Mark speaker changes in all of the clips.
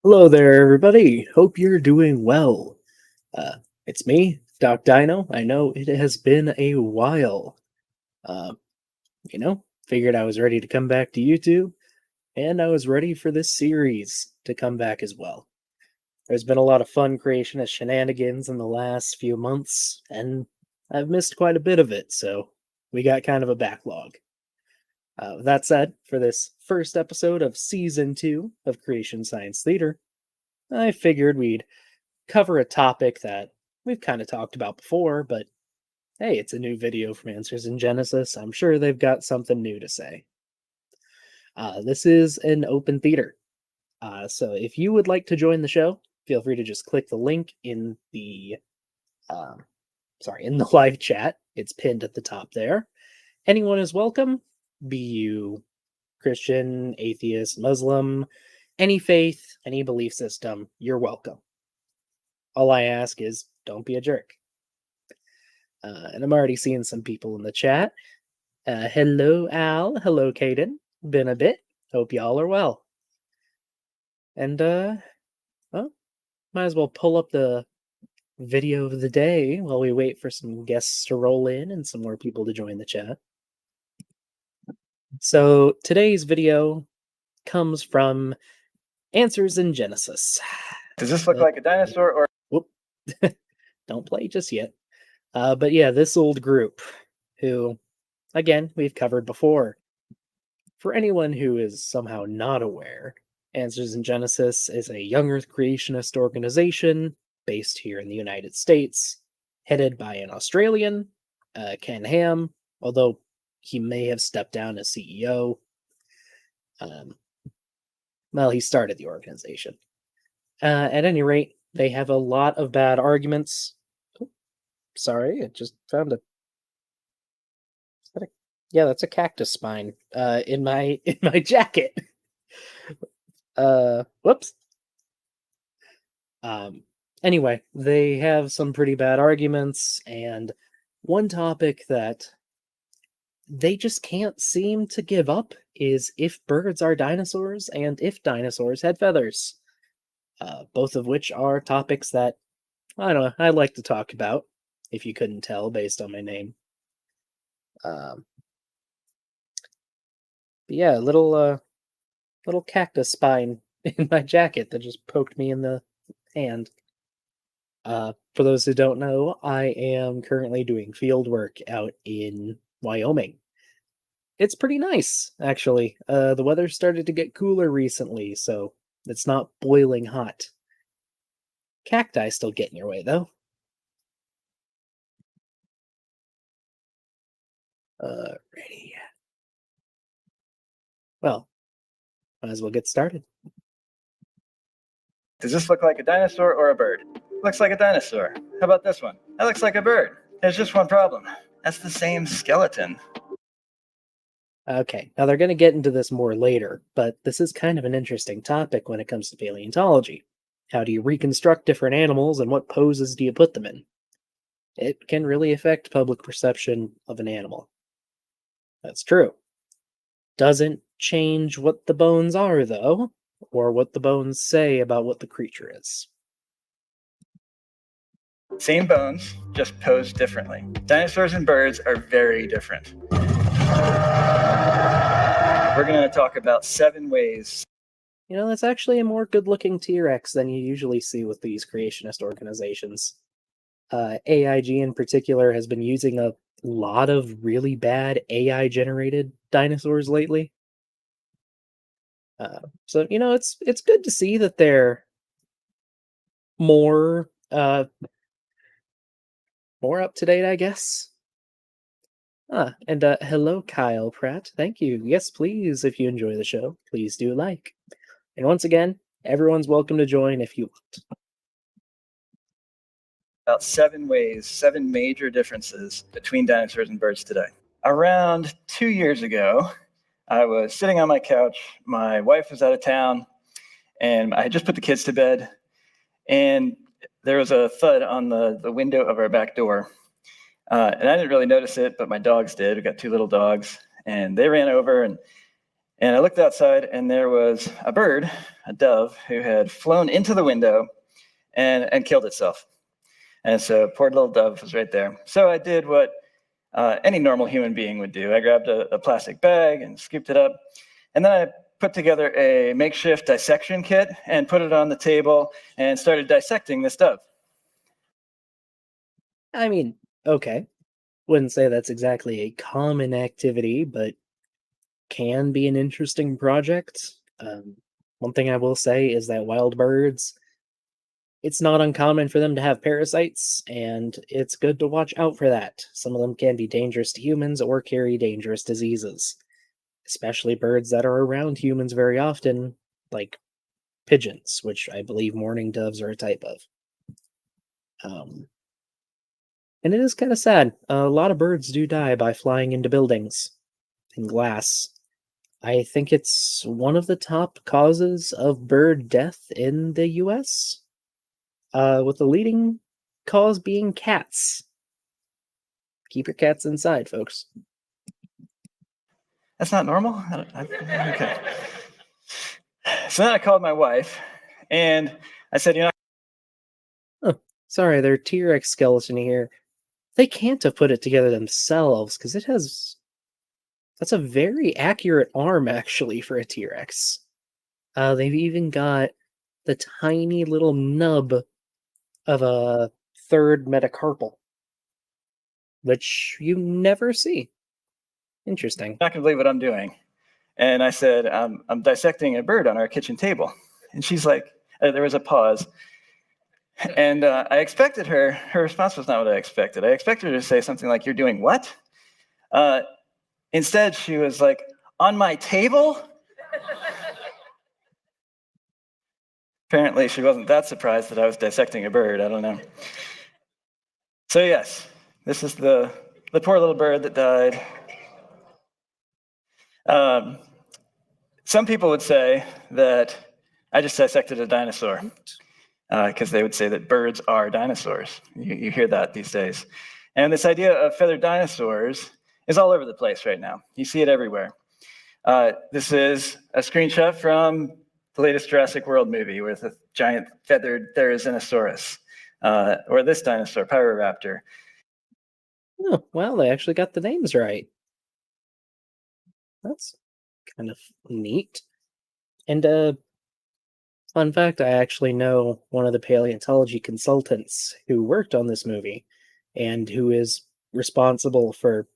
Speaker 1: Hello there, everybody. Hope you're doing well. Uh, it's me, Doc Dino. I know it has been a while. Uh, Figured I was ready to come back to YouTube, and I was ready for this series to come back as well. There's been a lot of fun creationist shenanigans in the last few months, and I've missed quite a bit of it, so we got kind of a backlog. With that said, for this first episode of Season 2 of Creation Science Theater, I figured we'd cover a topic that we've kind of talked about before, but hey, it's a new video from Answers in Genesis. I'm sure they've got something new to say. This is an open theater. So if you would like to join the show, feel free to just click the link in the in the live chat. It's pinned at the top there. Anyone is welcome, be you Christian, atheist, Muslim, any faith, any belief system, you're welcome. All I ask is don't be a jerk. And I'm already seeing some people in the chat. Hello, Al. Hello, Caden. Been a bit. Hope y'all are well. And, well, might as well pull up the video of the day while we wait for some guests to roll in and some more people to join the chat. So today's video comes from Answers in Genesis.
Speaker 2: Does this look like a dinosaur or...
Speaker 1: Whoop. Don't play just yet. But yeah, this old group who, again, we've covered before. For anyone who is somehow not aware, Answers in Genesis is a young earth creationist organization based here in the United States, headed by an Australian, Ken Ham, although he may have stepped down as CEO. Well, he started the organization. At any rate, they have a lot of bad arguments. Oh, sorry, I just found a... Yeah, that's a cactus spine in my jacket. Whoops. Anyway, they have some pretty bad arguments, and one topic that they just can't seem to give up is if birds are dinosaurs and if dinosaurs had feathers. Both of which are topics that, I don't know, I like to talk about, if you couldn't tell based on my name. But yeah, little cactus spine in my jacket that just poked me in the hand. For those who don't know, I am currently doing field work out in Wyoming. It's pretty nice, actually. The weather started to get cooler recently, so it's not boiling hot. Cacti still get in your way, though. Ready. Well, might as well get started.
Speaker 2: Does this look like a dinosaur or a bird? Looks like a dinosaur. How about this one? That looks like a bird. There's just one problem. That's the same skeleton.
Speaker 1: Okay, now they're going to get into this more later, but this is kind of an interesting topic when it comes to paleontology. How do you reconstruct different animals and what poses do you put them in? It can really affect public perception of an animal. That's true. Doesn't change what the bones are, though, or what the bones say about what the creature is.
Speaker 2: Same bones, just posed differently. Dinosaurs and birds are very different. We're going to talk about 7 ways.
Speaker 1: You know, that's actually a more good-looking T-Rex than you usually see with these creationist organizations. AIG in particular has been using a lot of really bad AI-generated dinosaurs lately. So, you know, it's good to see that they're more up to date, I guess. And hello, Kyle Pratt. Thank you. Yes, please, if you enjoy the show, please do like. And once again, everyone's welcome to join if you want.
Speaker 2: About 7 ways, 7 major differences between dinosaurs and birds today. Around 2 years ago, I was sitting on my couch. My wife was out of town, and I had just put the kids to bed, and there was a thud on the window of our back door. And I didn't really notice it, but my dogs did. We got 2 little dogs, and they ran over, And I looked outside, and there was a bird, a dove, who had flown into the window and killed itself. And so poor little dove was right there. So I did what any normal human being would do. I grabbed a plastic bag and scooped it up. And then I put together a makeshift dissection kit and put it on the table and started dissecting this dove.
Speaker 1: I mean, okay. Wouldn't say that's exactly a common activity, but can be an interesting project. One thing I will say is that wild birds, it's not uncommon for them to have parasites, and it's good to watch out for that. Some of them can be dangerous to humans or carry dangerous diseases, especially birds that are around humans very often, like pigeons, which I believe mourning doves are a type of. Um, and it is kind of sad. A lot of birds do die by flying into buildings and glass. I think it's one of the top causes of bird death in the US, with the leading cause being cats. Keep your cats inside, folks.
Speaker 2: That's not normal? Okay. So then I called my wife, and I said,
Speaker 1: Oh, sorry, their T-Rex skeleton here. They can't have put it together themselves, because it has... That's a very accurate arm, actually, for a T-Rex. They've even got the tiny little nub of a third metacarpal, which you never see. Interesting.
Speaker 2: not going to believe what I'm doing. And I said, I'm dissecting a bird on our kitchen table. And she's like, there was a pause. And I expected her response was not what I expected. I expected her to say something like, "You're doing what?" Instead, she was like, "On my table?" Apparently, she wasn't that surprised that I was dissecting a bird. I don't know. So yes, this is the poor little bird that died. Some people would say that I just dissected a dinosaur because they would say that birds are dinosaurs. You hear that these days. And this idea of feathered dinosaurs is all over the place right now. You see it everywhere. This is a screenshot from the latest Jurassic World movie with a giant feathered Therizinosaurus, or this dinosaur, Pyroraptor.
Speaker 1: Oh, well, they actually got the names right. That's kind of neat. And fun fact, I actually know one of the paleontology consultants who worked on this movie and who is responsible for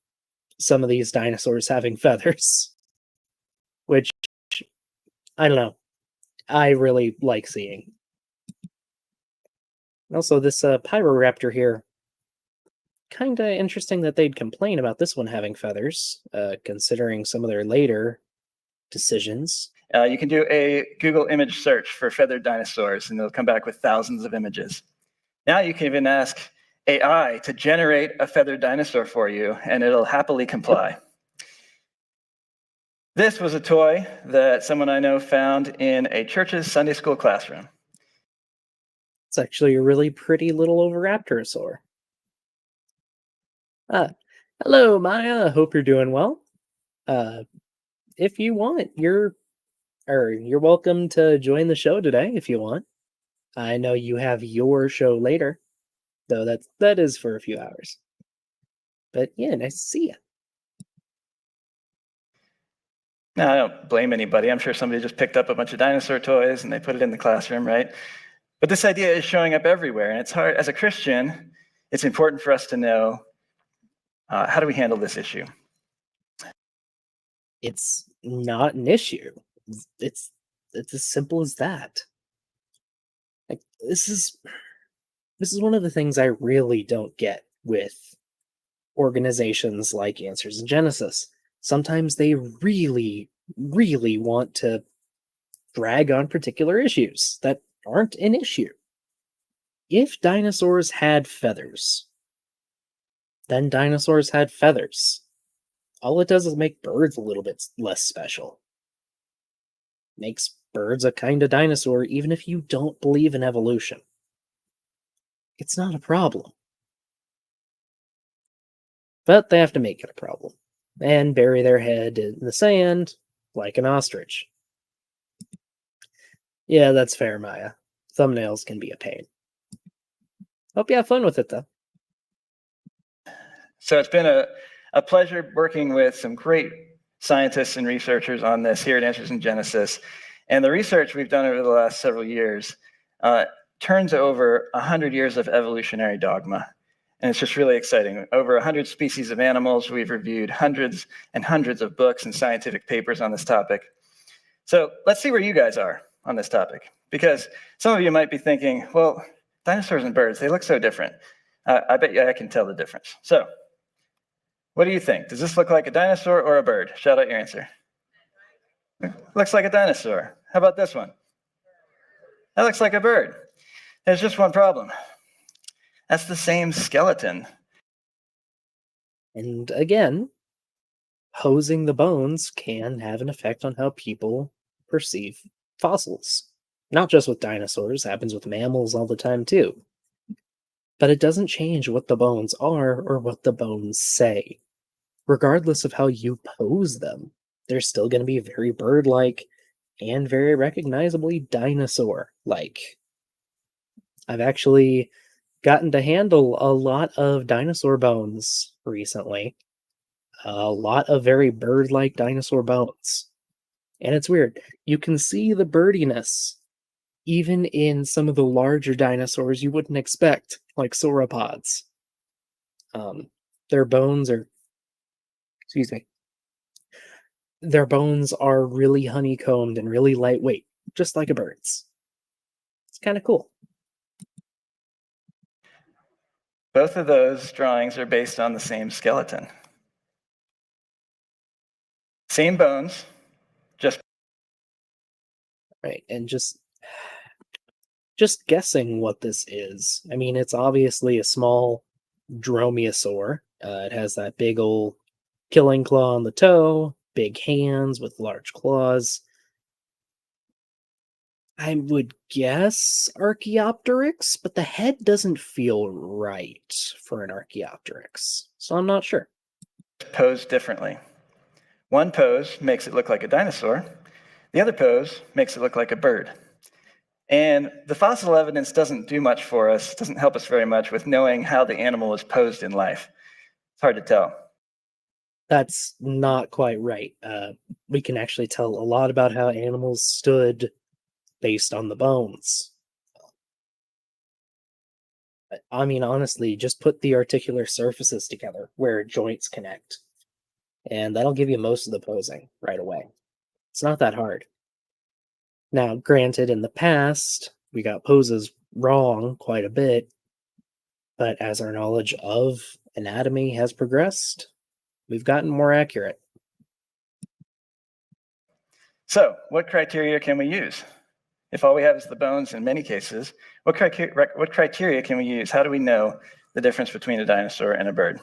Speaker 1: some of these dinosaurs having feathers, which I don't know. I really like seeing. Also, this Pyroraptor here, kind of interesting that they'd complain about this one having feathers, considering some of their later decisions.
Speaker 2: You can do a Google image search for feathered dinosaurs, and they'll come back with thousands of images. Now you can even ask AI to generate a feathered dinosaur for you, and it'll happily comply. This was a toy that someone I know found in a church's Sunday school classroom.
Speaker 1: It's actually a really pretty little Oviraptorosaur. Hello, Maya. Hope you're doing well. If you want, you're welcome to join the show today if you want. I know you have your show later, though that is for a few hours. But yeah, nice to see you.
Speaker 2: Now, I don't blame anybody. I'm sure somebody just picked up a bunch of dinosaur toys and they put it in the classroom, right? But this idea is showing up everywhere, and it's hard. As a Christian, it's important for us to know how do we handle this issue.
Speaker 1: It's not an issue. It's as simple as that. Like this is one of the things I really don't get with organizations like Answers in Genesis. Sometimes they really, really want to drag on particular issues that aren't an issue. If dinosaurs had feathers, then dinosaurs had feathers. All it does is make birds a little bit less special. Makes birds a kind of dinosaur even if you don't believe in evolution. It's not a problem. But they have to make it a problem and bury their head in the sand like an ostrich. Yeah, that's fair, Maya. Thumbnails can be a pain. Hope you have fun with it, though.
Speaker 2: So it's been a pleasure working with some great scientists and researchers on this here at Answers in Genesis. And the research we've done over the last several years turns over 100 years of evolutionary dogma. And it's just really exciting. Over 100 species of animals. We've reviewed hundreds and hundreds of books and scientific papers on this topic. So let's see where you guys are on this topic. Because some of you might be thinking, well, dinosaurs and birds, they look so different. I bet you I can tell the difference. So what do you think? Does this look like a dinosaur or a bird? Shout out your answer. Looks like a dinosaur. How about this one? That looks like a bird. There's just one problem. That's the same skeleton.
Speaker 1: And again, posing the bones can have an effect on how people perceive fossils. Not just with dinosaurs, happens with mammals all the time too. But it doesn't change what the bones are or what the bones say. Regardless of how you pose them, they're still going to be very bird-like and very recognizably dinosaur-like. I've actually gotten to handle a lot of dinosaur bones recently. A lot of very bird-like dinosaur bones. And it's weird. You can see the birdiness even in some of the larger dinosaurs you wouldn't expect, like sauropods. Their bones are, excuse me, their bones are really honeycombed and really lightweight, just like a bird's. It's kind of cool.
Speaker 2: Both of those drawings are based on the same skeleton. Same bones, just
Speaker 1: Right, and just guessing what this is. I mean, it's obviously a small dromaeosaur. It has that big old killing claw on the toe, big hands with large claws. I would guess Archaeopteryx, but the head doesn't feel right for an Archaeopteryx, so I'm not sure.
Speaker 2: posed differently. One pose makes it look like a dinosaur. The other pose makes it look like a bird. And the fossil evidence doesn't do much for us, doesn't help us very much with knowing how the animal was posed in life. It's hard to tell.
Speaker 1: That's not quite right. We can actually tell a lot about how animals stood based on the bones. I mean, honestly, just put the articular surfaces together where joints connect, and that'll give you most of the posing right away. It's not that hard. Now, granted, in the past, we got poses wrong quite a bit, but as our knowledge of anatomy has progressed, we've gotten more accurate.
Speaker 2: So, what criteria can we use? If all we have is the bones in many cases, what criteria can we use? How do we know the difference between a dinosaur and a bird?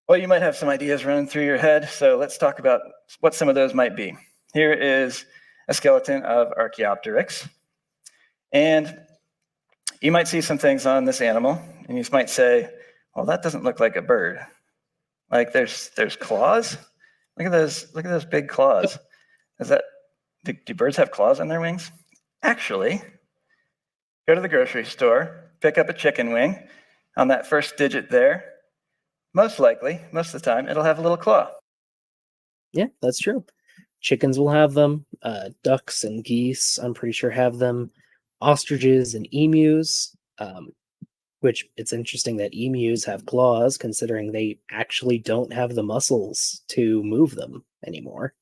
Speaker 2: Well, you might have some ideas running through your head, so let's talk about what some of those might be. Here is a skeleton of Archaeopteryx. And you might see some things on this animal, and you might say, well, that doesn't look like a bird. Like there's claws? Look at those big claws. Do birds have claws on their wings? Actually, go to the grocery store, pick up a chicken wing. On that first digit there, most likely, most of the time, it'll have a little claw.
Speaker 1: Yeah, that's true. Chickens will have them. Ducks and geese, I'm pretty sure, have them. Ostriches and emus, which it's interesting that emus have claws, considering they actually don't have the muscles to move them anymore.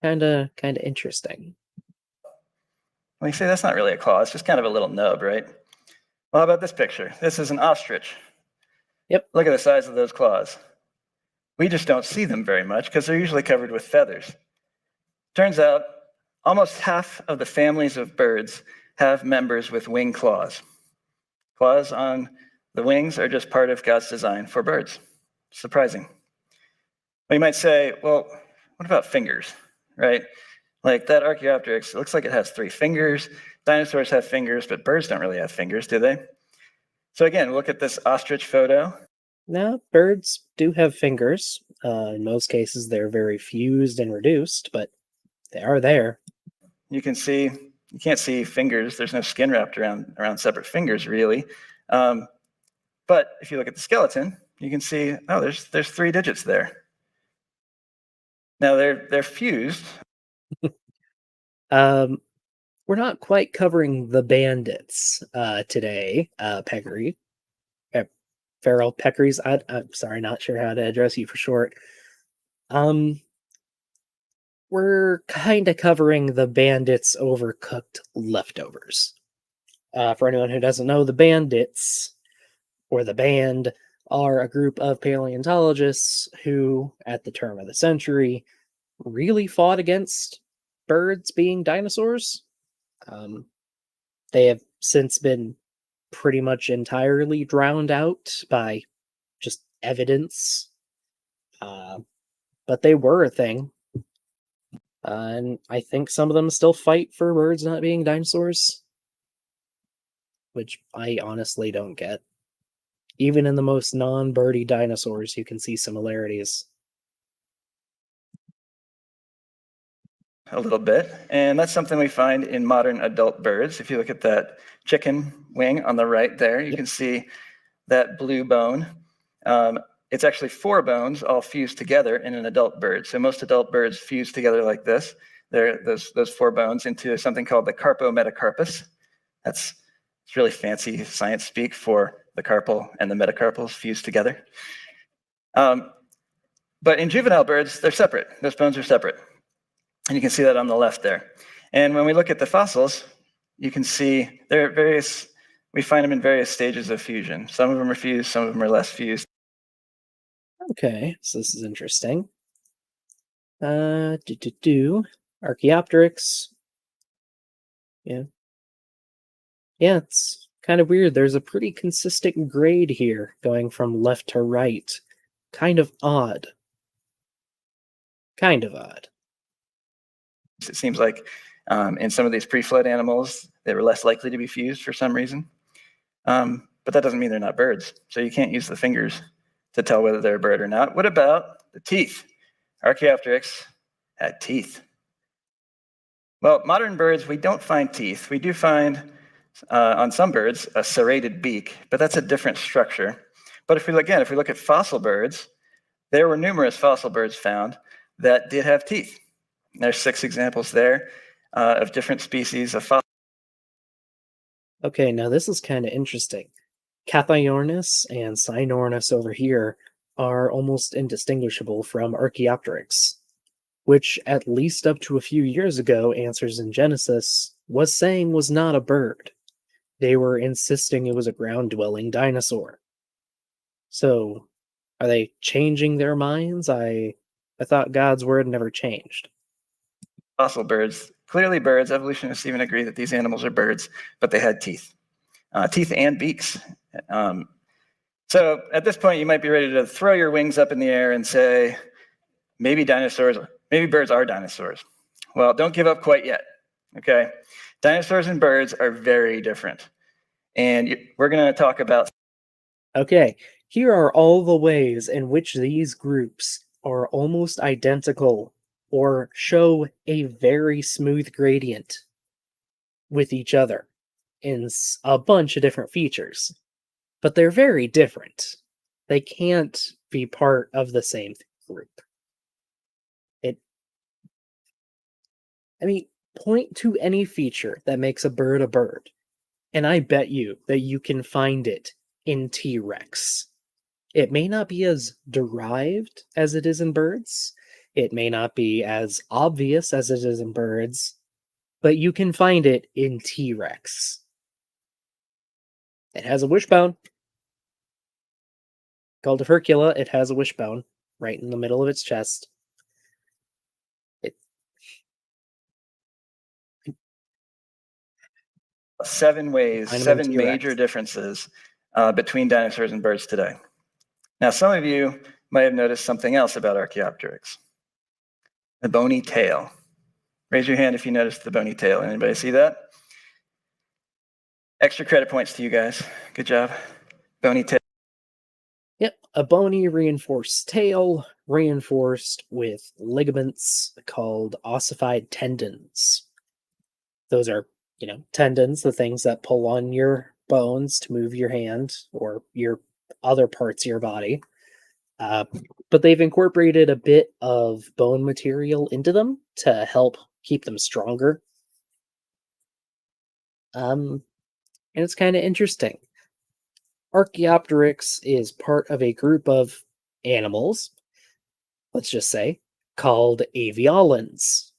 Speaker 1: Kinda interesting.
Speaker 2: Well, you say that's not really a claw, it's just kind of a little nub, right? Well, how about this picture? This is an ostrich.
Speaker 1: Yep.
Speaker 2: Look at the size of those claws. We just don't see them very much because they're usually covered with feathers. Turns out almost half of the families of birds have members with wing claws. Claws on the wings are just part of God's design for birds. Surprising. Well, you might say, well, what about fingers, right? Like that Archaeopteryx, it looks like it has 3 fingers. Dinosaurs have fingers, but birds don't really have fingers, do they? So again, look at this ostrich photo.
Speaker 1: Now, birds do have fingers. In most cases, they're very fused and reduced, but they are there.
Speaker 2: You can see, you can't see fingers. There's no skin wrapped around separate fingers, really. But if you look at the skeleton, you can see, oh, there's 3 digits there. Now they're fused.
Speaker 1: Um, we're not quite covering the bandits today, Peckery. Feral Peccaries. I'm sorry, not sure how to address you for short. Um, we're kind of covering the bandits' overcooked leftovers. For anyone who doesn't know, the bandits, or the band, are a group of paleontologists who, at the turn of the century, really fought against birds being dinosaurs. Um, they have since been pretty much entirely drowned out by just evidence. Uh, but they were a thing. And I think some of them still fight for birds not being dinosaurs, which I honestly don't get. Even in the most non birdy dinosaurs, you can see similarities.
Speaker 2: A little bit, and that's something we find in modern adult birds. If you look at that chicken wing on the right there, you can see that blue bone. It's actually 4 bones all fused together in an adult bird. So most adult birds fuse together like this. Those 4 bones into something called the carpometacarpus. It's really fancy science speak for the carpal and the metacarpals fused together. But in juvenile birds, they're separate. Those bones are separate. And you can see that on the left there. And when we look at the fossils, you can see we find them in various stages of fusion. Some of them are fused, some of them are less fused.
Speaker 1: Okay, so this is interesting. Archaeopteryx. Yeah. Yeah, it's kind of weird. There's a pretty consistent grade here, going from left to right. Kind of odd. Kind of odd.
Speaker 2: It seems like in some of these pre-flood animals, they were less likely to be fused for some reason. But that doesn't mean they're not birds. So you can't use the fingers to tell whether they're a bird or not. What about the teeth? Archaeopteryx had teeth. Well, modern birds, we don't find teeth. We do find on some birds a serrated beak, but that's a different structure. But if we look at fossil birds, there were numerous fossil birds found that did have teeth. There's 6 examples there of different species of fossils.
Speaker 1: Okay, now this is kind of interesting. Cathiornis and Cynornis over here are almost indistinguishable from Archaeopteryx, which, at least up to a few years ago, Answers in Genesis was saying was not a bird. They were insisting it was a ground-dwelling dinosaur. So, are they changing their minds? I thought God's word never changed.
Speaker 2: Fossil birds, clearly birds. Evolutionists even agree that these animals are birds, but they had teeth, teeth and beaks. So at this point, you might be ready to throw your wings up in the air and say, maybe birds are dinosaurs. Well, don't give up quite yet, okay? Dinosaurs and birds are very different. And we're going to talk about.
Speaker 1: Okay, here are all the ways in which these groups are almost identical or show a very smooth gradient with each other in a bunch of different features. But they're very different. They can't be part of the same group. Point to any feature that makes a bird, and I bet you that you can find it in T-Rex. It may not be as derived as it is in birds. It may not be as obvious as it is in birds, but you can find it in T-Rex. It has a wishbone. Called a furcula, it has a wishbone right in the middle of its chest.
Speaker 2: 7 major differences between dinosaurs and birds today. Now, some of you might have noticed something else about Archaeopteryx. The bony tail. Raise your hand if you noticed the bony tail. Anybody see that? Extra credit points to you guys. Good job. Bony tail.
Speaker 1: Yep, a bony reinforced tail reinforced with ligaments called ossified tendons. Those are, tendons, the things that pull on your bones to move your hand or your other parts of your body. Uh, but they've incorporated a bit of bone material into them to help keep them stronger. And it's kind of interesting. Archaeopteryx is part of a group of animals, let's just say, called aviolans.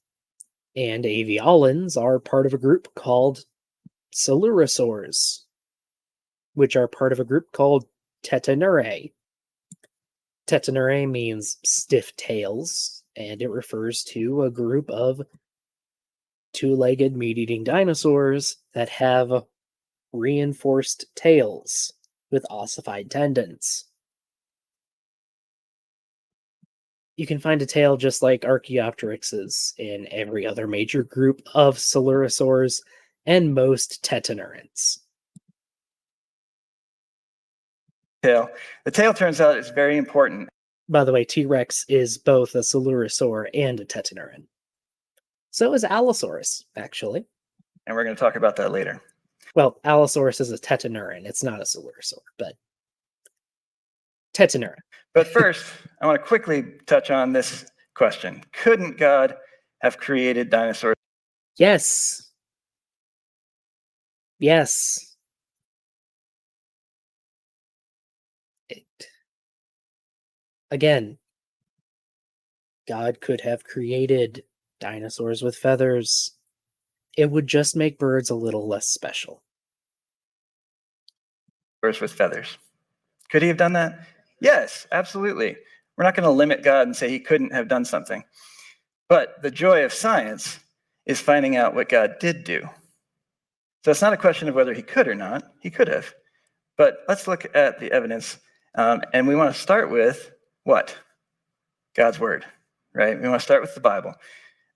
Speaker 1: And aviolans are part of a group called Coelurosaurs, which are part of a group called Tetanurae. Tetanurae means stiff tails, and it refers to a group of two-legged meat-eating dinosaurs that have reinforced tails with ossified tendons. You can find a tail just like Archaeopteryx's in every other major group of Coelurosaurs and most tetanurids.
Speaker 2: Tail. The tail turns out is very important.
Speaker 1: By the way, T-Rex is both a Coelurosaur and a tetanurid. So is Allosaurus, actually.
Speaker 2: And we're going to talk about that later.
Speaker 1: Well, Allosaurus is a tetanurid. It's not a Coelurosaur, but tetanurid.
Speaker 2: But first, I want to quickly touch on this question. Couldn't God have created dinosaurs?
Speaker 1: Yes. Yes. Again, God could have created dinosaurs with feathers. It would just make birds a little less special.
Speaker 2: With feathers. Could he have done that? Yes, absolutely. We're not going to limit God and say he couldn't have done something. But the joy of science is finding out what God did do. So it's not a question of whether he could or not. He could have. But let's look at the evidence. And we want to start with what? God's word, right? We want to start with the Bible.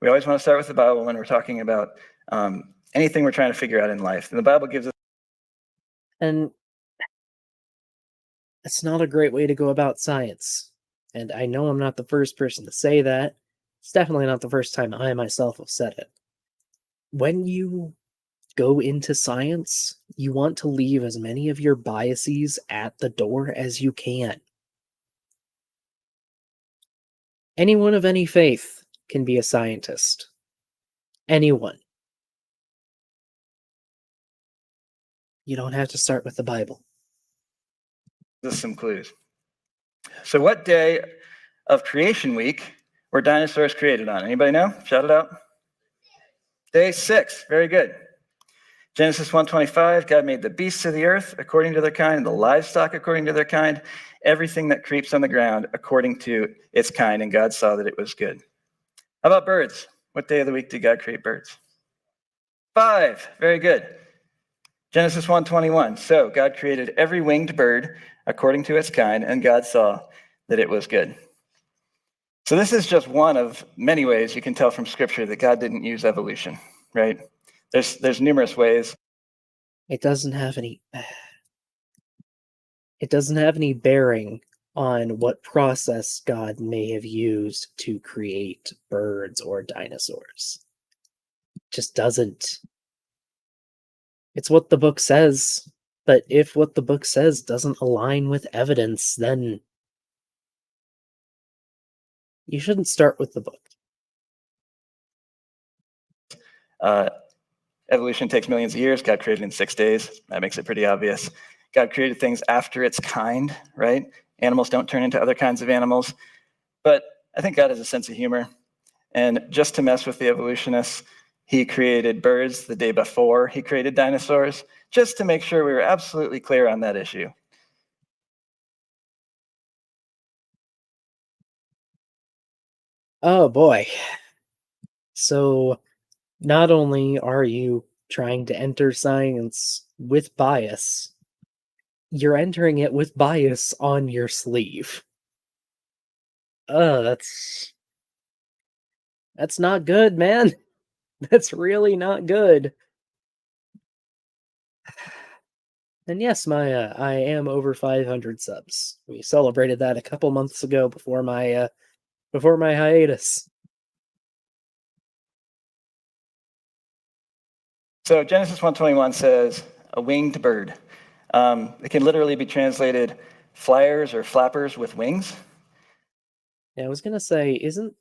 Speaker 2: We always want to start with the Bible when we're talking about anything we're trying to figure out in life. And the Bible gives us.
Speaker 1: And that's not a great way to go about science. And I know I'm not the first person to say that. It's definitely not the first time I myself have said it. When you go into science, you want to leave as many of your biases at the door as you can. Anyone of any faith can be a scientist. Anyone. You don't have to start with the Bible.
Speaker 2: Just some clues. So what day of creation week were dinosaurs created on? Anybody know? Shout it out. Day 6. Very good. Genesis 1:25, God made the beasts of the earth according to their kind, and the livestock according to their kind, everything that creeps on the ground according to its kind, and God saw that it was good. How about birds? What day of the week did God create birds? 5. Very good. Genesis 1:21. So God created every winged bird according to its kind, and God saw that it was good. So this is just one of many ways you can tell from Scripture that God didn't use evolution, right? There's numerous ways.
Speaker 1: It doesn't have any bearing on what process God may have used to create birds or dinosaurs. It just doesn't. It's what the book says, but if what the book says doesn't align with evidence, then you shouldn't start with the book.
Speaker 2: Evolution takes millions of years. God created in 6 days. That makes it pretty obvious. God created things after its kind, right? Animals don't turn into other kinds of animals. But I think God has a sense of humor. And just to mess with the evolutionists, he created birds the day before he created dinosaurs, just to make sure we were absolutely clear on that issue.
Speaker 1: Oh boy. So not only are you trying to enter science with bias, you're entering it with bias on your sleeve. That's not good, man. That's really not good. And yes, I am over 500 subs. We celebrated that a couple months ago before my hiatus.
Speaker 2: So Genesis 1:21 says, a winged bird. It can literally be translated flyers or flappers with wings.
Speaker 1: Yeah, I was gonna say, isn't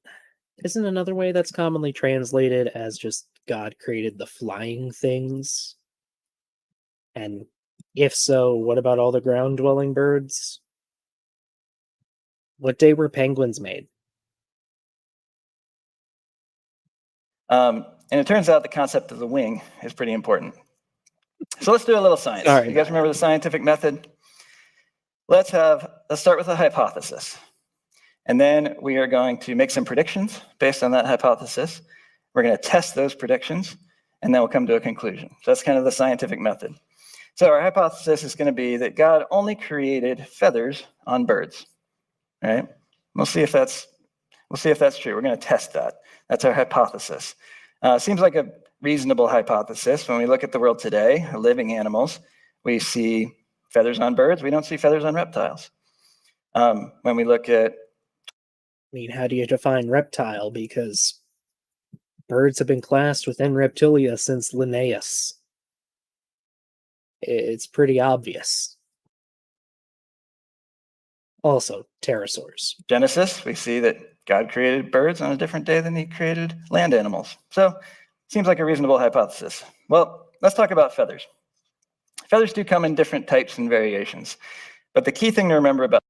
Speaker 1: another way that's commonly translated as just God created the flying things? And if so, what about all the ground dwelling birds? What day were penguins made?
Speaker 2: And it turns out the concept of the wing is pretty important. So let's do a little science.
Speaker 1: Sorry
Speaker 2: You guys
Speaker 1: about
Speaker 2: remember the scientific method? Let's start with a hypothesis. And then we are going to make some predictions based on that hypothesis. We're going to test those predictions, and then we'll come to a conclusion. So that's kind of the scientific method. So our hypothesis is going to be that God only created feathers on birds. Right? We'll see if that's true. We're going to test that. That's our hypothesis. Seems like a reasonable hypothesis. When we look at the world today, living animals, we see feathers on birds. We don't see feathers on reptiles. When we look at
Speaker 1: I mean, how do you define reptile? Because birds have been classed within reptilia since Linnaeus. It's pretty obvious. Also, pterosaurs.
Speaker 2: Genesis, we see that God created birds on a different day than he created land animals. So seems like a reasonable hypothesis. Well, let's talk about feathers. Feathers do come in different types and variations. But the key thing to remember about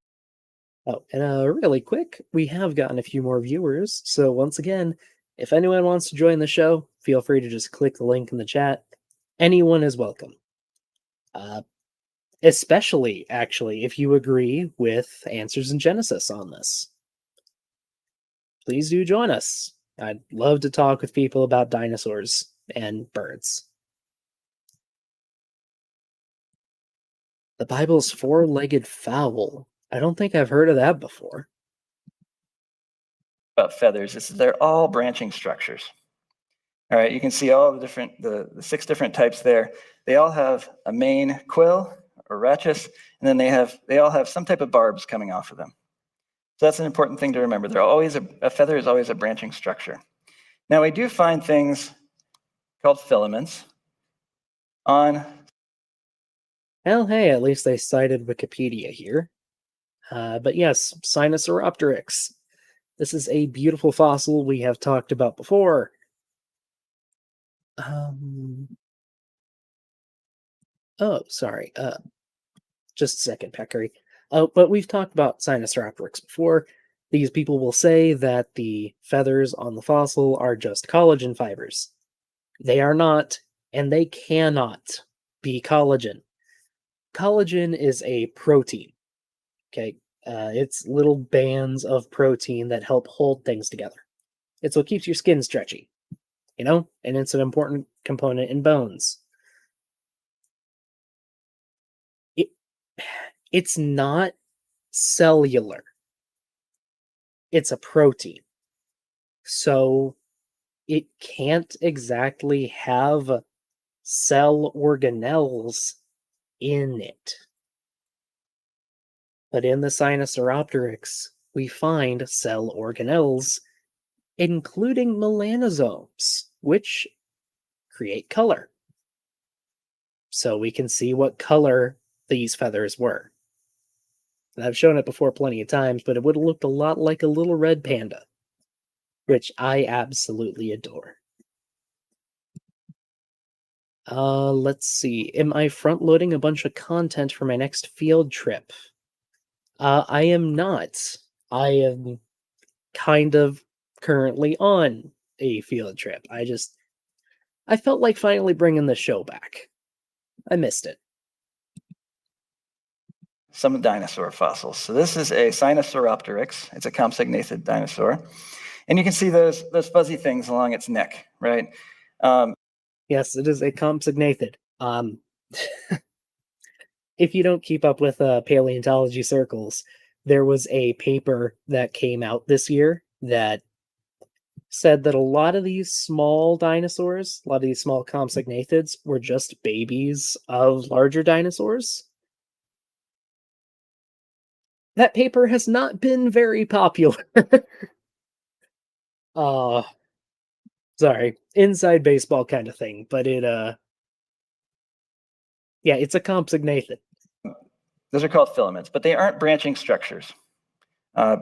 Speaker 1: Oh, and really quick, we have gotten a few more viewers. So once again, if anyone wants to join the show, feel free to just click the link in the chat. Anyone is welcome. Especially, actually, if you agree with Answers in Genesis on this. Please do join us. I'd love to talk with people about dinosaurs and birds. The Bible's four-legged fowl. I don't think I've heard of that before.
Speaker 2: feathers is they're all branching structures. All right, you can see all the 6 different types there. They all have a main quill or rachis, and then they all have some type of barbs coming off of them. So that's an important thing to remember. They're always a feather is always a branching structure. Now we do find things called filaments on.
Speaker 1: Well, hey, at least they cited Wikipedia here. But yes, Sinosauropteryx. This is a beautiful fossil we have talked about before. Oh, sorry. Just a second, Peccary. But we've talked about Sinosauropteryx before. These people will say that the feathers on the fossil are just collagen fibers. They are not, and they cannot be collagen. Collagen is a protein. Okay, it's little bands of protein that help hold things together. It's what keeps your skin stretchy, and it's an important component in bones. It's not cellular. It's a protein. So it can't exactly have cell organelles in it. But in the Sinosauropteryx, we find cell organelles, including melanosomes, which create color. So we can see what color these feathers were. And I've shown it before plenty of times, but it would have looked a lot like a little red panda, which I absolutely adore. Let's see. Am I front loading a bunch of content for my next field trip? I am not. I am kind of currently on a field trip. I felt like finally bringing the show back. I missed it.
Speaker 2: Some dinosaur fossils. So this is a Sinosauropteryx. It's a compsognathid dinosaur. And you can see those fuzzy things along its neck, right?
Speaker 1: Yes, it is a compsognathid. If you don't keep up with paleontology circles, there was a paper that came out this year that said that a lot of these small dinosaurs, a lot of these small compsognathids, were just babies of larger dinosaurs. That paper has not been very popular. uh Sorry, inside baseball kind of thing, but yeah, it's a compsognathed.
Speaker 2: Those are called filaments, but they aren't branching structures.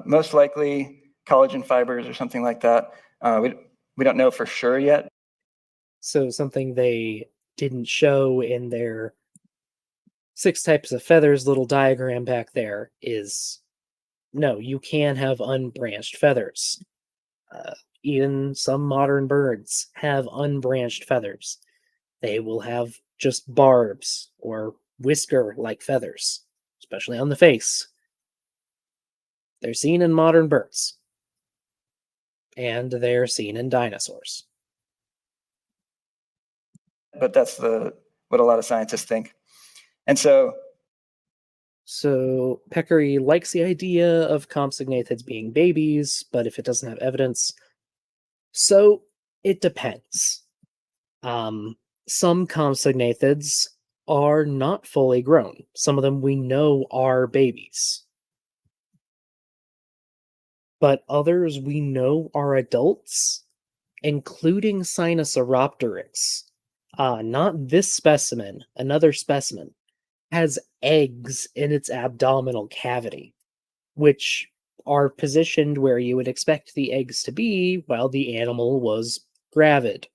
Speaker 2: Most likely collagen fibers or something like that. We don't know for sure yet.
Speaker 1: So something they didn't show in their 6 types of feathers little diagram back there is no, you can have unbranched feathers. Uh, Even some modern birds have unbranched feathers. They will have just barbs or whisker like feathers, especially on the face. They're seen in modern birds, and they're seen in dinosaurs.
Speaker 2: But that's what a lot of scientists think. And so
Speaker 1: Peccary likes the idea of compsognathids being babies, but if it doesn't have evidence, so it depends. Some compsognathids are not fully grown. Some of them we know are babies. But others we know are adults, including Sinosauropteryx. Not this specimen, another specimen, has eggs in its abdominal cavity, which are positioned where you would expect the eggs to be while the animal was gravid.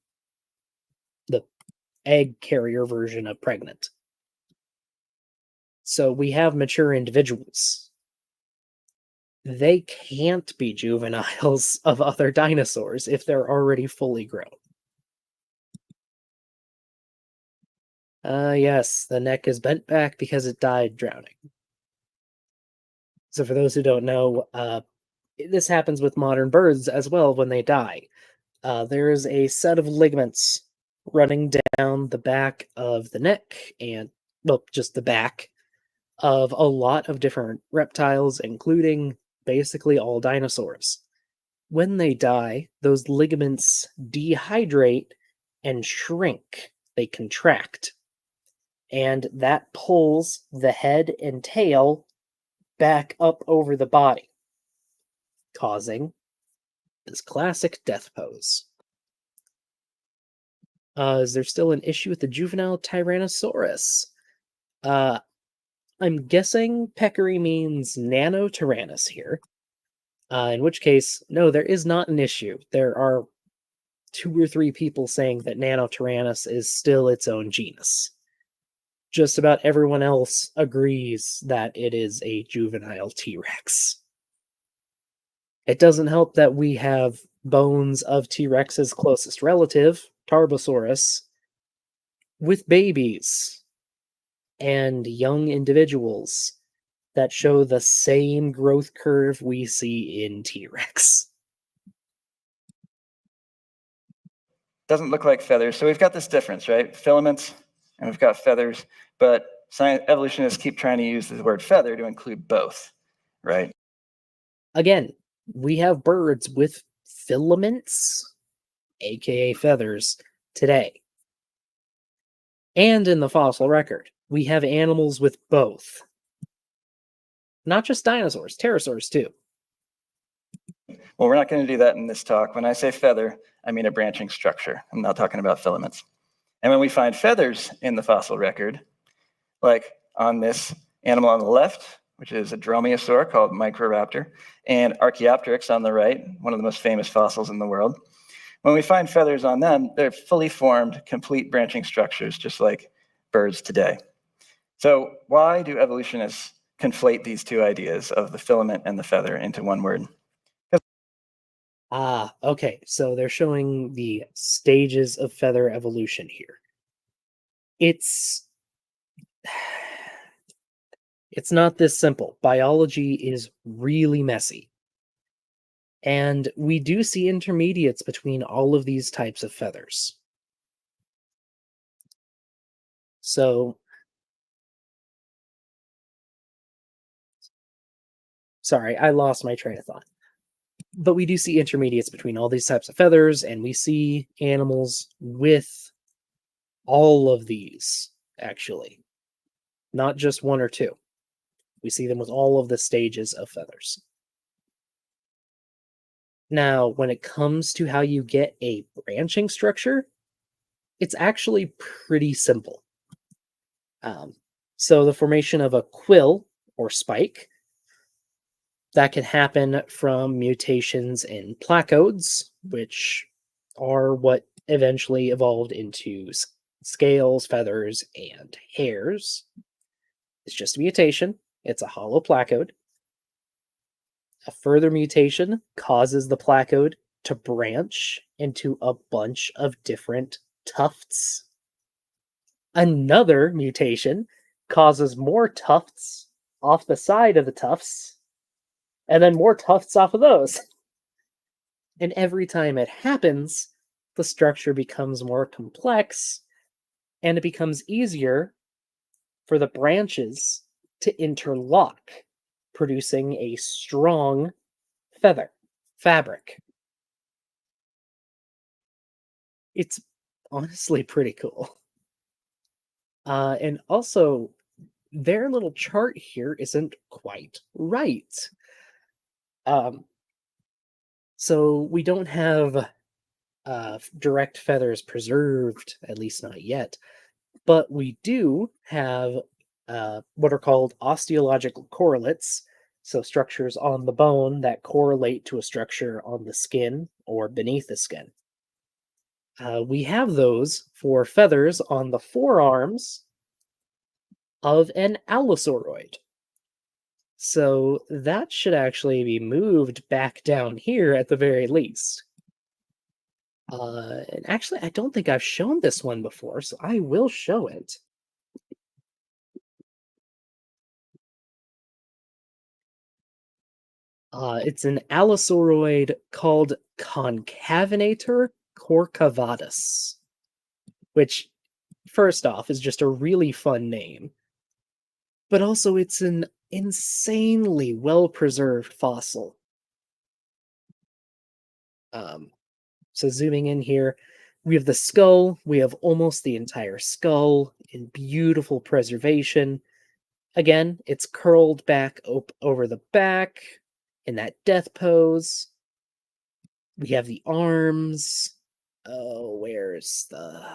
Speaker 1: The egg carrier version of pregnant. So we have mature individuals. They can't be juveniles of other dinosaurs if they're already fully grown. Yes, the neck is bent back because it died drowning. So for those who don't know, this happens with modern birds as well when they die. There is a set of ligaments running down the back of the neck and, well, just the back of a lot of different reptiles, including basically all dinosaurs. When they die, those ligaments dehydrate and shrink, they contract, and that pulls the head and tail back up over the body, causing this classic death pose. Is there still an issue with the juvenile Tyrannosaurus? I'm guessing peccary means nanotyrannus here. In which case, no, there is not an issue. There are 2 or 3 people saying that nanotyrannus is still its own genus. Just about everyone else agrees that it is a juvenile T-Rex. It doesn't help that we have bones of T-Rex's closest relative, Tarbosaurus, with babies and young individuals that show the same growth curve we see in T-Rex.
Speaker 2: doesn't look like feathers. So we've got this difference, right? Filaments, and we've got feathers. But evolutionists keep trying to use the word feather to include both, right?
Speaker 1: Again, we have birds with filaments, aka feathers, today. And in the fossil record, we have animals with both. Not just dinosaurs, pterosaurs too.
Speaker 2: Well, we're not going to do that in this talk. When I say feather, I mean a branching structure. I'm not talking about filaments. And when we find feathers in the fossil record, like on this animal on the left, which is a dromaeosaur called Microraptor, and Archaeopteryx on the right, one of the most famous fossils in the world. When we find feathers on them, they're fully formed, complete branching structures, just like birds today. So why do evolutionists conflate these two ideas of the filament and the feather into one word?
Speaker 1: Okay, so they're showing the stages of feather evolution here. It's not this simple. Biology is really messy. And we do see intermediates between all of these types of feathers. So, sorry, I lost my train of thought. But we do see intermediates between all these types of feathers, and we see animals with all of these, actually. Not just one or two. We see them with all of the stages of feathers. Now, when it comes to how you get a branching structure, it's actually pretty simple. So the formation of a quill or spike, that can happen from mutations in placodes, which are what eventually evolved into scales, feathers, and hairs. It's just a mutation. It's a hollow placode. A further mutation causes the placode to branch into a bunch of different tufts. Another mutation causes more tufts off the side of the tufts, and then more tufts off of those. And every time it happens, the structure becomes more complex, and it becomes easier for the branches to interlock, producing a strong fabric. It's honestly pretty cool. And also, their little chart here isn't quite right. So we don't have direct feathers preserved, at least not yet, but we do have what are called osteological correlates, so structures on the bone that correlate to a structure on the skin or beneath the skin. We have those for feathers on the forearms of an allosauroid. So that should actually be moved back down here at the very least. And actually, I don't think I've shown this one before, so I will show it. It's an allosauroid called Concavinator corcavatus, which, first off, is just a really fun name. But also, it's an insanely well-preserved fossil. So zooming in here, we have the skull. We have almost the entire skull in beautiful preservation. Again, it's curled back over the back in that death pose. We have the arms. Oh, where's the...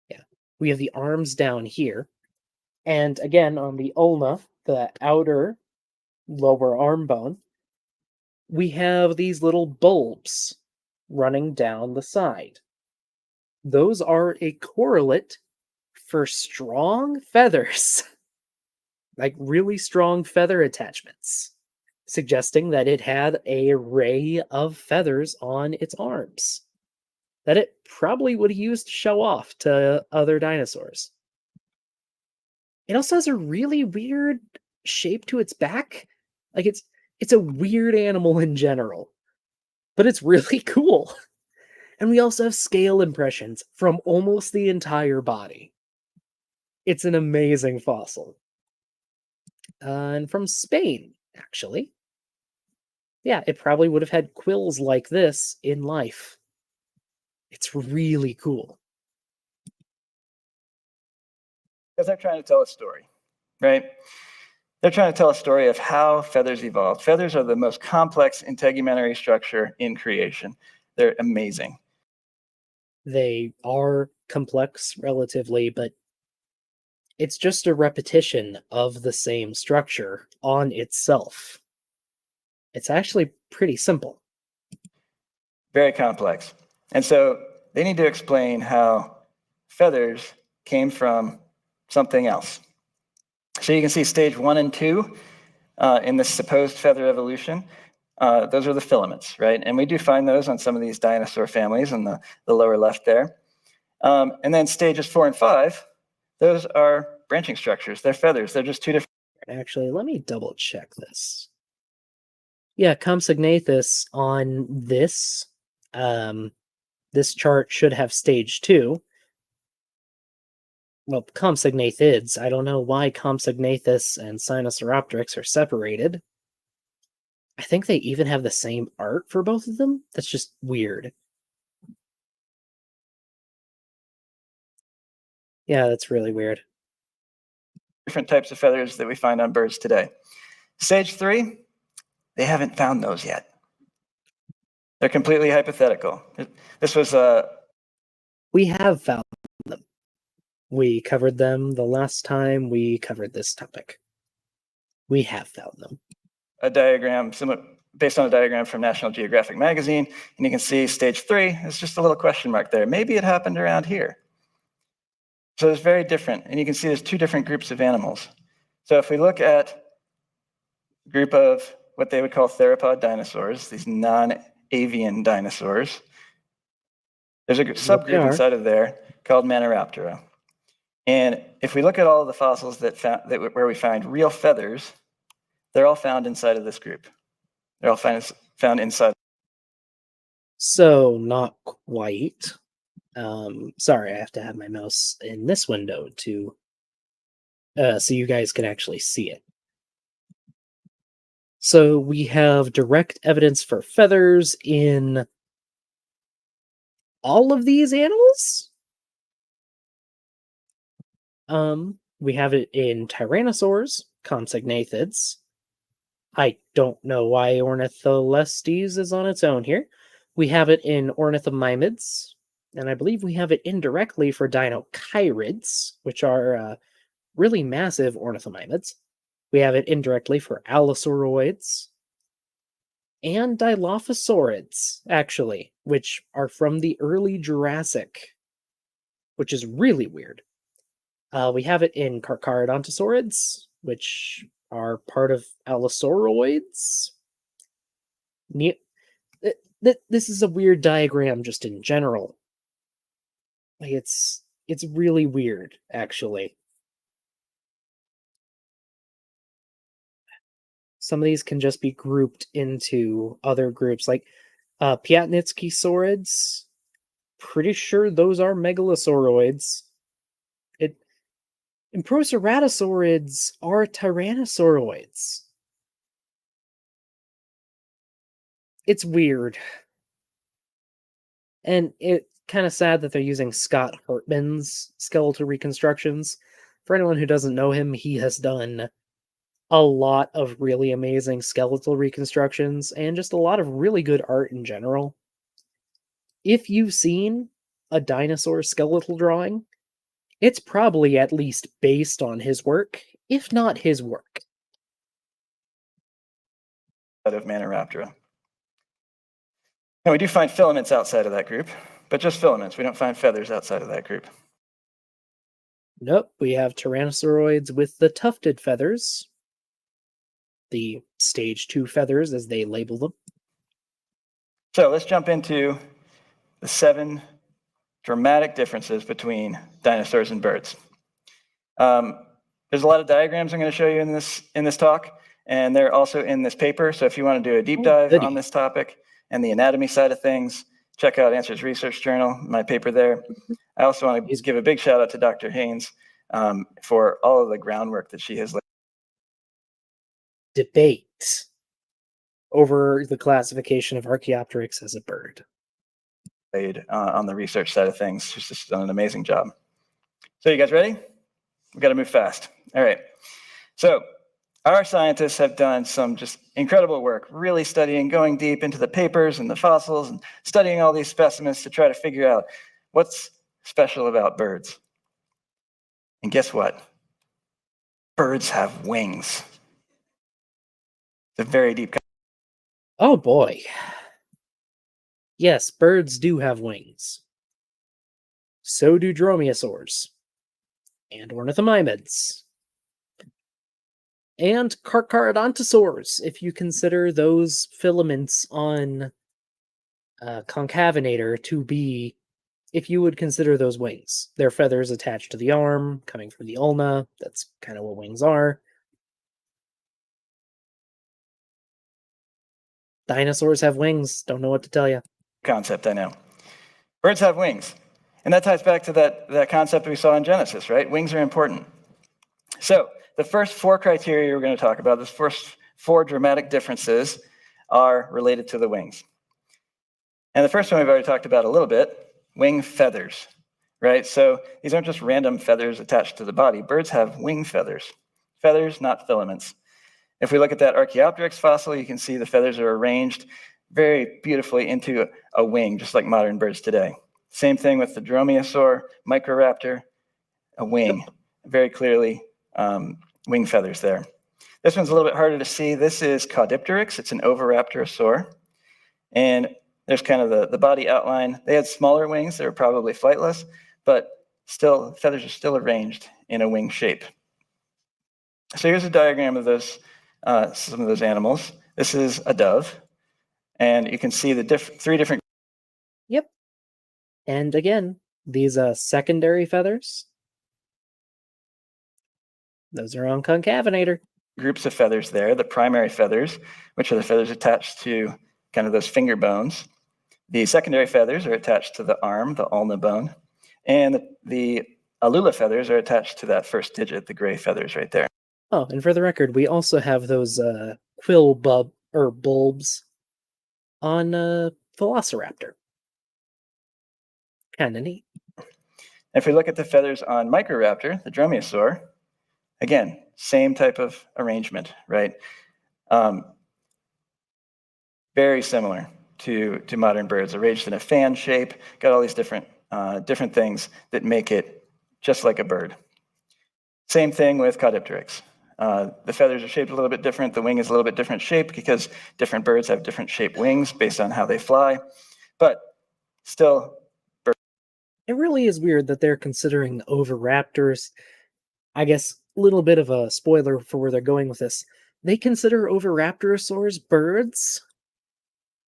Speaker 1: Yeah, we have the arms down here. And again, on the ulna, the outer lower arm bone, we have these little bulbs running down the side. Those are a correlate for strong feathers, like really strong feather attachments, suggesting that it had an array of feathers on its arms that it probably would have used to show off to other dinosaurs. It also has a really weird shape to its back. Like it's a weird animal in general, but it's really cool. And we also have scale impressions from almost the entire body. It's an amazing fossil. And from Spain, actually. Yeah, it probably would have had quills like this in life. It's really cool.
Speaker 2: Because they're trying to tell a story, right? They're trying to tell a story of how feathers evolved. Feathers are the most complex integumentary structure in creation. They're amazing.
Speaker 1: They are complex relatively, but it's just a repetition of the same structure on itself. It's actually pretty simple.
Speaker 2: Very complex. And so they need to explain how feathers came from something else. So you can see stage 1 and 2 in this supposed feather evolution. Those are the filaments, right? And we do find those on some of these dinosaur families in the lower left there. And then stages 4 and 5, those are branching structures. They're feathers. They're just two different.
Speaker 1: Actually, let me double check this. Yeah, Compsognathus on this chart should have stage 2. Well, Compsognathids. I don't know why Compsognathus and Sinosauropteryx are separated. I think they even have the same art for both of them. That's just weird. Yeah, that's really weird.
Speaker 2: Different types of feathers that we find on birds today. Stage 3, they haven't found those yet. They're completely hypothetical. This was
Speaker 1: We have found them. We covered them the last time we covered this topic. We have found them.
Speaker 2: a diagram based on a diagram from National Geographic magazine, and you can see stage 3 is just a little question mark there. Maybe it happened around here. So it's very different, and you can see there's 2 different groups of animals. So if we look at a group of what they would call theropod dinosaurs, these non-avian dinosaurs, there's a subgroup inside of there called Maniraptora. And if we look at all of the fossils where we find real feathers, they're all found inside of this group. They're all found inside.
Speaker 1: So, not quite. Sorry, I have to have my mouse in this window to so you guys can actually see it. So we have direct evidence for feathers in all of these animals. We have it in tyrannosaurs, compsognathids. I don't know why Ornitholestes is on its own here. We have it in ornithomimids, and I believe we have it indirectly for dinochirids, which are really massive ornithomimids. We have it indirectly for allosaurids and dilophosaurids, actually, which are from the early Jurassic, which is really weird. We have it in carcharodontosaurids, which are part of allosauroids. This is a weird diagram just in general. Like it's really weird, actually. Some of these can just be grouped into other groups, like Piatnitskysaurids. Pretty sure those are megalosauroids. And Proceratosaurids are tyrannosauroids. It's weird. And it's kind of sad that they're using Scott Hartman's skeletal reconstructions. For anyone who doesn't know him, he has done a lot of really amazing skeletal reconstructions and just a lot of really good art in general. If you've seen a dinosaur skeletal drawing, it's probably at least based on his work, if not his work.
Speaker 2: Of Maniraptora. And we do find filaments outside of that group, but just filaments. We don't find feathers outside of that group.
Speaker 1: Nope, we have tyrannosauroids with the tufted feathers. The stage 2 feathers, as they label them.
Speaker 2: So let's jump into the 7 dramatic differences between dinosaurs and birds. There's a lot of diagrams I'm going to show you in this talk, and they're also in this paper. So if you want to do a deep dive on this topic and the anatomy side of things, check out Answers Research Journal, my paper there. I also want to give a big shout out to Dr. Haynes for all of the groundwork that she has laid.
Speaker 1: Debate over the classification of Archaeopteryx as a bird.
Speaker 2: On the research side of things. She's just done an amazing job. So you guys ready? We've got to move fast. All right. So our scientists have done some just incredible work, really studying, going deep into the papers and the fossils and studying all these specimens to try to figure out what's special about birds. And guess what? Birds have wings. It's a very deep.
Speaker 1: Oh boy. Yes, birds do have wings. So do dromaeosaurs. And ornithomimids. And carcharodontosaurs, if you consider those filaments on Concavenator to be, if you would consider those wings. They're feathers attached to the arm, coming from the ulna. That's kind of what wings are. Dinosaurs have wings. Don't know what to tell you.
Speaker 2: Concept, I know. Birds have wings. And that ties back to that concept we saw in Genesis, right? Wings are important. So the first 4 criteria we're going to talk about, the first 4 dramatic differences, are related to the wings. And the first one we've already talked about a little bit, wing feathers, right? So these aren't just random feathers attached to the body. Birds have wing feathers. Feathers, not filaments. If we look at that Archaeopteryx fossil, you can see the feathers are arranged very beautifully into a wing, just like modern birds today. Same thing with the dromaeosaur, Microraptor, a wing, very clearly wing feathers there. This one's a little bit harder to see. This is Caudipteryx. It's an oviraptorosaur. And there's kind of the body outline. They had smaller wings. They were probably flightless, but still, feathers are still arranged in a wing shape. So here's a diagram of this, some of those animals. This is a dove. And you can see the three different.
Speaker 1: Yep. And again, these secondary feathers, those are on concavenator.
Speaker 2: Groups of feathers there. The primary feathers, which are the feathers attached to kind of those finger bones. The secondary feathers are attached to the arm, the ulna bone. And the alula feathers are attached to that first digit, the gray feathers right there.
Speaker 1: Oh, and for the record, we also have those quill bulbs on Velociraptor. Kind of neat.
Speaker 2: If we look at the feathers on Microraptor, the dromaeosaur, again, same type of arrangement, right? Very similar to modern birds, arranged in a fan shape, got all these different things that make it just like a bird. Same thing with Caudipteryx. The feathers are shaped a little bit different. The wing is a little bit different shape because different birds have different shaped wings based on how they fly, but still.
Speaker 1: It really is weird that they're considering oviraptors. I guess a little bit of a spoiler for where they're going with this. They consider oviraptorosaurs birds,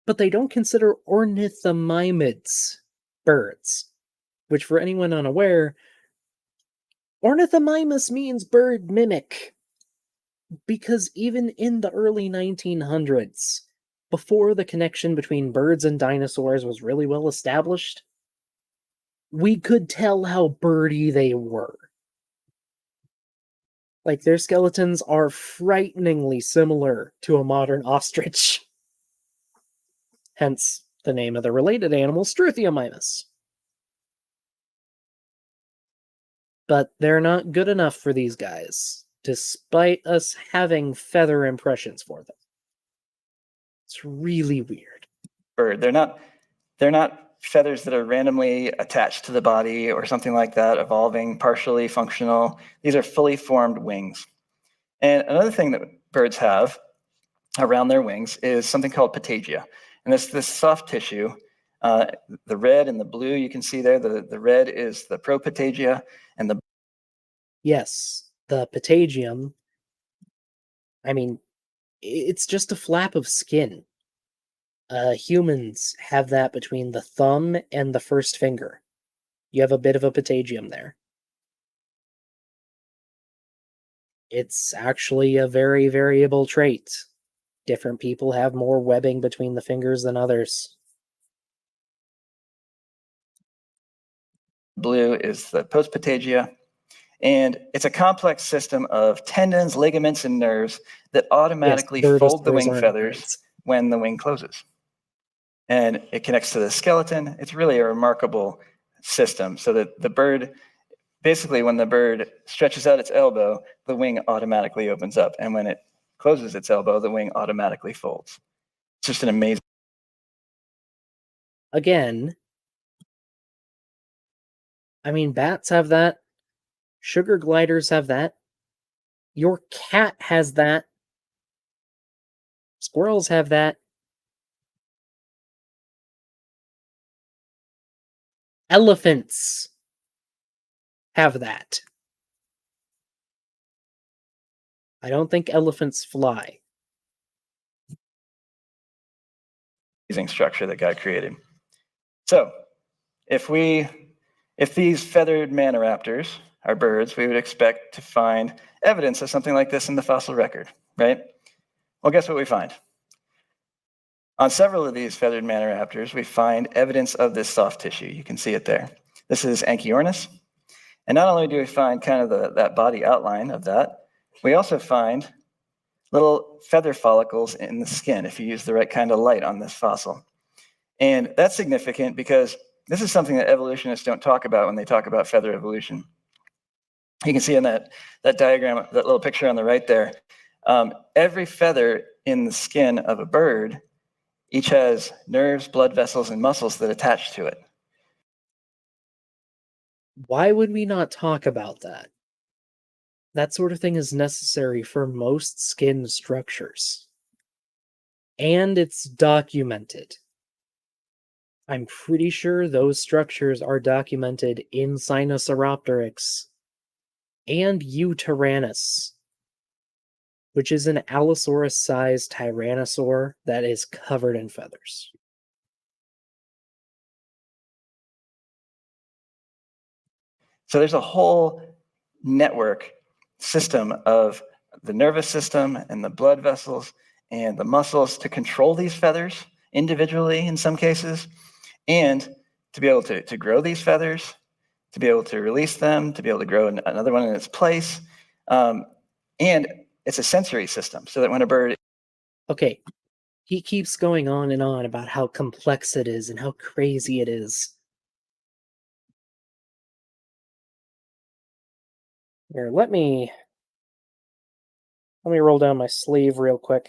Speaker 1: but they don't consider ornithomimids birds, which for anyone unaware, ornithomimus means bird mimic. Because even in the early 1900s, before the connection between birds and dinosaurs was really well established, we could tell how birdy they were. Like, their skeletons are frighteningly similar to a modern ostrich. Hence the name of the related animal, Struthiomimus. But they're not good enough for these guys, despite us having feather impressions for them. It's really weird.
Speaker 2: Bird. They're not feathers that are randomly attached to the body or something like that, evolving, partially functional. These are fully formed wings. And another thing that birds have around their wings is something called patagia. And this soft tissue, the red and the blue you can see there, the red is the propatagia, and the...
Speaker 1: Yes, the patagium. I mean, it's just a flap of skin. Humans have that between the thumb and the first finger. You have a bit of a patagium there. It's actually a very variable trait. Different people have more webbing between the fingers than others.
Speaker 2: Blue is the postpatagia. And it's a complex system of tendons, ligaments, and nerves that automatically fold the wing feathers when the wing closes. And it connects to the skeleton. It's really a remarkable system, so that the bird, basically when the bird stretches out its elbow, the wing automatically opens up. And when it closes its elbow, the wing automatically folds. It's just an amazing...
Speaker 1: Again, I mean, bats have that. Sugar gliders have that. Your cat has that. Squirrels have that. Elephants have that. I don't think elephants fly.
Speaker 2: Amazing structure that God created. So, if these feathered maniraptors are birds, we would expect to find evidence of something like this in the fossil record, right? Well, guess what we find? On several of these feathered maniraptors, we find evidence of this soft tissue. You can see it there. This is Anchiornis. And not only do we find kind of that body outline of that, we also find little feather follicles in the skin if you use the right kind of light on this fossil. And that's significant because this is something that evolutionists don't talk about when they talk about feather evolution. You can see in that diagram, that little picture on the right there, every feather in the skin of a bird each has nerves, blood vessels, and muscles that attach to it.
Speaker 1: Why would we not talk about that? That sort of thing is necessary for most skin structures. And it's documented. I'm pretty sure those structures are documented in Sinosauropteryx and Eutyrannus, which is an Allosaurus-sized tyrannosaur that is covered in feathers.
Speaker 2: So there's a whole network system of the nervous system and the blood vessels and the muscles to control these feathers individually in some cases, and to be able to grow these feathers, to be able to release them, to be able to grow another one in its place. And it's a sensory system so that when a bird...
Speaker 1: Okay, he keeps going on and on about how complex it is and how crazy it is. Here, let me roll down my sleeve real quick.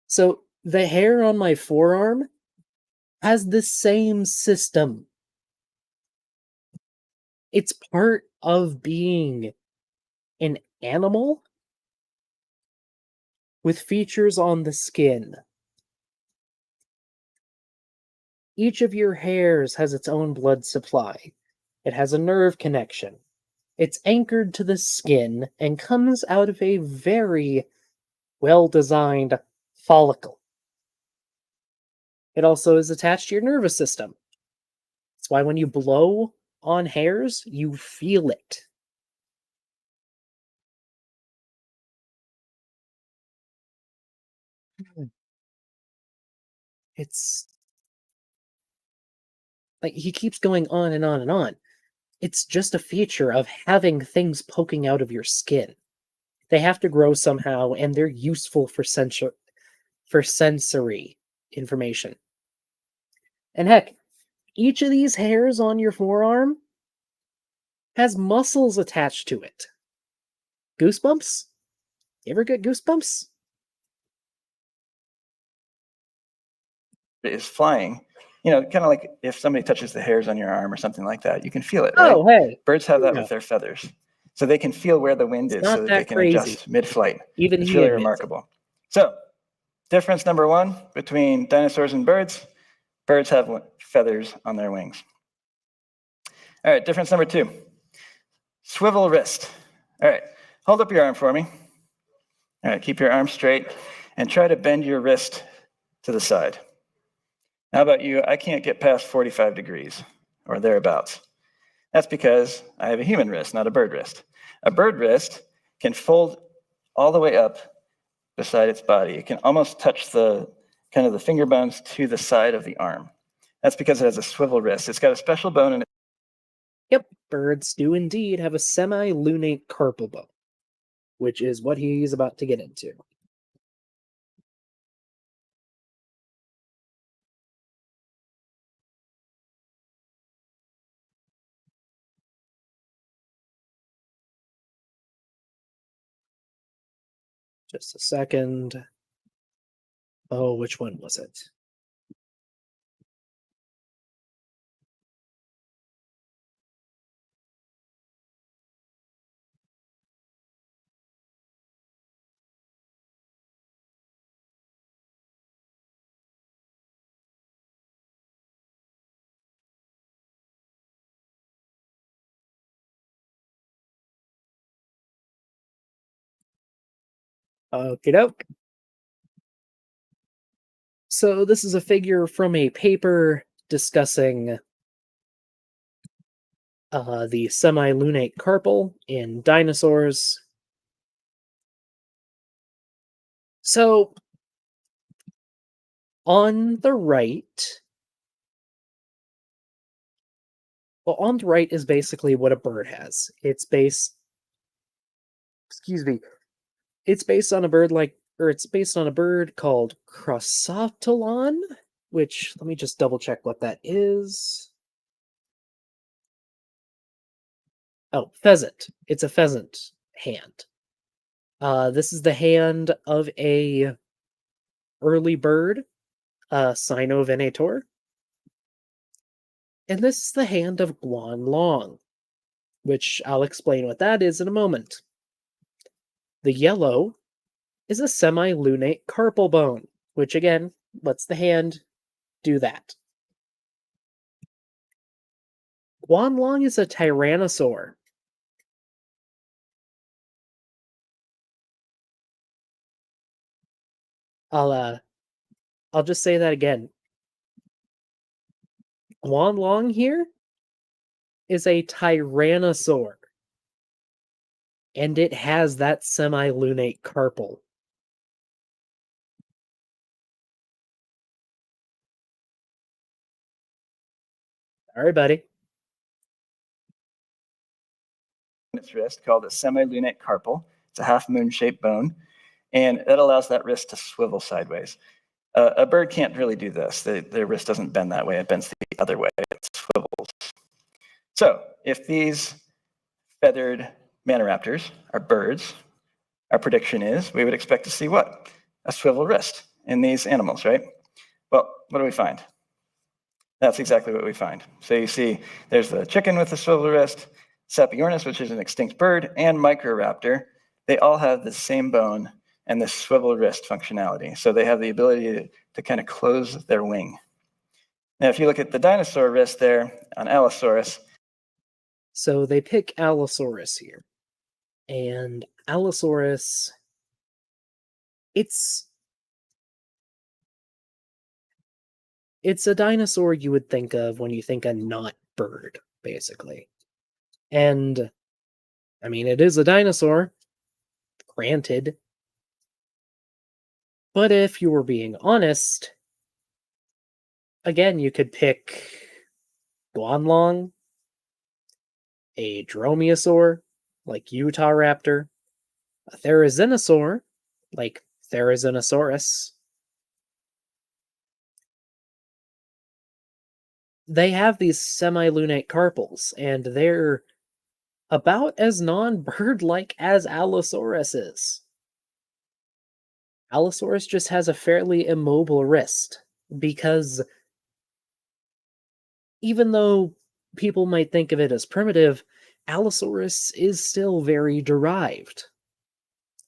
Speaker 1: So, the hair on my forearm has the same system. It's part of being an animal with features on the skin. Each of your hairs has its own blood supply. It has a nerve connection. It's anchored to the skin and comes out of a very well-designed follicle. It also is attached to your nervous system. That's why when you blow on hairs, you feel it. It's like he keeps going on and on and on. It's just a feature of having things poking out of your skin. They have to grow somehow, and they're useful for sensory information. And heck, each of these hairs on your forearm has muscles attached to it. Goosebumps? You ever get goosebumps?
Speaker 2: is flying, kind of like if somebody touches the hairs on your arm or something like that, you can feel it, right?
Speaker 1: Oh, hey.
Speaker 2: Birds have that
Speaker 1: Yeah.
Speaker 2: with their feathers. So they can feel where the wind
Speaker 1: It's
Speaker 2: is so
Speaker 1: not
Speaker 2: that they
Speaker 1: that
Speaker 2: can
Speaker 1: crazy.
Speaker 2: adjust mid-flight.
Speaker 1: Even
Speaker 2: It's
Speaker 1: he
Speaker 2: really
Speaker 1: admits it.
Speaker 2: remarkable. So difference number one between dinosaurs and birds: birds have feathers on their wings. All right, difference number two: swivel wrist. All right, hold up your arm for me. All right, keep your arm straight and try to bend your wrist to the side. How about you? I can't get past 45 degrees or thereabouts. That's because I have a human wrist, not a bird wrist. A bird wrist can fold all the way up beside its body. It can almost touch the finger bones to the side of the arm. That's because it has a swivel wrist. It's got a special bone in it.
Speaker 1: Yep, birds do indeed have a semi-lunate carpal bone, which is what he's about to get into. Just a second. Oh, which one was it? Okie doke. So this is a figure from a paper discussing the semi-lunate carpal in dinosaurs. So on the right, Well, on the right is basically what a bird has. Excuse me, it's based on a bird it's based on a bird called Crossoptilon, which let me just double check what that is. Oh, pheasant. It's a pheasant hand. This is the hand of a early bird, Cynovenator, and this is the hand of Guanlong, which I'll explain what that is in a moment. The yellow is a semi-lunate carpal bone, which again lets the hand do that. Guanlong is a tyrannosaur. I'll uh I'll just say that again. Guanlong here is a tyrannosaur, and it has that semi-lunate carpal. All right, buddy.
Speaker 2: Its wrist called a semilunate carpal. It's a half moon shaped bone, and that allows that wrist to swivel sideways. A bird can't really do this. Their wrist doesn't bend that way. It bends the other way. It swivels. So if these feathered manoraptors are birds, our prediction is we would expect to see what? A swivel wrist in these animals, right? Well, what do we find? That's exactly what we find. So you see there's the chicken with the swivel wrist, Sapiornis, which is an extinct bird, and Microraptor. They all have the same bone and this swivel wrist functionality. So they have the ability to kind of close their wing. Now, if you look at the dinosaur wrist there on Allosaurus.
Speaker 1: So they pick Allosaurus here. And Allosaurus, it's a dinosaur you would think of when you think a not bird, basically. And I mean, it is a dinosaur, granted. But if you were being honest, again, you could pick Guanlong, a dromaeosaur, like Utahraptor, a therizinosaur, like Therizinosaurus. They have these semi-lunate carpals, and they're about as non-bird-like as Allosaurus is. Allosaurus just has a fairly immobile wrist, because even though people might think of it as primitive, Allosaurus is still very derived.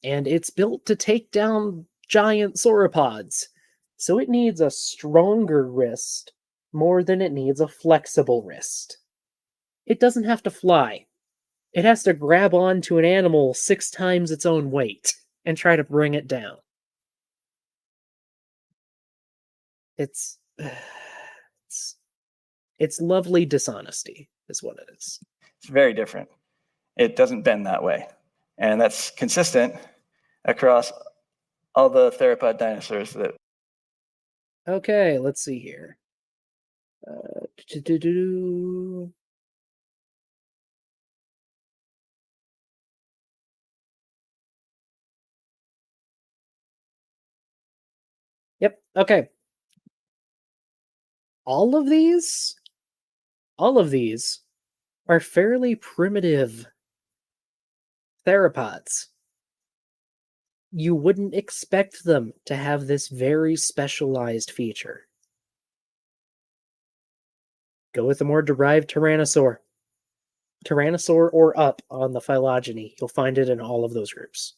Speaker 1: And it's built to take down giant sauropods, so it needs a stronger wrist more than it needs a flexible wrist. It doesn't have to fly. It has to grab onto an animal 6 times its own weight and try to bring it down. It's it's lovely dishonesty is what it is.
Speaker 2: It's very different. It doesn't bend that way. And that's consistent across all the theropod dinosaurs that.
Speaker 1: Okay, let's see here. Yep, okay. All of these are fairly primitive theropods. You wouldn't expect them to have this very specialized feature. Go with a more derived tyrannosaur. Tyrannosaur or up on the phylogeny. You'll find it in all of those groups.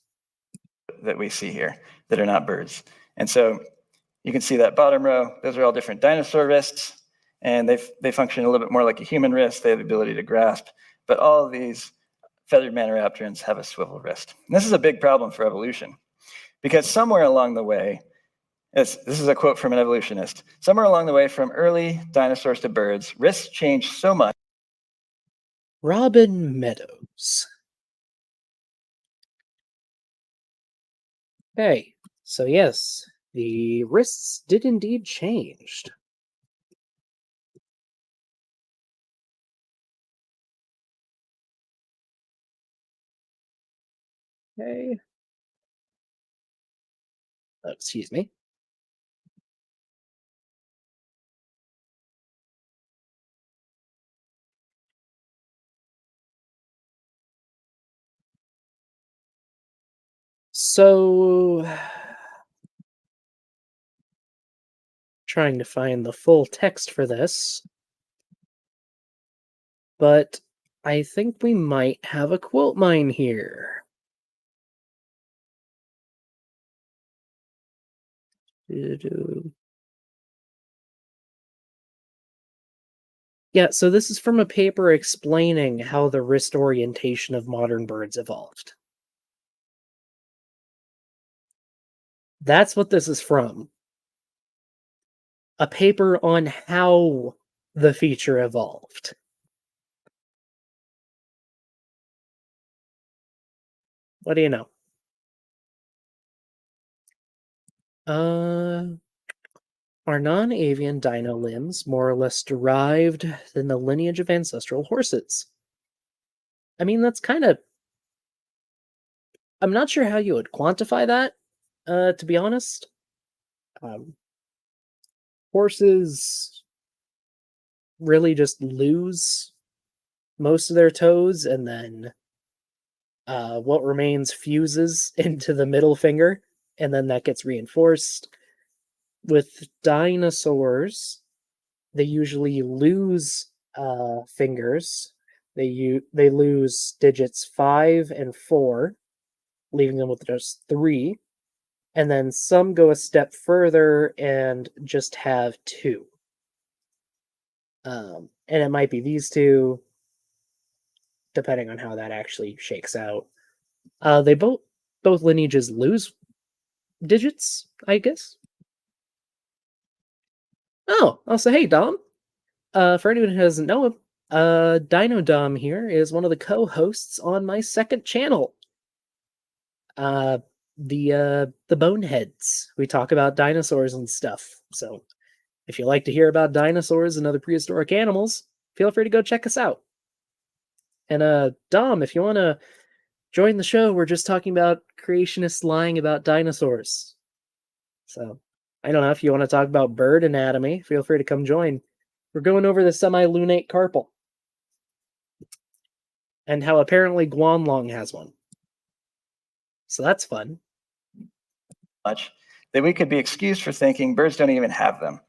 Speaker 2: That we see here that are not birds. And so you can see that bottom row, those are all different dinosaur wrists, and they function a little bit more like a human wrist. They have the ability to grasp, but all of these feathered manoraptorans have a swivel wrist. And this is a big problem for evolution, because somewhere along the way, this is a quote from an evolutionist, somewhere along the way from early dinosaurs to birds, wrists changed so much.
Speaker 1: Robin Meadows. Okay, so yes, the wrists did indeed change. Okay. Oh, excuse me. So, trying to find the full text for this, but I think we might have a quote mine here. Yeah, so this is from a paper explaining how the wrist orientation of modern birds evolved. That's what this is from. A paper on how the feature evolved. What do you know? Are non-avian dino limbs more or less derived than the lineage of ancestral horses? I mean, that's kind of. I'm not sure how you would quantify that, to be honest. Um, Horses really just lose most of their toes, and then what remains fuses into the middle finger, and then that gets reinforced. With dinosaurs, they usually lose fingers. They lose digits 5 and 4, leaving them with just 3. And then some go a step further and just have 2. And it might be these two, depending on how that actually shakes out. They both lineages lose digits, I guess. Oh, I'll say, hey, Dom. For anyone who doesn't know him, Dino Dom here is one of the co-hosts on my second channel. Uh, the Boneheads. We talk about dinosaurs and stuff. So, if you like to hear about dinosaurs and other prehistoric animals, feel free to go check us out. And Dom, if you want to join the show, we're just talking about creationists lying about dinosaurs. So, I don't know if you want to talk about bird anatomy, feel free to come join. We're going over the semi-lunate carpal and how apparently Guanlong has one. So that's fun.
Speaker 2: Much that we could be excused for thinking birds don't even have them.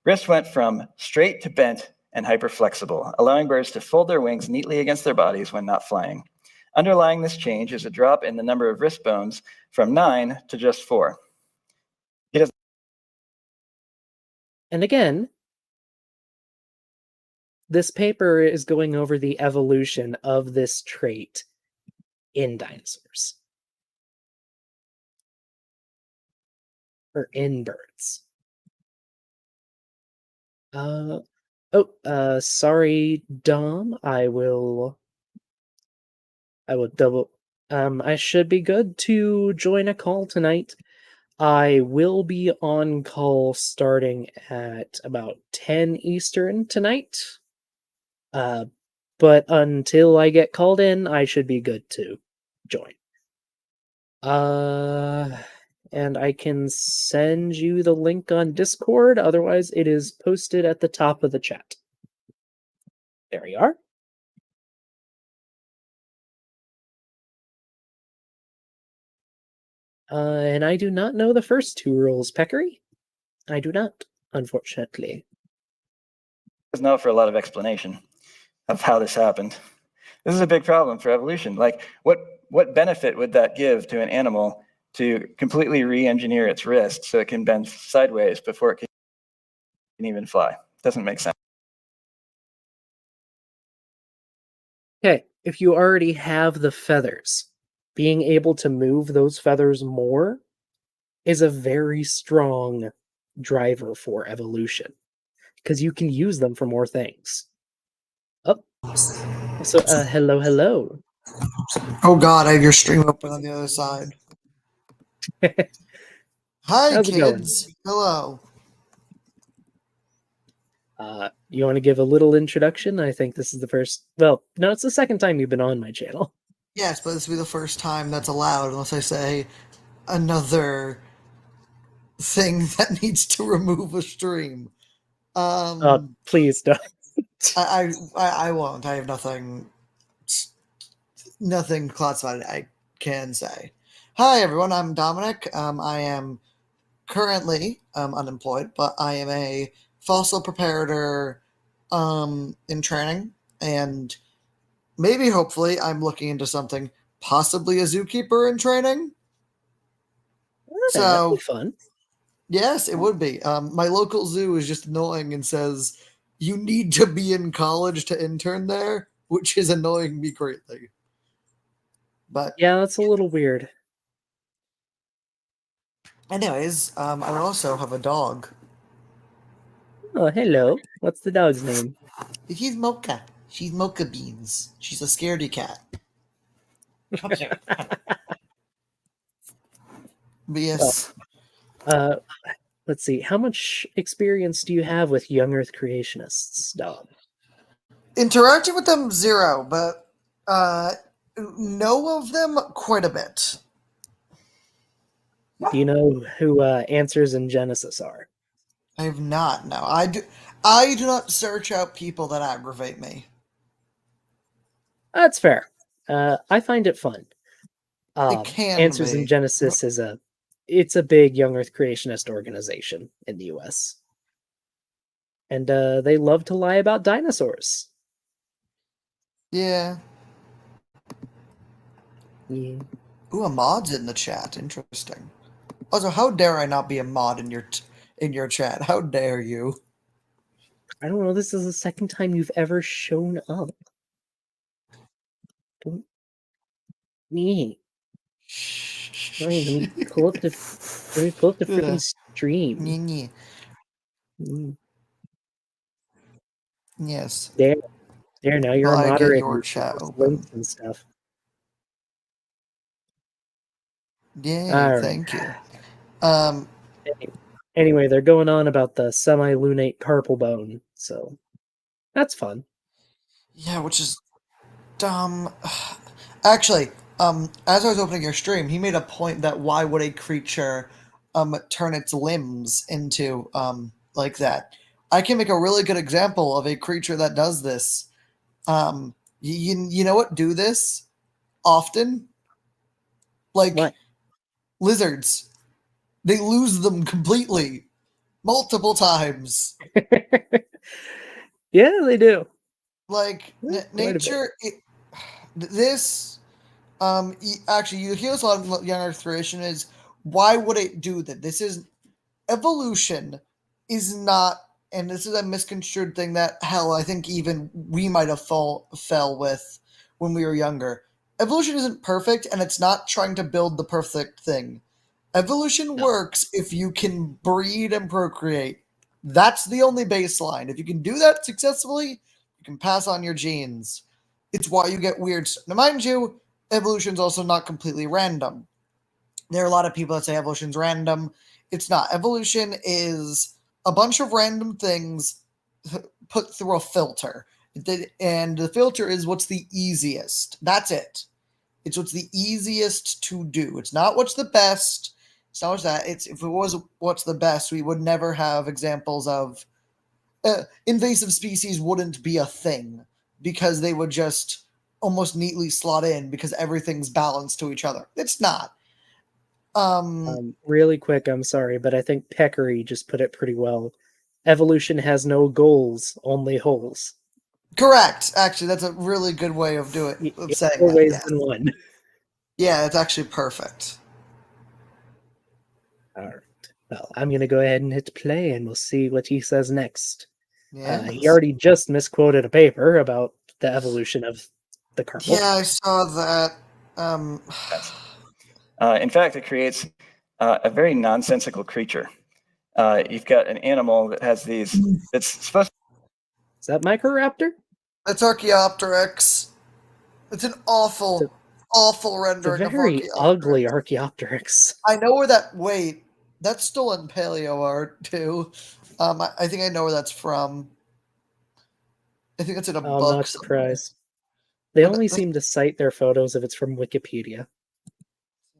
Speaker 2: Wrists went from straight to bent and hyperflexible, allowing birds to fold their wings neatly against their bodies when not flying. Underlying this change is a drop in the number of wrist bones from 9 to just 4.
Speaker 1: And again, this paper is going over the evolution of this trait in dinosaurs. Or in birds. Sorry, Dom. I will double. I should be good to join a call tonight. I will be on call starting at about 10 Eastern tonight. But until I get called in, I should be good to join. And I can send you the link on Discord. Otherwise, it is posted at the top of the chat. There you are. And I do not know the first 2 rules, Peccary. I do not, unfortunately.
Speaker 2: There's no for a lot of explanation of how this happened. This is a big problem for evolution. Like, what benefit would that give to an animal to completely re-engineer its wrist so it can bend sideways before it can even fly? Doesn't make sense.
Speaker 1: Okay, if you already have the feathers, being able to move those feathers more is a very strong driver for evolution because you can use them for more things. Oh, so hello.
Speaker 3: Oh God, I have your stream open on the other side. Hi,
Speaker 1: How's it going?
Speaker 3: kids. Hello.
Speaker 1: You want to give a little introduction? I think this is the first. Well, no, it's the second time you've been on my channel.
Speaker 3: Yes, but this will be the first time that's allowed unless I say another thing that needs to remove a stream. Um,
Speaker 1: Please don't.
Speaker 3: I won't. I have nothing classified I can say. Hi everyone, I'm Dominic. I am currently unemployed, but I am a fossil preparator in training, and maybe hopefully I'm looking into something, possibly a zookeeper in training.
Speaker 1: That'd be
Speaker 3: So
Speaker 1: fun.
Speaker 3: yes, it would be. My local zoo is just annoying and says you need to be in college to intern there, which is annoying me greatly. But
Speaker 1: Yeah, that's a little weird.
Speaker 3: anyways, I also have a dog.
Speaker 1: Oh, hello. What's the dog's name?
Speaker 3: She's Mocha. She's Mocha Beans. She's a scaredy cat. Come here. But
Speaker 1: Well,
Speaker 3: yes,
Speaker 1: uh, let's see. How much experience do you have with young Earth creationists, dog?
Speaker 3: interacting with them zero, but know of them quite a bit.
Speaker 1: Do you know who Answers in Genesis are?
Speaker 3: I have not. No, I do. I do not search out people that aggravate me.
Speaker 1: That's fair. I find it fun.
Speaker 3: It can
Speaker 1: Answers in
Speaker 3: be.
Speaker 1: Genesis is it's a big young Earth creationist organization in the U.S. and they love to lie about dinosaurs.
Speaker 3: Yeah.
Speaker 1: Yeah.
Speaker 3: Ooh, a mod's in the chat. Interesting. Also, how dare I not be a mod in your chat? How dare you?
Speaker 1: I don't know. This is the second time you've ever shown up. Don't me. All right, let me pull up the freaking stream.
Speaker 3: Nyeh.
Speaker 1: Mm.
Speaker 3: Yes.
Speaker 1: There, there. Now you're
Speaker 3: Well,
Speaker 1: a
Speaker 3: I get
Speaker 1: moderator.
Speaker 3: your
Speaker 1: You can
Speaker 3: chat
Speaker 1: post
Speaker 3: open.
Speaker 1: links and stuff.
Speaker 3: Yay,
Speaker 1: All right.
Speaker 3: thank you. Um,
Speaker 1: Anyway, they're going on about the semi-lunate carpal bone, so that's fun.
Speaker 3: yeah, which is dumb. Actually, as I was opening your stream, he made a point that why would a creature turn its limbs into like that? I can make a really good example of a creature that does this. You know what do this often? Like
Speaker 1: What?
Speaker 3: lizards. They lose them completely multiple times.
Speaker 1: Yeah, they do.
Speaker 3: Like
Speaker 1: Quite a bit.
Speaker 3: nature this actually you hear this a lot of young earth creation is why would it do that? This is evolution is not, and this is a misconstrued thing that hell I think even we might have fell with when we were younger. Evolution isn't perfect and it's not trying to build the perfect thing. Evolution
Speaker 1: No.
Speaker 3: works if you can breed and procreate. That's the only baseline. If you can do that successfully, you can pass on your genes. It's why you get weird. Now, mind you, evolution's also not completely random. There are a lot of people that say evolution's random. It's not. Evolution is a bunch of random things put through a filter. And the filter is what's the easiest. That's it. It's what's the easiest to do. It's not what's the best. It's not what's that. It's if it was what's the best, we would never have examples of invasive species wouldn't be a thing because they would just almost neatly slot in because everything's balanced to each other. It's not.
Speaker 1: Really quick, I'm sorry, but I think Peccary just put it pretty well. Evolution has no goals, only holes.
Speaker 3: Correct. Actually, that's a really good way of
Speaker 1: In
Speaker 3: saying
Speaker 1: more
Speaker 3: that.
Speaker 1: ways
Speaker 3: Yes.
Speaker 1: than one.
Speaker 3: Yeah, it's actually perfect.
Speaker 1: All right. Well, I'm going to go ahead and hit play, and we'll see what he says next. He
Speaker 3: Yes.
Speaker 1: already just misquoted a paper about the evolution of the carpal.
Speaker 3: Yeah, I saw that. Um,
Speaker 2: In fact, it creates a very nonsensical creature. You've got an animal that has these, that's supposed
Speaker 1: Is that Microraptor?
Speaker 3: It's Archaeopteryx. It's an
Speaker 1: It's a,
Speaker 3: awful
Speaker 1: it's a
Speaker 3: rendering of
Speaker 1: very ugly
Speaker 3: Archaeopteryx.
Speaker 1: Archaeopteryx.
Speaker 3: I know where that. Wait, that's stolen paleo art too. I think I know where that's from. I think it's in a
Speaker 1: I'm
Speaker 3: book
Speaker 1: not
Speaker 3: somewhere.
Speaker 1: surprised. They
Speaker 3: But
Speaker 1: only
Speaker 3: that's-
Speaker 1: seem to cite their photos if it's from Wikipedia.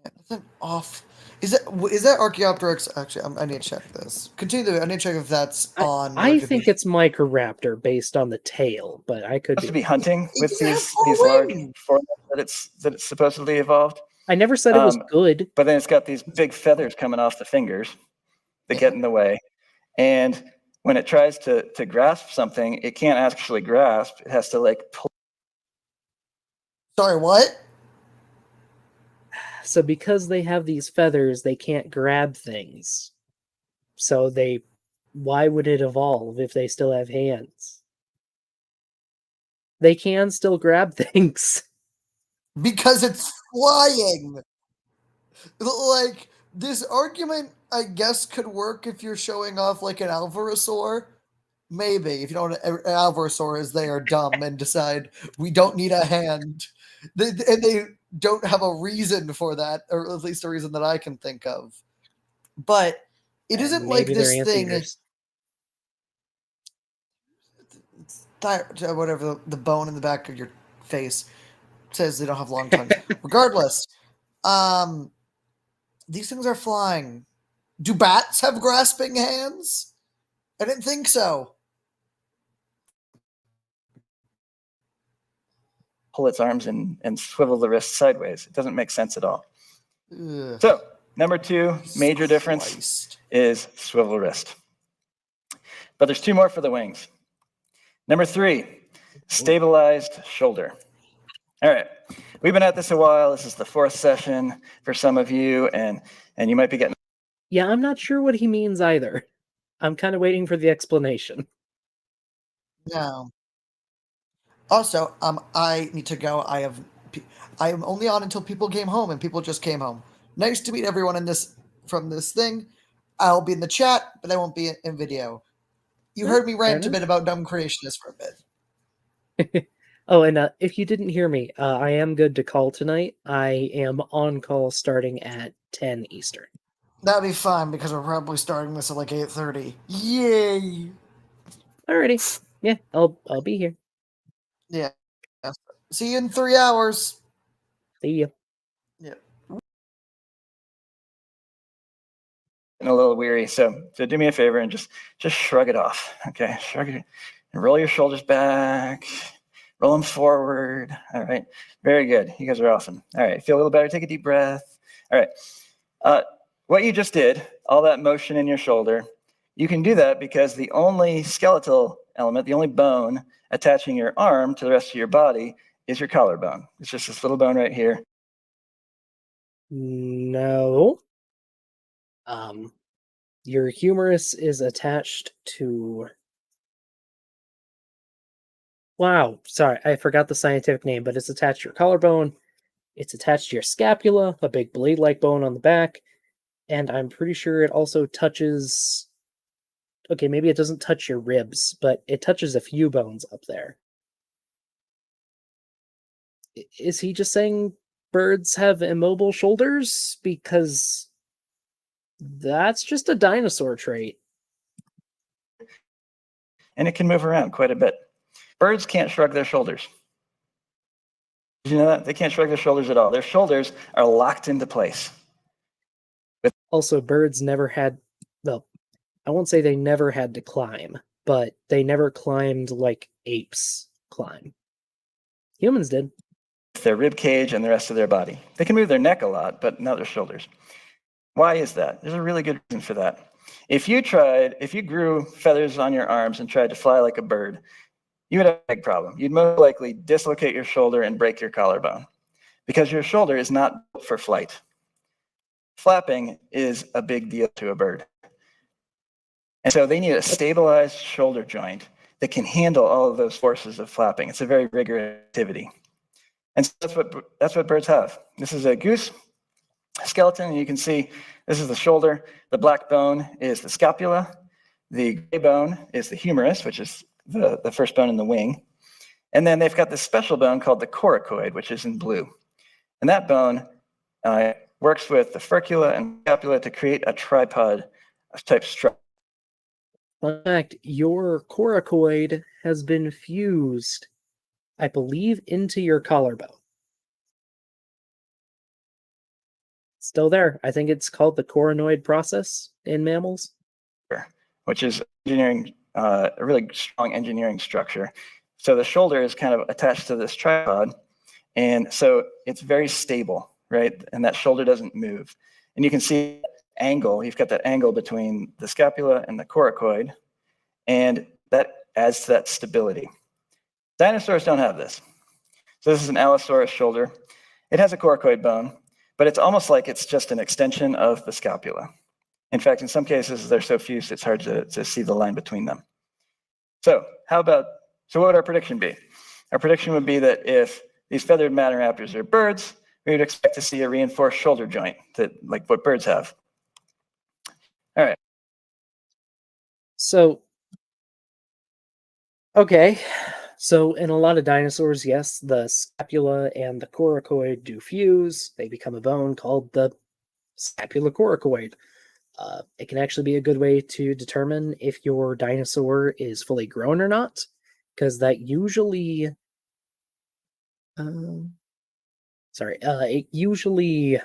Speaker 3: that's an off. Is that Archaeopteryx? Actually, I need to check this. Continue. I need to check if that's on
Speaker 1: I think
Speaker 3: Wikipedia.
Speaker 1: it's Microraptor based on the tail, but I could
Speaker 2: Supposed
Speaker 1: be
Speaker 2: to be
Speaker 1: wrong.
Speaker 2: hunting
Speaker 3: It
Speaker 2: with
Speaker 3: doesn't have
Speaker 2: these
Speaker 3: four
Speaker 2: large
Speaker 3: wings.
Speaker 2: forelinbs that it's supposedly evolved.
Speaker 1: I never said it was good.
Speaker 2: But then it's got these big feathers coming off the fingers that
Speaker 3: Yeah.
Speaker 2: get in the way. And when it tries to grasp something, it can't actually grasp. It has to like pull.
Speaker 3: Sorry, what?
Speaker 1: So because they have these feathers, they can't grab things. So why would it evolve if they still have hands? They can still grab things.
Speaker 3: Because it's flying. Like, this argument, I guess, could work if you're showing off like an Alvarezsaur. Maybe if you don't, an Alvarezsaur is they are dumb and decide we don't need a hand, and they don't have a reason for that, or at least a reason that I can think of. But it isn't
Speaker 1: And
Speaker 3: like
Speaker 1: maybe they're
Speaker 3: this thing.
Speaker 1: anteaters.
Speaker 3: Whatever the bone in the back of your face says they don't have long tongues. Regardless, these things are flying. Do bats have grasping hands? I didn't think so.
Speaker 2: Pull its arms and swivel the wrist sideways. It doesn't make sense at all.
Speaker 3: Ugh,
Speaker 2: So number 2
Speaker 3: Jesus
Speaker 2: major difference
Speaker 3: Christ.
Speaker 2: is swivel wrist. But there's 2 more for the wings. Number 3, stabilized shoulder. All right, we've been at this a while. This is the 4th session for some of you, and you might be getting.
Speaker 1: Yeah, I'm not sure what he means either. I'm kind of waiting for the explanation.
Speaker 3: No. Also, I need to go. I am only on until people came home, and people just came home. Nice to meet everyone from this thing. I'll be in the chat, but I won't be in video. You heard me rant a bit about dumb creationists for a bit.
Speaker 1: Oh, and if you didn't hear me, I am good to call tonight. I am on call starting at 10 Eastern.
Speaker 3: That'll be fine because we're probably starting this at like 8:30. Yay!
Speaker 1: Alrighty. Yeah, I'll be here.
Speaker 3: Yeah. See you in 3 hours.
Speaker 1: See ya.
Speaker 3: Yeah.
Speaker 2: A little weary, so do me a favor and just shrug it off. Okay, shrug it and roll your shoulders back, roll them forward. All right, very good. You guys are awesome. All right, feel a little better. Take a deep breath. All right, what you just did, all that motion in your shoulder, you can do that because the only skeletal element, the only bone attaching your arm to the rest of your body is your collarbone. It's just this little bone right here.
Speaker 1: No. Your humerus is attached to... Wow, sorry, I forgot the scientific name, but it's attached to your collarbone. It's attached to your scapula, a big blade-like bone on the back, and I'm pretty sure it also touches... Okay, maybe it doesn't touch your ribs, but it touches a few bones up there. Is he just saying birds have immobile shoulders? Because that's just a dinosaur trait.
Speaker 2: And it can move around quite a bit. Birds can't shrug their shoulders. Did you know that? They can't shrug their shoulders at all. Their shoulders are locked into place.
Speaker 1: Also, birds never had... Well, I won't say they never had to climb, but they never climbed like apes climb. Humans did.
Speaker 2: Their rib cage and the rest of their body. They can move their neck a lot, but not their shoulders. Why is that? There's a really good reason for that. If you grew feathers on your arms and tried to fly like a bird, you would have a big problem. You'd most likely dislocate your shoulder and break your collarbone because your shoulder is not built for flight. Flapping is a big deal to a bird. And so they need a stabilized shoulder joint that can handle all of those forces of flapping. It's a very rigorous activity. And so that's what birds have. This is a goose skeleton, and you can see this is the shoulder. The black bone is the scapula. The gray bone is the humerus, which is the first bone in the wing. And then they've got this special bone called the coracoid, which is in blue. And that bone works with the furcula and scapula to create a tripod type structure.
Speaker 1: In fact, your coracoid has been fused I believe, into your collarbone. Still there. I think it's called the coronoid process in mammals.
Speaker 2: Which is engineering, a really strong engineering structure. So the shoulder is kind of attached to this tripod, and so it's very stable, right? And that shoulder doesn't move. And you can see angle, you've got that angle between the scapula and the coracoid, and that adds to that stability. Dinosaurs don't have this. So this is an Allosaurus shoulder. It has a coracoid bone, but it's almost like it's just an extension of the scapula. In fact, in some cases, they're so fused, it's hard to see the line between them. So what would our prediction be? Our prediction would be that if these feathered Manoraptors are birds, we would expect to see a reinforced shoulder joint, like what birds have. All right.
Speaker 1: So, okay. So, in a lot of dinosaurs, yes, the scapula and the coracoid do fuse. They become a bone called the scapulocoracoid. It can actually be a good way to determine if your dinosaur is fully grown or not, because that usually, it usually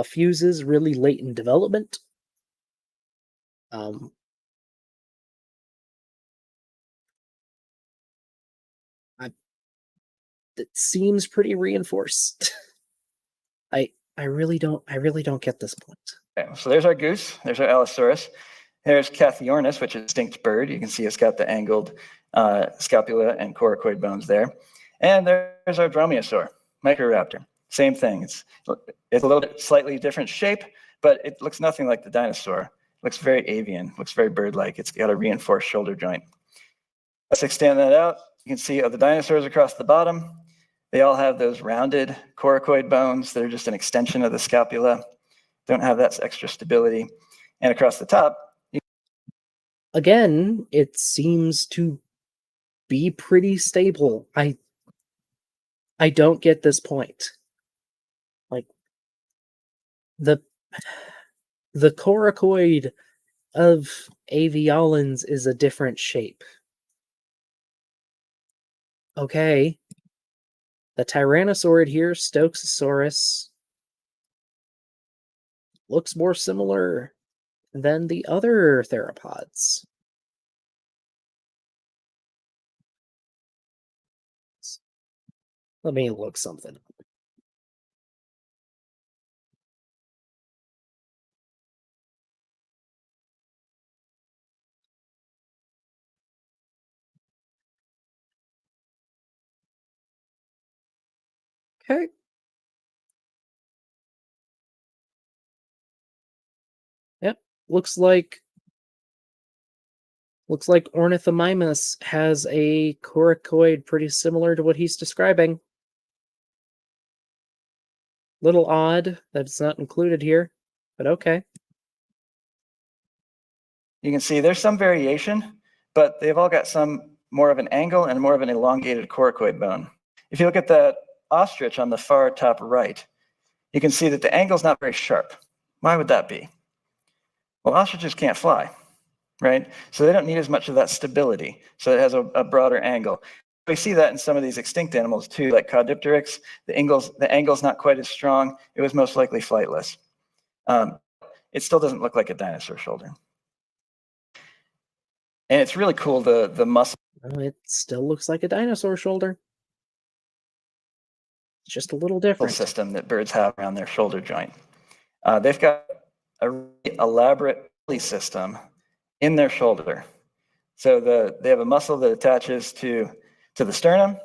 Speaker 1: fuses really late in development. It seems pretty reinforced. I really don't get this point.
Speaker 2: Okay, so there's our goose. There's our Allosaurus. There's Cathiornis, which is a distinct bird. You can see it's got the angled scapula and coracoid bones there. And there's our Dromaeosaur, Microraptor. Same thing. It's a little bit slightly different shape, but it looks nothing like the dinosaur. It looks very avian, looks very bird-like. It's got a reinforced shoulder joint. Let's extend that out. You can see the dinosaurs across the bottom. They all have those rounded coracoid bones that are just an extension of the scapula. Don't have that extra stability. And across the top,
Speaker 1: again, it seems to be pretty stable. I don't get this point. Like the coracoid of aviolans is a different shape. Okay. The Tyrannosaurid here, Stoxosaurus, looks more similar than the other theropods. Let me look something up. Okay. Yep. Looks like Ornithomimus has a coracoid pretty similar to what he's describing. Little odd that it's not included here, but okay.
Speaker 2: you can see there's some variation, but they've all got some more of an angle and more of an elongated coracoid bone. If you look at that ostrich on the far top right, you can see that the angle's not very sharp. Why would that be? Well, ostriches can't fly, right? So they don't need as much of that stability. So it has a broader angle. We see that in some of these extinct animals too, like Caudipteryx. The angle's not quite as strong. It was most likely flightless. It still doesn't look like a dinosaur shoulder. And it's really cool, the muscle.
Speaker 1: Well, it still looks like a dinosaur shoulder. It's just a little different.
Speaker 2: System that birds have around their shoulder joint. They've got a really elaborate pulley system in their shoulder. So they have a muscle that attaches to the sternum,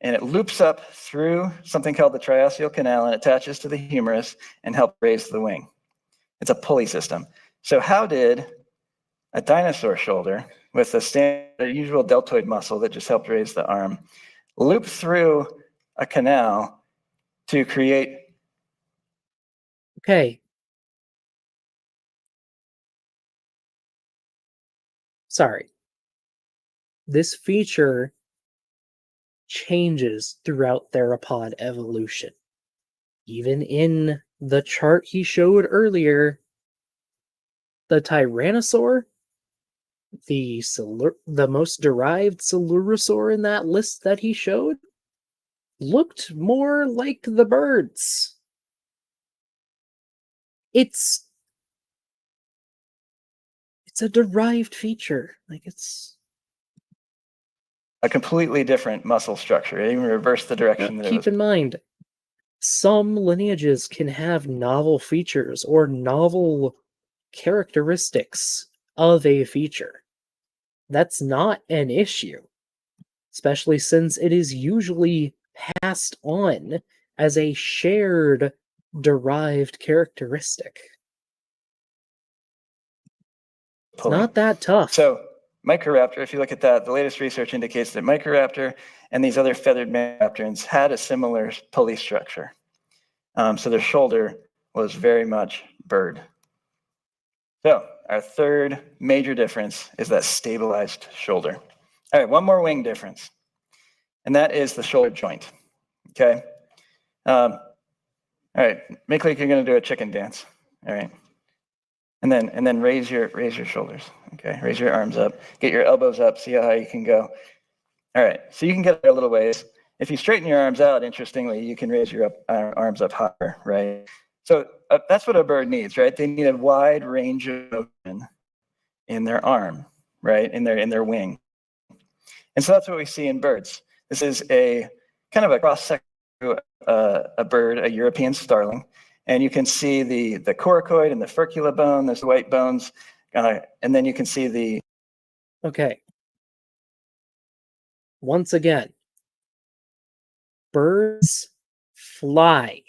Speaker 2: and it loops up through something called the triosteal canal and attaches to the humerus and helps raise the wing. It's a pulley system. So how did a dinosaur shoulder with the standard usual deltoid muscle that just helped raise the arm loop through a canal to create?
Speaker 1: Okay. Sorry. This feature changes throughout theropod evolution. Even in the chart he showed earlier, the Tyrannosaur the most derived Silurosaur in that list that he showed looked more like the birds. It's a derived feature. Like, it's
Speaker 2: A completely different muscle structure. It even reversed the direction that it was.
Speaker 1: keep in mind, some lineages can have novel features or novel characteristics of a feature. That's not an issue, especially since it is usually passed on as a shared derived characteristic. It's not that tough.
Speaker 2: So Microraptor, if you look at that, the latest research indicates that Microraptor and these other feathered raptorins had a similar pulley structure. So their shoulder was very much bird. So our third major difference is that stabilized shoulder. All right, one more wing difference, and that is the shoulder joint. Okay. All right, make like you're going to do a chicken dance. All right. And then raise your shoulders. Okay, raise your arms up. Get your elbows up. See how high you can go. All right, so you can get there a little ways. If you straighten your arms out, interestingly, you can raise your arms up higher, right? So that's what a bird needs, right? They need a wide range of motion in their arm, right? In their wing. And so that's what we see in birds. This is a kind of a cross-section of a bird, a European starling. And you can see the coracoid and the furcula bone, there's the white bones, and then you can see the...
Speaker 1: Okay. Once again, birds fly.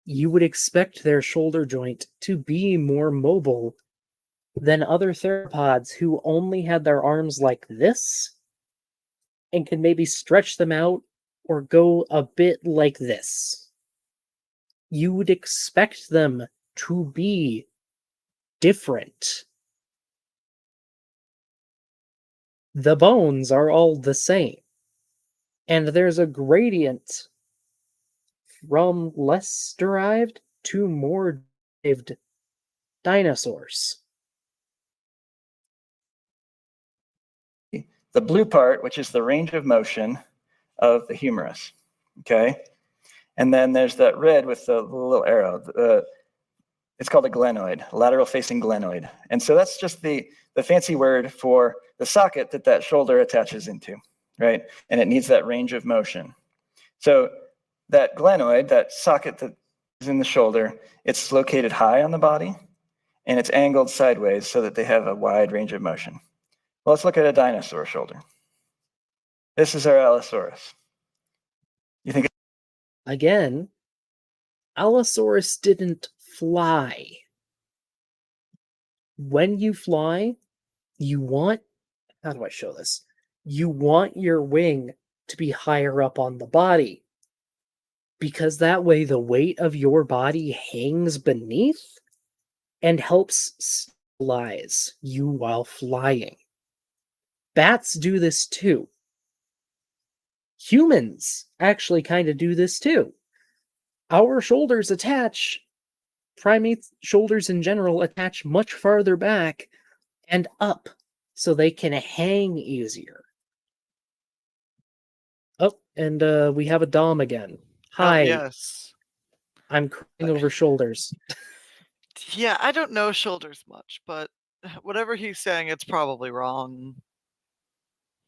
Speaker 1: You would expect their shoulder joint to be more mobile than other theropods who only had their arms like this and can maybe stretch them out or go a bit like this. You would expect them to be different. The bones are all the same. And there's a gradient from less derived to more derived dinosaurs.
Speaker 2: The blue part, which is the range of motion of the humerus, okay? And then there's that red with the little arrow. It's called a glenoid, lateral facing glenoid. And so that's just the fancy word for the socket that shoulder attaches into, right? And it needs that range of motion. So that glenoid, that socket that is in the shoulder, it's located high on the body and it's angled sideways so that they have a wide range of motion. Well, let's look at a dinosaur shoulder. This is our Allosaurus. You think?
Speaker 1: Again, Allosaurus didn't fly. When you fly, you want... How do I show this? You want your wing to be higher up on the body, because that way the weight of your body hangs beneath and helps stabilize you while flying. Bats do this too. Humans actually kind of do this too. Our shoulders attach, primates' shoulders in general attach much farther back and up so they can hang easier. Oh, and we have a Dom again. Hi.
Speaker 4: Yes.
Speaker 1: I'm crying over shoulders.
Speaker 4: Yeah, I don't know shoulders much, but whatever he's saying, it's probably wrong.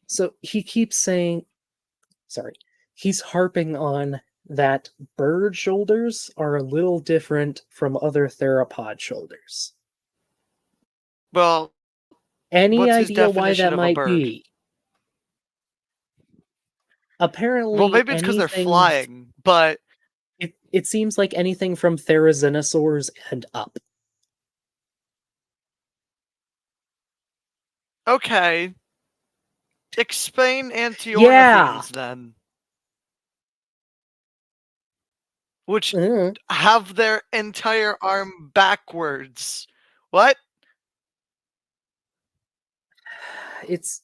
Speaker 1: So he keeps saying, he's harping on that bird shoulders are a little different from other theropod shoulders.
Speaker 4: Well,
Speaker 1: Any
Speaker 4: what's his
Speaker 1: idea why
Speaker 4: definition
Speaker 1: that
Speaker 4: of a
Speaker 1: might
Speaker 4: bird?
Speaker 1: be? Apparently,
Speaker 4: Well, maybe it's because they're flying, but
Speaker 1: it seems like anything from therizinosaurs and up.
Speaker 4: okay. Explain antiornithines then. Which have their entire arm backwards. What?
Speaker 1: It's...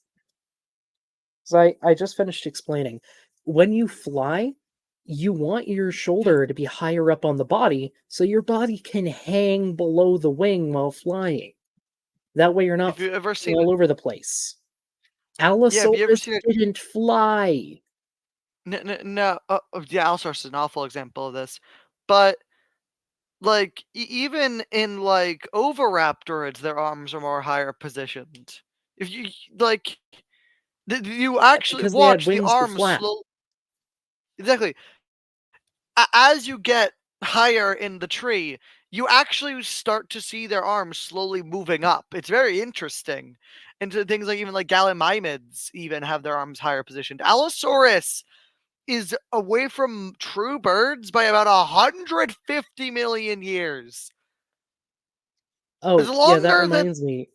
Speaker 1: So I just finished explaining. When you fly, you want your shoulder to be higher up on the body so your body can hang below the wing while flying. That way you're
Speaker 4: If
Speaker 1: not
Speaker 4: you ever
Speaker 1: flying
Speaker 4: seen,
Speaker 1: all over the place.
Speaker 4: yeah, have you ever
Speaker 1: Allosaurus
Speaker 4: seen it?
Speaker 1: didn't fly.
Speaker 4: No, yeah, Allosaurus is an awful example of this, but like even in like oviraptorids, their arms are more higher positioned. If you like, you actually
Speaker 1: Because they had
Speaker 4: watch the
Speaker 1: wings to
Speaker 4: arms
Speaker 1: flap.
Speaker 4: slow. Exactly. As you get higher in the tree, you actually start to see their arms slowly moving up. It's very interesting. And so things like even like gallimimids even have their arms higher positioned. Allosaurus is away from true birds by about 150 million years. It's
Speaker 1: Oh, yeah, that
Speaker 4: longer than
Speaker 1: reminds me.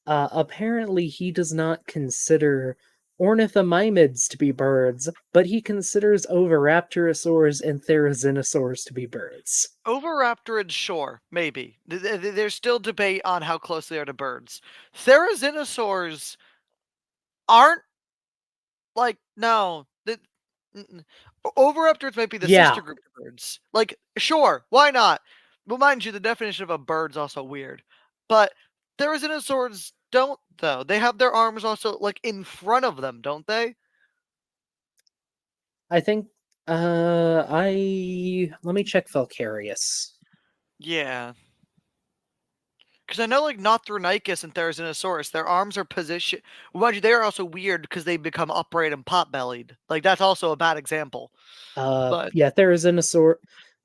Speaker 1: Apparently, he does not consider ornithomimids to be birds, but he considers oviraptorosaurs and therizinosaurs to be birds.
Speaker 4: Oviraptorids, sure, maybe. There's still debate on how close they are to birds. Therizinosaurs aren't like no. Mm-mm. Oviraptors might be the
Speaker 1: Yeah,
Speaker 4: sister group of birds. Like, sure, why not? Well, mind you, the definition of a bird's also weird. But therizinosaurs don't, though. They have their arms also like in front of them, don't they?
Speaker 1: I think. Let me check Falcarius.
Speaker 4: Yeah. Because I know, like, Nothronychus and Therizinosaurus, their arms are positioned. Well, mind you, they are also weird because they become upright and pot-bellied. Like, that's also a bad example. But
Speaker 1: Yeah, therizinosaur.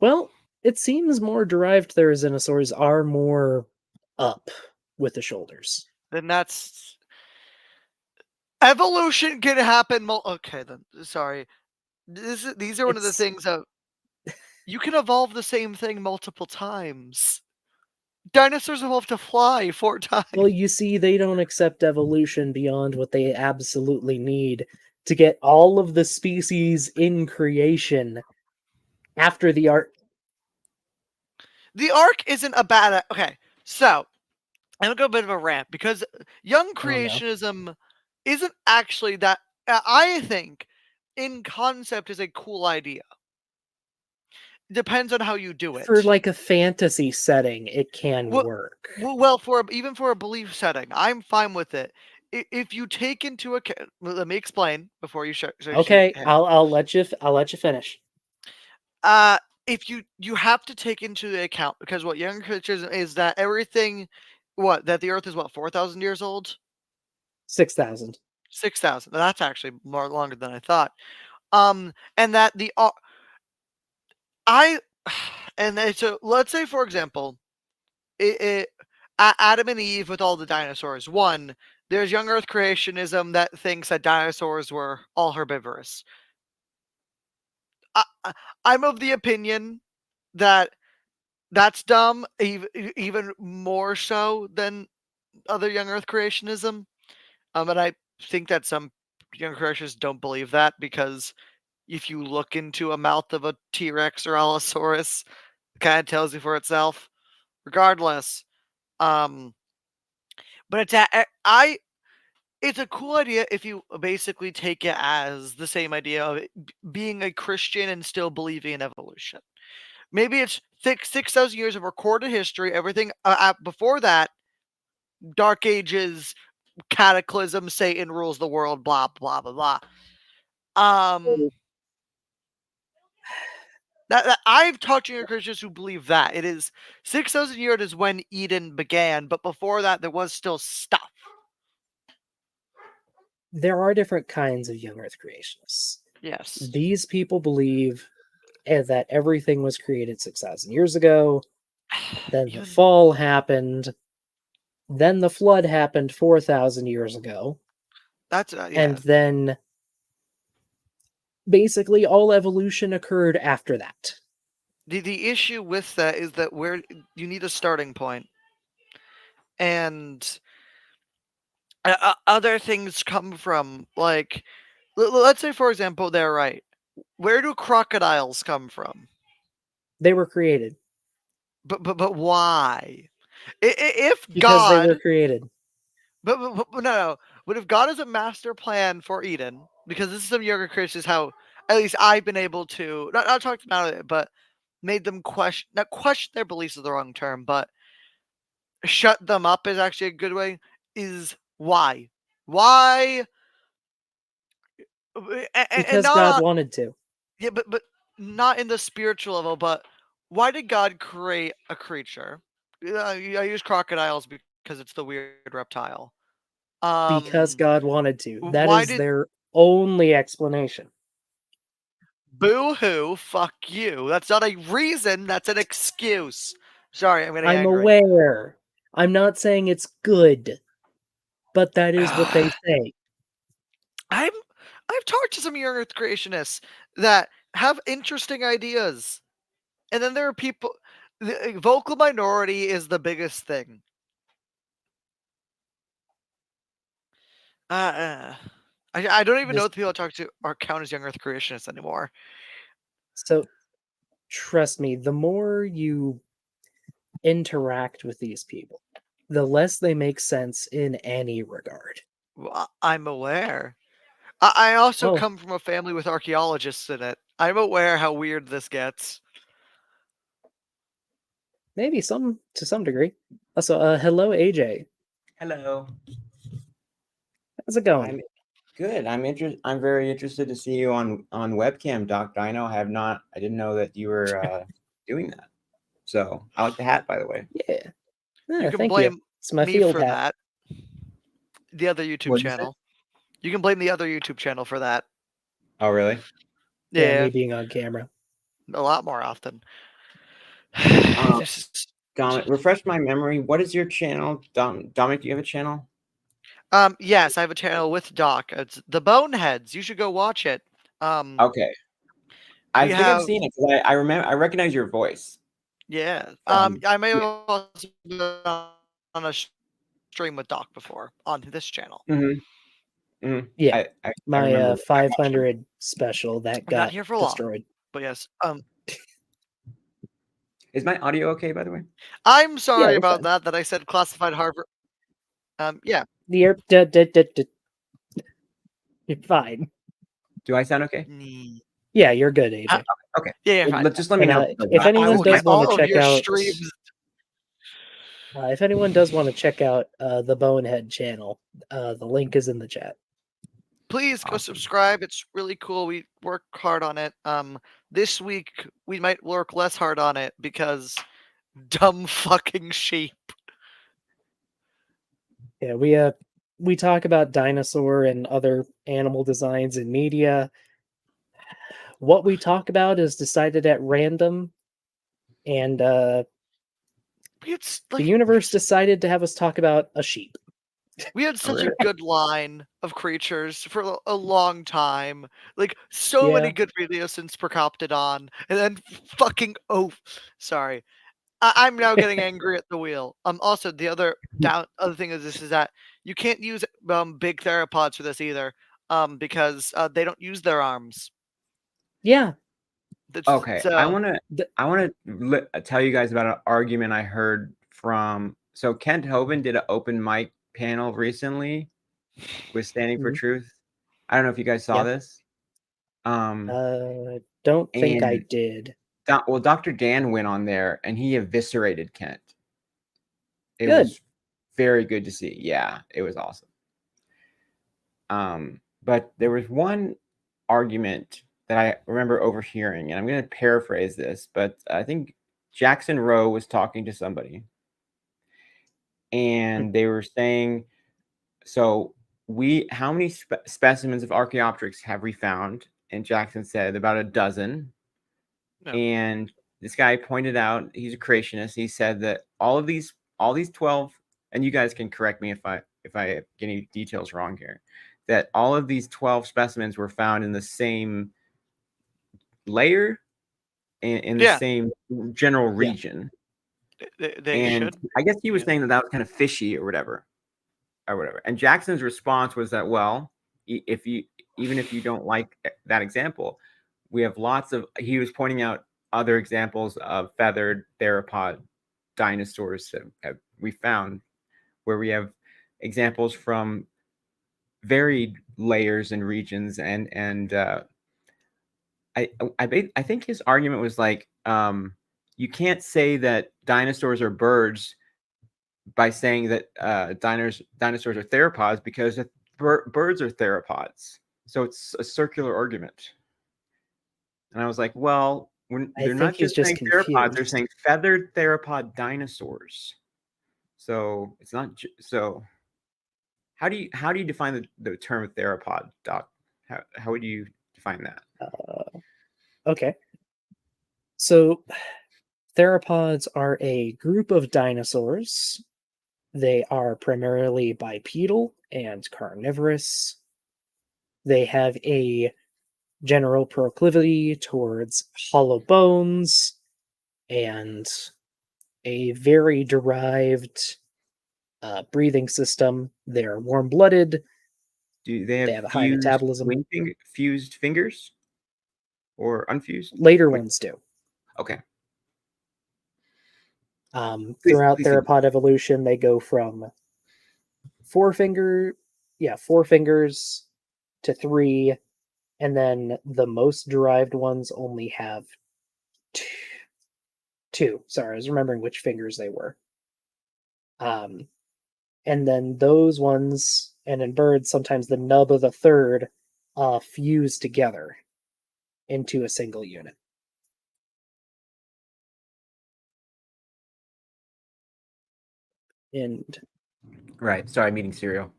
Speaker 1: Well, it seems more derived therizinosaurs are more up with the shoulders.
Speaker 4: then that's evolution can happen. Okay, then sorry. These are one of the
Speaker 1: It's
Speaker 4: things that you can evolve the same thing multiple times. Dinosaurs evolved to fly 4 times.
Speaker 1: Well, you see, they don't accept evolution beyond what they absolutely need to get all of the species in creation after the art.
Speaker 4: The arc isn't a bad. Okay, so I'm gonna go a bit of a rant because young
Speaker 1: Oh no.
Speaker 4: creationism isn't actually that. I think, in concept, is a cool idea. Depends on how you do
Speaker 1: For
Speaker 4: it.
Speaker 1: like a fantasy setting, it can
Speaker 4: Well,
Speaker 1: work.
Speaker 4: well, for even for a belief setting, I'm fine with it. If you take into account, let me explain before you show your
Speaker 1: Okay,
Speaker 4: hand.
Speaker 1: I'll let you finish.
Speaker 4: Uh, if you have to take into the account because what young creationism is that everything, what that the Earth is what 4,000 years old,
Speaker 1: 6,000.
Speaker 4: 6,000. That's actually more longer than I thought. And that the I so let's say for example, it Adam and Eve with all the dinosaurs. One, there's young Earth creationism that thinks that dinosaurs were all herbivorous. I'm of the opinion that that's dumb, even more so than other young Earth creationism. And I think that some young creationists don't believe that because if you look into a mouth of a T-Rex or Allosaurus, it kind of tells you for itself. Regardless, um, but it's a cool idea if you basically take it as the same idea of being a Christian and still believing in evolution. Maybe it's 6,000 years of recorded history. Everything before that, Dark Ages, Cataclysm, Satan rules the world, blah blah blah blah. Um, that I've talked to Christians who believe that it is 6,000 years is when Eden began, but before that there was still stuff.
Speaker 1: There are different kinds of young Earth creationists.
Speaker 4: Yes.
Speaker 1: These people believe that everything was created 6,000 years ago, then the
Speaker 4: Even
Speaker 1: fall happened, then the flood happened 4,000 years ago,
Speaker 4: that's
Speaker 1: and
Speaker 4: yeah.
Speaker 1: then basically all evolution occurred after that.
Speaker 4: The issue with that is that where you need a starting point, and other things come from. Like, let's say for example, they're right. Where do crocodiles come from?
Speaker 1: They were created
Speaker 4: But why? If
Speaker 1: because they were
Speaker 4: God,
Speaker 1: created.
Speaker 4: but no. But if God has a master plan for Eden, because this is some younger Christians, how at least I've been able to not talk them out of it, but made them question not question their beliefs is the wrong term, but shut them up is actually a good way, is why? Why? And
Speaker 1: Because God
Speaker 4: not
Speaker 1: wanted to.
Speaker 4: yeah, but not in the spiritual level. But why did God create a creature? I use crocodiles because it's the weird reptile.
Speaker 1: Because God wanted to. That
Speaker 4: Why
Speaker 1: is
Speaker 4: did
Speaker 1: their only explanation.
Speaker 4: boo hoo? Fuck you. That's not a reason. That's an excuse. Sorry, I'm getting
Speaker 1: I'm
Speaker 4: angry.
Speaker 1: aware. I'm not saying it's good, but that is what they say.
Speaker 4: I've talked to some young Earth creationists that have interesting ideas, and then there are people. The vocal minority is the biggest thing. I don't even know
Speaker 1: Just
Speaker 4: if the people I talk to are count as young Earth creationists anymore.
Speaker 1: so trust me, the more you interact with these people, the less they make sense in any regard.
Speaker 4: Well, I'm aware. I also
Speaker 1: Oh,
Speaker 4: come from a family with archaeologists in it. I'm aware how weird this gets.
Speaker 1: maybe some to some degree. Also, hello AJ.
Speaker 5: Hello.
Speaker 1: How's it going?
Speaker 5: I'm good. I'm very interested to see you on webcam, Doc Dino. I didn't know that you were doing that. So I like the hat, by the way.
Speaker 1: Yeah.
Speaker 4: You can
Speaker 1: Thank you.
Speaker 4: blame
Speaker 1: It's my
Speaker 4: me
Speaker 1: field
Speaker 4: for
Speaker 1: hat.
Speaker 4: that. The other YouTube
Speaker 5: What'd you say?
Speaker 4: channel. You can blame the other YouTube channel for that.
Speaker 5: Oh, really?
Speaker 1: Yeah,
Speaker 4: Yeah,
Speaker 1: me being on camera.
Speaker 4: a lot more often. This is-
Speaker 5: Dominic, refresh my memory. What is your channel? Dominic, do you have a channel?
Speaker 4: yes, I have a channel with Doc. It's the Boneheads. You should go watch it.
Speaker 5: Okay. I
Speaker 4: We
Speaker 5: think I've
Speaker 4: have
Speaker 5: seen it because I recognize your voice.
Speaker 4: yeah.
Speaker 5: From
Speaker 4: I may have
Speaker 5: yeah.
Speaker 4: also been on a stream with Doc before on this channel.
Speaker 1: Yeah.
Speaker 5: I
Speaker 1: My
Speaker 5: remember. I watched him.
Speaker 1: 500 special that
Speaker 4: I'm not
Speaker 1: got
Speaker 4: here for long,
Speaker 1: destroyed.
Speaker 4: but yes.
Speaker 5: Is my audio okay, by the way?
Speaker 4: I'm
Speaker 1: Yeah,
Speaker 4: sorry
Speaker 1: we're
Speaker 4: about
Speaker 1: fine.
Speaker 4: that I said classified Harvard. Yeah.
Speaker 1: You're fine.
Speaker 5: Do I sound okay?
Speaker 1: Yeah, you're good, AJ.
Speaker 5: Okay.
Speaker 4: Yeah,
Speaker 5: Well,
Speaker 4: fine.
Speaker 5: just let me
Speaker 1: And
Speaker 5: know.
Speaker 1: if
Speaker 4: I
Speaker 1: anyone
Speaker 4: will
Speaker 1: does
Speaker 4: get
Speaker 1: want
Speaker 4: all
Speaker 1: to
Speaker 4: of
Speaker 1: check
Speaker 4: your
Speaker 1: out,
Speaker 4: streams.
Speaker 1: the Bonehead channel, the link is in the chat.
Speaker 4: Please go
Speaker 5: Awesome.
Speaker 4: subscribe. It's really cool. We work hard on it. This week we might work less hard on it because dumb fucking sheep.
Speaker 1: Yeah, we talk about dinosaur and other animal designs in media. What we talk about is decided at random, and
Speaker 4: It's
Speaker 1: the
Speaker 4: like
Speaker 1: universe decided to have us talk about a sheep.
Speaker 4: we had such a
Speaker 5: really?
Speaker 4: good line of creatures for a long time. Like so many
Speaker 1: Yeah.
Speaker 4: good videos since Procoptodon, and then fucking sorry. I'm now getting angry at the wheel. Also the other thing is this is that you can't use big theropods for this either. Because they don't use their arms.
Speaker 1: Yeah.
Speaker 4: That's
Speaker 5: Okay, I want
Speaker 1: th-
Speaker 5: to tell you guys about an argument I heard from. So Kent Hovind did an open mic panel recently with Standing for
Speaker 1: Mhm.
Speaker 5: Truth. I don't know if you guys saw
Speaker 1: Yeah.
Speaker 5: this.
Speaker 1: Don't think I
Speaker 5: And
Speaker 1: did.
Speaker 5: well, Dr. Dan went on there and he eviscerated Kent. It
Speaker 1: Good.
Speaker 5: was very good to see. Yeah, it was awesome. But there was one argument that I remember overhearing, and I'm going to paraphrase this, but I think Jackson Rowe was talking to somebody, and they were saying, "So how many specimens of Archaeopteryx have we found?" And Jackson said about a dozen.
Speaker 4: No.
Speaker 5: And this guy pointed out, he's a creationist. He said that all these 12, and you guys can correct me if I get any details wrong here, that all of these 12 specimens were found in the same layer in the
Speaker 4: Yeah.
Speaker 5: same general region.
Speaker 4: They
Speaker 5: And
Speaker 4: should.
Speaker 5: I guess he was
Speaker 4: Yeah.
Speaker 5: saying that was kind of fishy or whatever. And Jackson's response was that, well, even if you don't like that example, we have lots of. He was pointing out other examples of feathered theropod dinosaurs that we found, where we have examples from varied layers and regions, and I think his argument was like, you can't say that dinosaurs are birds by saying that dinosaurs are theropods because birds are theropods. So it's a circular argument. And I was like, well, they're
Speaker 1: think
Speaker 5: not
Speaker 1: he's
Speaker 5: just
Speaker 1: just
Speaker 5: saying theropods; they're
Speaker 1: confused.
Speaker 5: saying feathered theropod dinosaurs. So it's not so. How do you define the term theropod, Doc? How would you define that?
Speaker 1: Okay. So theropods are a group of dinosaurs. They are primarily bipedal and carnivorous. They have a general proclivity towards hollow bones and a very derived breathing system. They're warm blooded.
Speaker 5: Do they
Speaker 1: They
Speaker 5: have
Speaker 1: have a high metabolism.
Speaker 5: fused fingers or unfused?
Speaker 1: Later ones do.
Speaker 5: Okay.
Speaker 1: Throughout
Speaker 5: Please
Speaker 1: theropod evolution, they go from four fingers to three, and then the most derived ones only have two. Sorry, I was remembering which fingers they were. And then those ones, and in birds, sometimes the nub of the third fuse together into a single unit. And
Speaker 5: Right. Sorry, I'm eating cereal.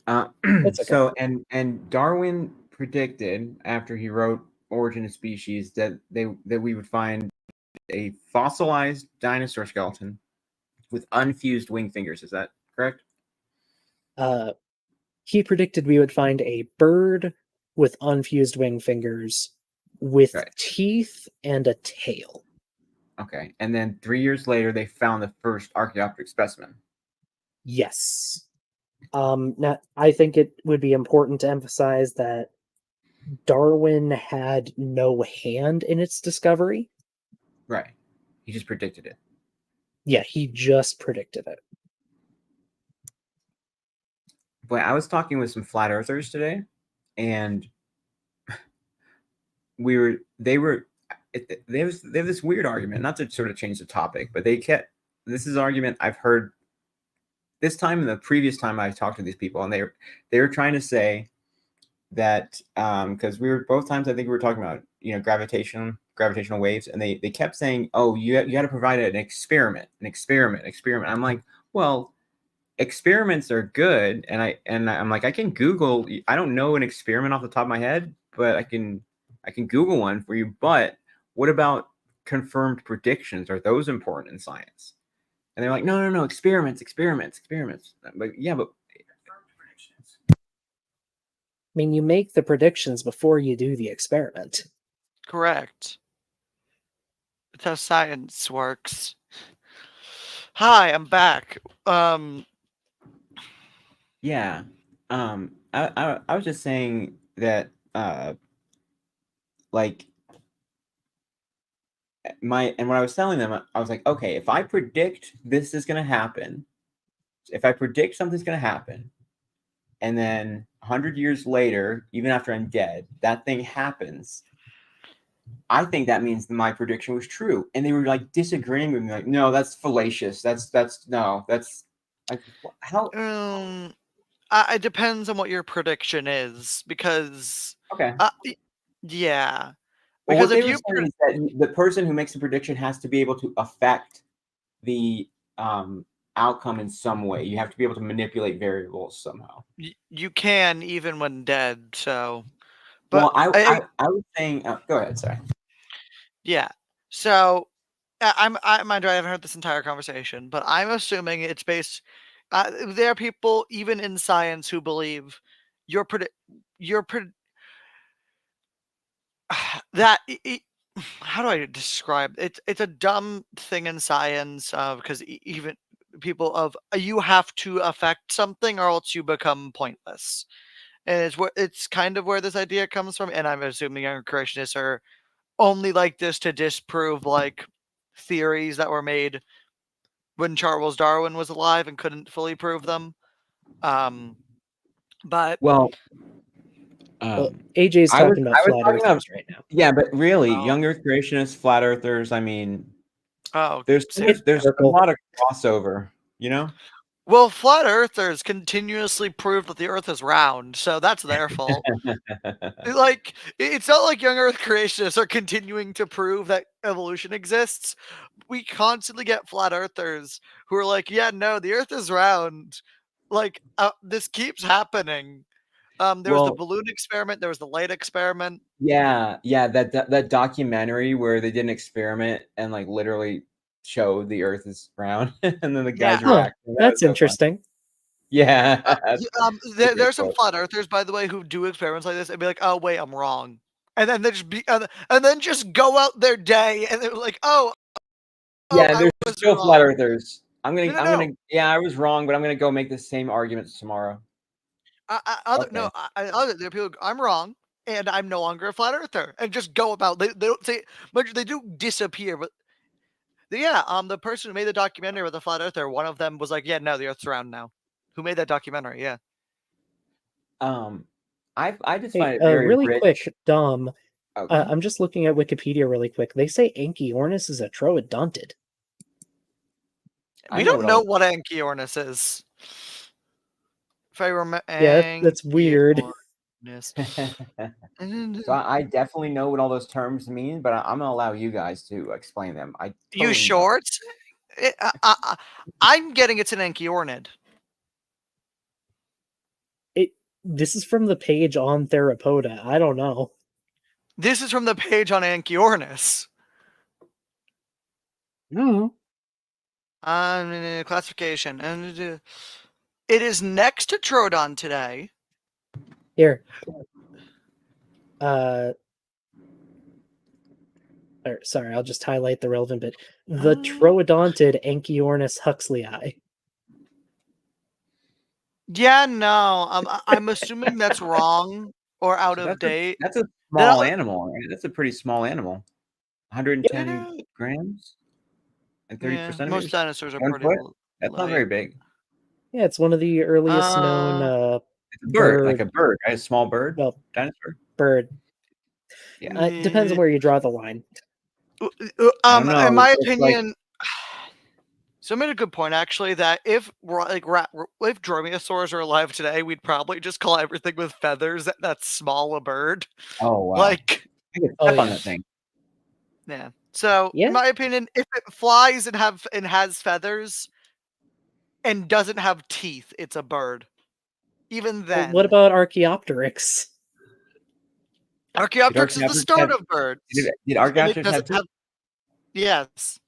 Speaker 1: That's okay.
Speaker 5: So and Darwin predicted after he wrote Origin of Species that we would find a fossilized dinosaur skeleton with unfused wing fingers. Is that correct?
Speaker 1: He predicted we would find a bird with unfused wing fingers with
Speaker 5: Right.
Speaker 1: teeth and a tail.
Speaker 5: Okay. And then 3 years later, they found the first Archaeopteryx specimen.
Speaker 1: Yes. Now, I think it would be important to emphasize that Darwin had no hand in its discovery.
Speaker 5: Right. He just predicted it.
Speaker 1: Yeah, he just predicted it.
Speaker 5: But I was talking with some flat earthers today, and they have this weird argument, not to sort of change the topic, but this is an argument I've heard this time and the previous time I talked to these people, and they were trying to say that because we were both times I think we were talking about gravitational waves, and they kept saying, oh, you got to provide an experiment. I'm like, well, experiments are good, and I'm like, I can Google. I don't know an experiment off the top of my head, but I can Google one for you. But what about confirmed predictions? Are those important in science? And they're like, no, experiments. But yeah, but
Speaker 1: I mean, you make the predictions before you do the experiment.
Speaker 4: Correct. That's how science works. Hi, I'm back.
Speaker 5: yeah, I was just saying that like when I was telling them, I was like, okay, if I predict this is going to happen, if I predict something's going to happen, and then 100 years later, even after I'm dead, that thing happens, I think that means my prediction was true. And they were like disagreeing with me, like, no, that's fallacious. That's like, how?
Speaker 4: It depends on what your prediction is, because
Speaker 5: Okay.
Speaker 4: yeah,
Speaker 5: Well,
Speaker 4: because
Speaker 5: what they
Speaker 4: if
Speaker 5: were
Speaker 4: you
Speaker 5: saying is that the person who makes the prediction has to be able to affect the outcome in some way. You have to be able to manipulate variables somehow.
Speaker 4: you can even when dead. So,
Speaker 5: Well,
Speaker 4: but
Speaker 5: I was saying, go ahead. Sorry.
Speaker 4: yeah. So mind you, I haven't heard this entire conversation, but I'm assuming it's based. There are people even in science who believe your that how do I describe it? It's a dumb thing in science because even people of you have to affect something or else you become pointless, and it's kind of where this idea comes from. And I'm assuming younger creationists are only like this to disprove like theories that were made when Charles Darwin was alive and couldn't fully prove them. But
Speaker 5: Well,
Speaker 1: AJ's talking about
Speaker 5: I was
Speaker 1: flat
Speaker 5: talking about,
Speaker 1: earthers right now.
Speaker 5: yeah, but really,
Speaker 4: Oh.
Speaker 5: young Earth creationists, flat earthers. I mean,
Speaker 4: oh,
Speaker 5: there's a lot of crossover. You know?
Speaker 4: Well, flat earthers continuously prove that the Earth is round, so that's their fault. Like, it's not like young Earth creationists are continuing to prove that evolution exists. We constantly get flat earthers who are like, yeah, no, the Earth is round. Like, this keeps happening. There was the
Speaker 5: Well,
Speaker 4: balloon experiment. There was the light experiment.
Speaker 5: yeah, that documentary where they did an experiment and like literally showed the Earth is round, and then the
Speaker 4: Yeah.
Speaker 5: guys
Speaker 1: Huh,
Speaker 5: reacting. That was
Speaker 1: that's
Speaker 5: so fun.
Speaker 1: interesting.
Speaker 5: Yeah, a great
Speaker 4: There's some
Speaker 5: quote.
Speaker 4: flat earthers, by the way, who do experiments like this and be like, "Oh wait, I'm wrong," and then they just and then just go out their day and they're like, "Oh,
Speaker 5: Yeah,
Speaker 4: I
Speaker 5: there's
Speaker 4: was
Speaker 5: still flat
Speaker 4: wrong."
Speaker 5: earthers.
Speaker 4: No, no, no.
Speaker 5: Yeah, I was wrong, but I'm gonna go make the same arguments tomorrow.
Speaker 4: Other
Speaker 5: Okay.
Speaker 4: no, there are people. I'm wrong, and I'm no longer a flat earther, and just go about. They don't say much. They do disappear, but yeah. The person who made the documentary with the flat earther, one of them was like, "Yeah, no, the Earth's round now." Who made that documentary? Yeah.
Speaker 5: Um, I just
Speaker 1: Hey,
Speaker 5: find it very
Speaker 1: really quick,
Speaker 5: rich.
Speaker 1: Dom.
Speaker 5: Oh, go ahead.
Speaker 1: I'm just looking at Wikipedia really quick. They say Anchiornis is a troodontid.
Speaker 5: I
Speaker 4: We
Speaker 5: know
Speaker 4: don't
Speaker 5: what
Speaker 4: know
Speaker 5: all.
Speaker 4: what Anchiornis is. If I remember,
Speaker 1: Yeah, that's weird.
Speaker 4: Anchiornis.
Speaker 5: So I definitely know what all those terms mean, but I'm gonna allow you guys to explain them. I
Speaker 4: You
Speaker 5: totally know.
Speaker 4: short? I'm getting it's an Anchiornid.
Speaker 1: This is from the page on Theropoda. I don't know.
Speaker 4: This is from the page on Anchiornis.
Speaker 1: No.
Speaker 4: Classification. It is next to Troodon today.
Speaker 1: Here. Sorry, I'll just highlight the relevant bit. The troodontid Anchiornis huxleyi.
Speaker 4: Yeah, no. I'm assuming that's wrong or out
Speaker 5: So
Speaker 4: of date.
Speaker 5: that's a
Speaker 4: Then
Speaker 5: small animal. Right? That's a pretty small animal. 110
Speaker 4: yeah,
Speaker 5: grams and 34
Speaker 4: yeah, most
Speaker 5: centimeters.
Speaker 4: dinosaurs are
Speaker 5: 1
Speaker 4: pretty
Speaker 5: foot. That's not
Speaker 4: light.
Speaker 5: very big.
Speaker 1: Yeah, it's one of the earliest known
Speaker 5: It's a bird, like a
Speaker 1: bird.
Speaker 5: bird, right? A small bird,
Speaker 1: Well,
Speaker 5: dinosaur.
Speaker 1: bird.
Speaker 5: Yeah.
Speaker 1: It depends on where you draw the line.
Speaker 5: I don't know.
Speaker 4: In my
Speaker 5: It's like
Speaker 4: opinion, so made a good point actually that if if dromaeosaurs are alive today, we'd probably just call everything with feathers that's small a bird.
Speaker 5: oh wow,
Speaker 4: Like,
Speaker 5: I could
Speaker 1: Oh
Speaker 5: step on
Speaker 1: yeah,
Speaker 5: that thing.
Speaker 4: yeah. So in
Speaker 1: yeah.
Speaker 4: my opinion, if it flies and has feathers and doesn't have teeth, it's a bird. Even
Speaker 1: Well, what
Speaker 4: then,
Speaker 1: about Archaeopteryx?
Speaker 5: Did
Speaker 4: Archaeopteryx is the
Speaker 5: Archaeopteryx
Speaker 4: start
Speaker 5: have?
Speaker 4: of birds,
Speaker 5: Did
Speaker 4: and it
Speaker 5: Archaeopteryx have
Speaker 4: doesn't
Speaker 5: teeth?
Speaker 4: have. Yes.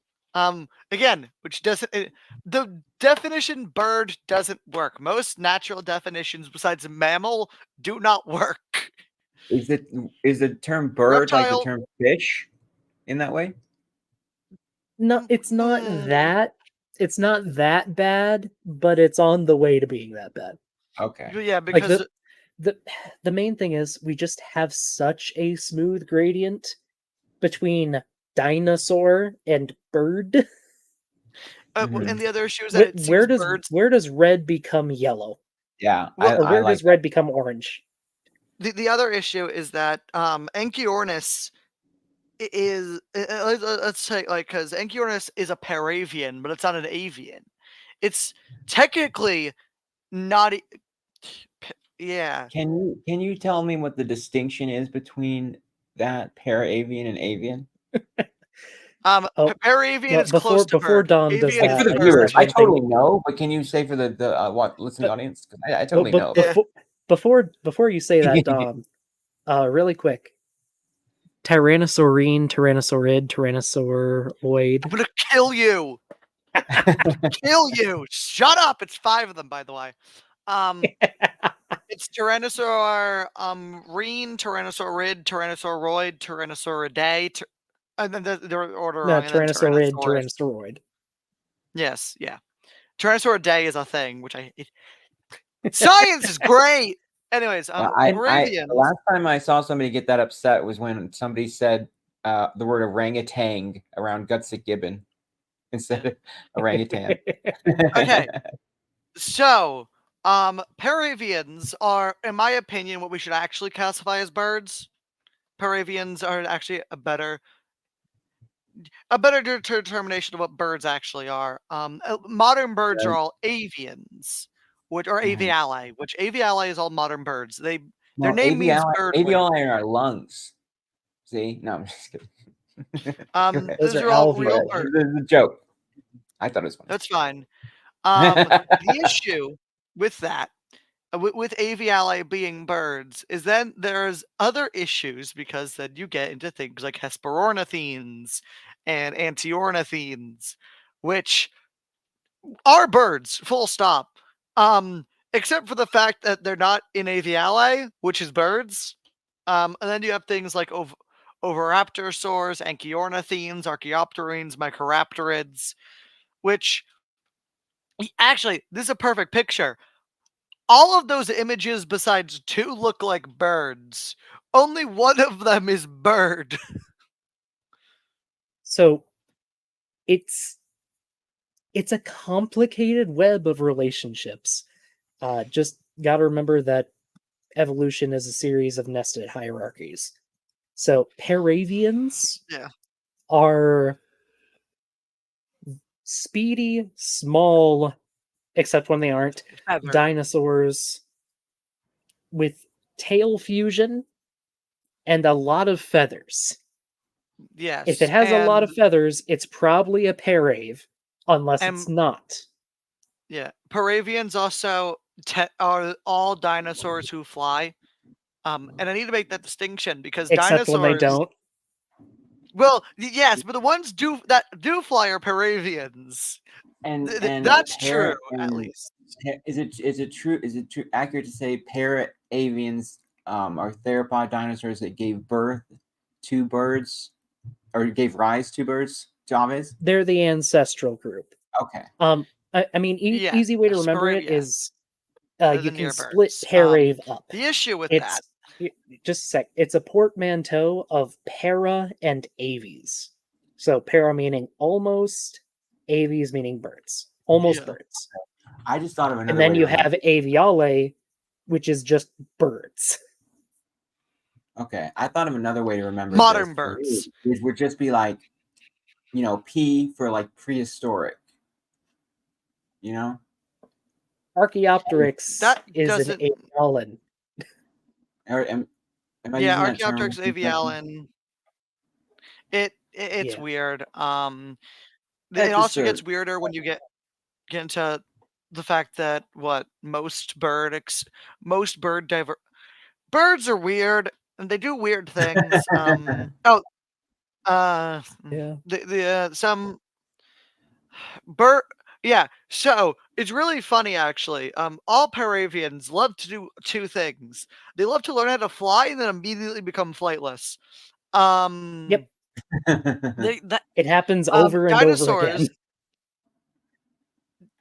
Speaker 4: Again, which doesn't the definition bird doesn't work. Most natural definitions besides mammal do not work.
Speaker 5: Is the term bird like the
Speaker 4: Reptile,
Speaker 5: term fish in that way?
Speaker 1: No, it's not that. It's not that bad, but it's on the way to being that bad.
Speaker 5: Okay.
Speaker 4: yeah,
Speaker 1: Like
Speaker 4: because
Speaker 1: the main thing is we just have such a smooth gradient between dinosaur and bird.
Speaker 4: and the other issue is that it seems birds.
Speaker 1: Where does red become yellow?
Speaker 5: Yeah,
Speaker 4: Well,
Speaker 1: Or
Speaker 5: I
Speaker 1: where
Speaker 5: like
Speaker 1: does red become orange?
Speaker 4: the other issue is that Anchiornis is let's say like because Anchiornis is a paravian, but it's not an avian. It's technically not. Yeah.
Speaker 5: Can you tell me what the distinction is between that para-avian and avian?
Speaker 1: Oh,
Speaker 4: Paravian
Speaker 1: well,
Speaker 4: is close to
Speaker 1: before
Speaker 4: bird.
Speaker 1: Dom does
Speaker 4: Avian
Speaker 5: Like
Speaker 4: is
Speaker 5: for
Speaker 1: that,
Speaker 5: the
Speaker 1: I just
Speaker 5: viewers,
Speaker 1: have
Speaker 5: I
Speaker 1: one thing.
Speaker 5: totally know, but can you say for the what listening
Speaker 1: But,
Speaker 5: audience? Because I totally know.
Speaker 4: Yeah.
Speaker 1: before you say that, Dom, really quick. Tyrannosaurine, Tyrannosaurid, Tyrannosauroid.
Speaker 4: I'm gonna kill you. Kill you. Shut up. It's 5 of them, by the way. It's Tyrannosaur, Reen, Tyrannosaurid, Tyrannosauroid, Tyrannosauridae, and then they're order
Speaker 1: No,
Speaker 4: wrong, and then
Speaker 1: Tyrannosaurid,
Speaker 4: Tyrannosaurus.
Speaker 1: Tyrannosauroid.
Speaker 4: Yes, yeah. Tyrannosauridae is a thing, which science is great. Anyways,
Speaker 5: Well, the
Speaker 4: Paravians.
Speaker 5: last time I saw somebody get that upset was when somebody said the word orangutan around Gutsick Gibbon instead of orangutan.
Speaker 4: Okay, so Paravians are, in my opinion, what we should actually classify as birds. Paravians are actually a better. a better determination of what birds actually are. Modern birds are
Speaker 5: Right.
Speaker 4: all avians, which are
Speaker 5: Mhm.
Speaker 4: avialae, which avialae is all modern birds. Their
Speaker 5: No,
Speaker 4: name means bird wing.
Speaker 5: alveoli are our lungs. See? No, I'm just kidding. Go ahead.
Speaker 1: Those
Speaker 4: Those
Speaker 1: are
Speaker 4: are all real
Speaker 1: alveoli.
Speaker 4: birds.
Speaker 5: This is a joke. I thought it was funny.
Speaker 4: That's fine. The issue with that, with avialae being birds, is then there's other issues because then you get into things like hesperornithines and antiornithines, which are birds, full stop. Except for the fact that they're not in avialae, which is birds. And then you have things like oviraptorosaurs, anchiornithines, archaeopterines, microraptorids, which actually, this is a perfect picture. All of those images besides two look like birds. Only one of them is bird.
Speaker 1: So it's a complicated web of relationships. Just got to remember that evolution is a series of nested hierarchies. So paravians
Speaker 4: Yeah.
Speaker 1: are speedy, small, except when they aren't,
Speaker 4: Feather.
Speaker 1: dinosaurs with tail fusion and a lot of feathers.
Speaker 4: Yes.
Speaker 1: If it has a lot of
Speaker 4: and-
Speaker 1: feathers, it's probably a parave, unless it's
Speaker 4: and-
Speaker 1: not.
Speaker 4: Yeah. Paravians also are all dinosaurs who fly. And I need to make that distinction because
Speaker 1: Except when they
Speaker 4: dinosaurs.
Speaker 1: don't.
Speaker 4: Well, yes, but the ones that do fly are Paravians.
Speaker 5: And
Speaker 4: That's true, at least.
Speaker 5: Is it true accurate to say para-avians are theropod dinosaurs that gave birth to birds or gave rise to birds, Javes?
Speaker 1: They're the ancestral group.
Speaker 5: Okay.
Speaker 1: I mean,
Speaker 4: Yeah,
Speaker 1: easy way to remember it
Speaker 4: Sparavia.
Speaker 1: is
Speaker 4: They're
Speaker 1: you
Speaker 4: the
Speaker 1: can
Speaker 4: near
Speaker 1: split
Speaker 4: birds.
Speaker 1: parave up.
Speaker 4: The issue with
Speaker 1: It's just a sec. It's a portmanteau of para and aves. So para meaning almost, aves meaning birds, almost
Speaker 4: Yeah.
Speaker 1: birds.
Speaker 5: I just thought of another.
Speaker 1: And then
Speaker 5: way
Speaker 1: you
Speaker 5: to remember-
Speaker 1: have aviale, which is just birds.
Speaker 5: Okay, I thought of another way to remember
Speaker 4: Modern
Speaker 5: this,
Speaker 4: birds.
Speaker 5: which would just be like, P for like prehistoric.
Speaker 1: Archaeopteryx
Speaker 4: That
Speaker 1: is an
Speaker 4: doesn't.
Speaker 1: avialan.
Speaker 5: Or am I
Speaker 4: Yeah,
Speaker 5: using that term
Speaker 4: Archaeopteryx
Speaker 5: incorrectly?
Speaker 4: avialan. It's
Speaker 1: Yeah.
Speaker 4: weird. It
Speaker 5: That's
Speaker 4: also
Speaker 5: just
Speaker 4: gets weirder when you get into the fact that most birds are weird and they do weird things.
Speaker 1: Yeah.
Speaker 4: Some bird. Yeah, so it's really funny actually. All Paravians love to do two things. They love to learn how to fly and then immediately become flightless.
Speaker 1: Yep.
Speaker 4: They, that,
Speaker 1: It happens over and over again.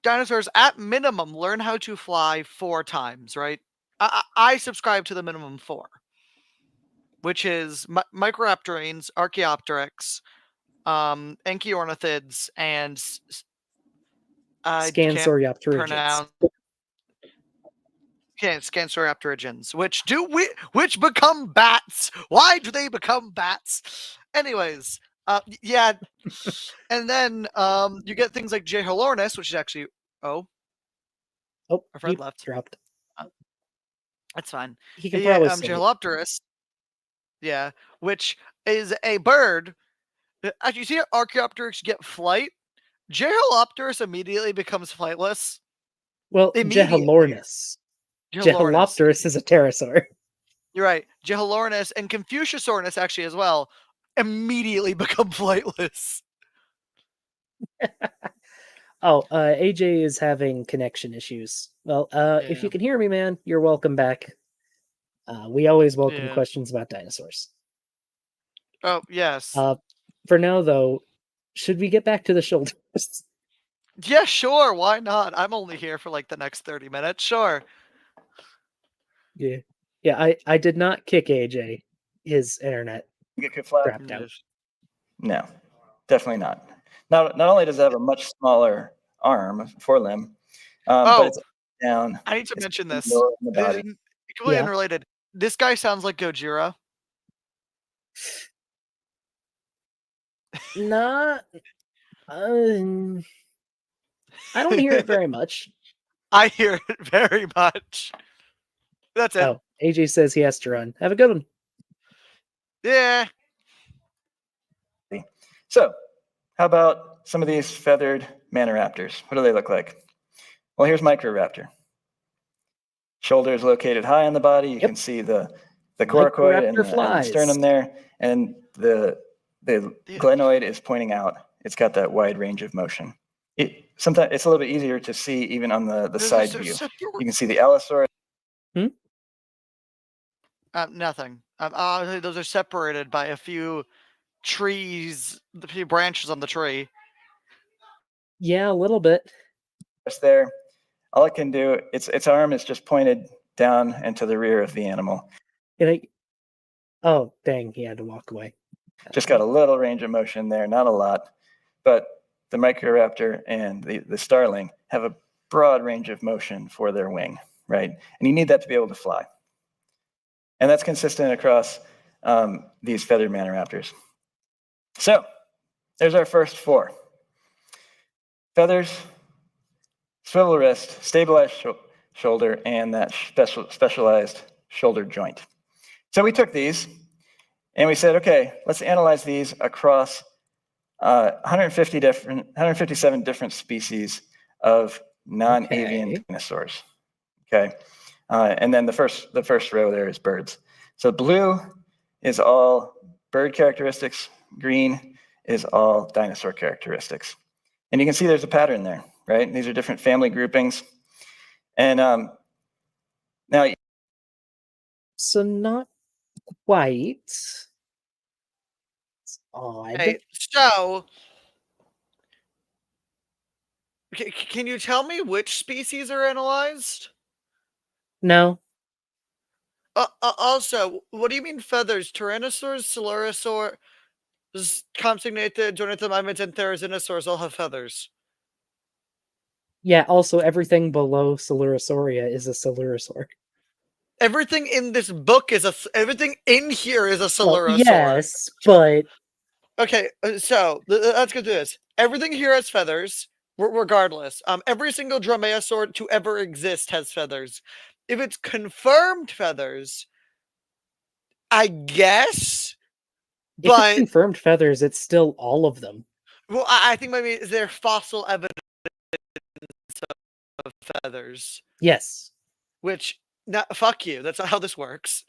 Speaker 4: Dinosaurs at minimum learn how to fly 4 times, right? I subscribe to the minimum 4, which is Microraptorines, Archaeopteryx, Enchiornithids, and I can't
Speaker 1: Scansoriopterygids.
Speaker 4: pronounce Scansoriopterygians, which become bats. Why do they become bats? Anyways, yeah, and then you get things like Jeholornis, which is actually
Speaker 1: Oh,
Speaker 4: our friend
Speaker 1: he
Speaker 4: left.
Speaker 1: dropped.
Speaker 4: That's fine.
Speaker 1: He can probably say it.
Speaker 4: Jeholopterus, yeah, which is a bird. As you see Archaeopteryx get flight, Jeholopterus immediately becomes flightless.
Speaker 1: Well,
Speaker 4: Immediately.
Speaker 1: Jeholornis. Jeholopterus is a pterosaur.
Speaker 4: You're right. Jeholornis and Confuciusornis actually as well immediately become flightless.
Speaker 1: Oh, AJ is having connection issues. Well, if you can hear me, man, you're welcome back. We always welcome questions about dinosaurs.
Speaker 4: Oh, yes.
Speaker 1: For now, though, should we get back to the shoulders?
Speaker 4: Yeah, sure. Why not? I'm only here for like the next 30 minutes. Sure.
Speaker 1: Yeah. I did not kick AJ. His internet crapped out.
Speaker 2: No, definitely not. Not only does it have a much smaller arm, forelimb, but it's down.
Speaker 4: I need to mention this.
Speaker 2: Completely
Speaker 4: unrelated. This guy sounds like Gojira.
Speaker 1: Not. I don't hear it very much.
Speaker 4: I hear it very much. That's it.
Speaker 1: Oh, AJ says he has to run. Have a good one.
Speaker 4: Yeah.
Speaker 2: So, how about some of these feathered manoraptors? What do they look like? Well, here's Microraptor. Shoulders located high on the body. You
Speaker 1: Yep.
Speaker 2: can see the coracoid and the sternum there, and the glenoid is pointing out. It's got that wide range of motion. Sometimes it's a little bit easier to see even on the side view. You can see the allosaurus.
Speaker 4: Nothing. Those are separated by a few trees, a few branches on the tree.
Speaker 1: Yeah, a little bit.
Speaker 2: There, all it can do, its arm is just pointed down and to the rear of the animal.
Speaker 1: Oh, dang, he had to walk away.
Speaker 2: Just got a little range of motion there, not a lot. But the Microraptor and the starling have a broad range of motion for their wing, right? And you need that to be able to fly. And that's consistent across these feathered manoraptors. So there's our first four. Feathers, swivel wrist, stabilized shoulder, and that specialized shoulder joint. So we took these and we said, okay, let's analyze these across 157 different species of non-avian dinosaurs. Okay, and then the first row there is birds. So blue is all bird characteristics. Green is all dinosaur characteristics. And you can see there's a pattern there, right? These are different family groupings. And now,
Speaker 1: so not quite. It's odd.
Speaker 4: Okay, so can you tell me which species are analyzed?
Speaker 1: No.
Speaker 4: Also, what do you mean feathers? Tyrannosaurs, Coelurosaurs, Compsognathid, Ornithomimids, and Therizinosaurs all have feathers.
Speaker 1: Yeah, also everything below Coelurosauria is a Coelurosaur.
Speaker 4: Everything in this book is everything in here is a Coelurosaur.
Speaker 1: Well, yes, but
Speaker 4: okay, so let's go through this. Everything here has feathers, regardless. Every single dromaeosaur to ever exist has feathers. If it's confirmed feathers, I guess.
Speaker 1: If
Speaker 4: But
Speaker 1: it's confirmed feathers, it's still all of them.
Speaker 4: Well, I think maybe they're fossil evidence of feathers.
Speaker 1: Yes.
Speaker 4: Which, fuck you. That's not how this works.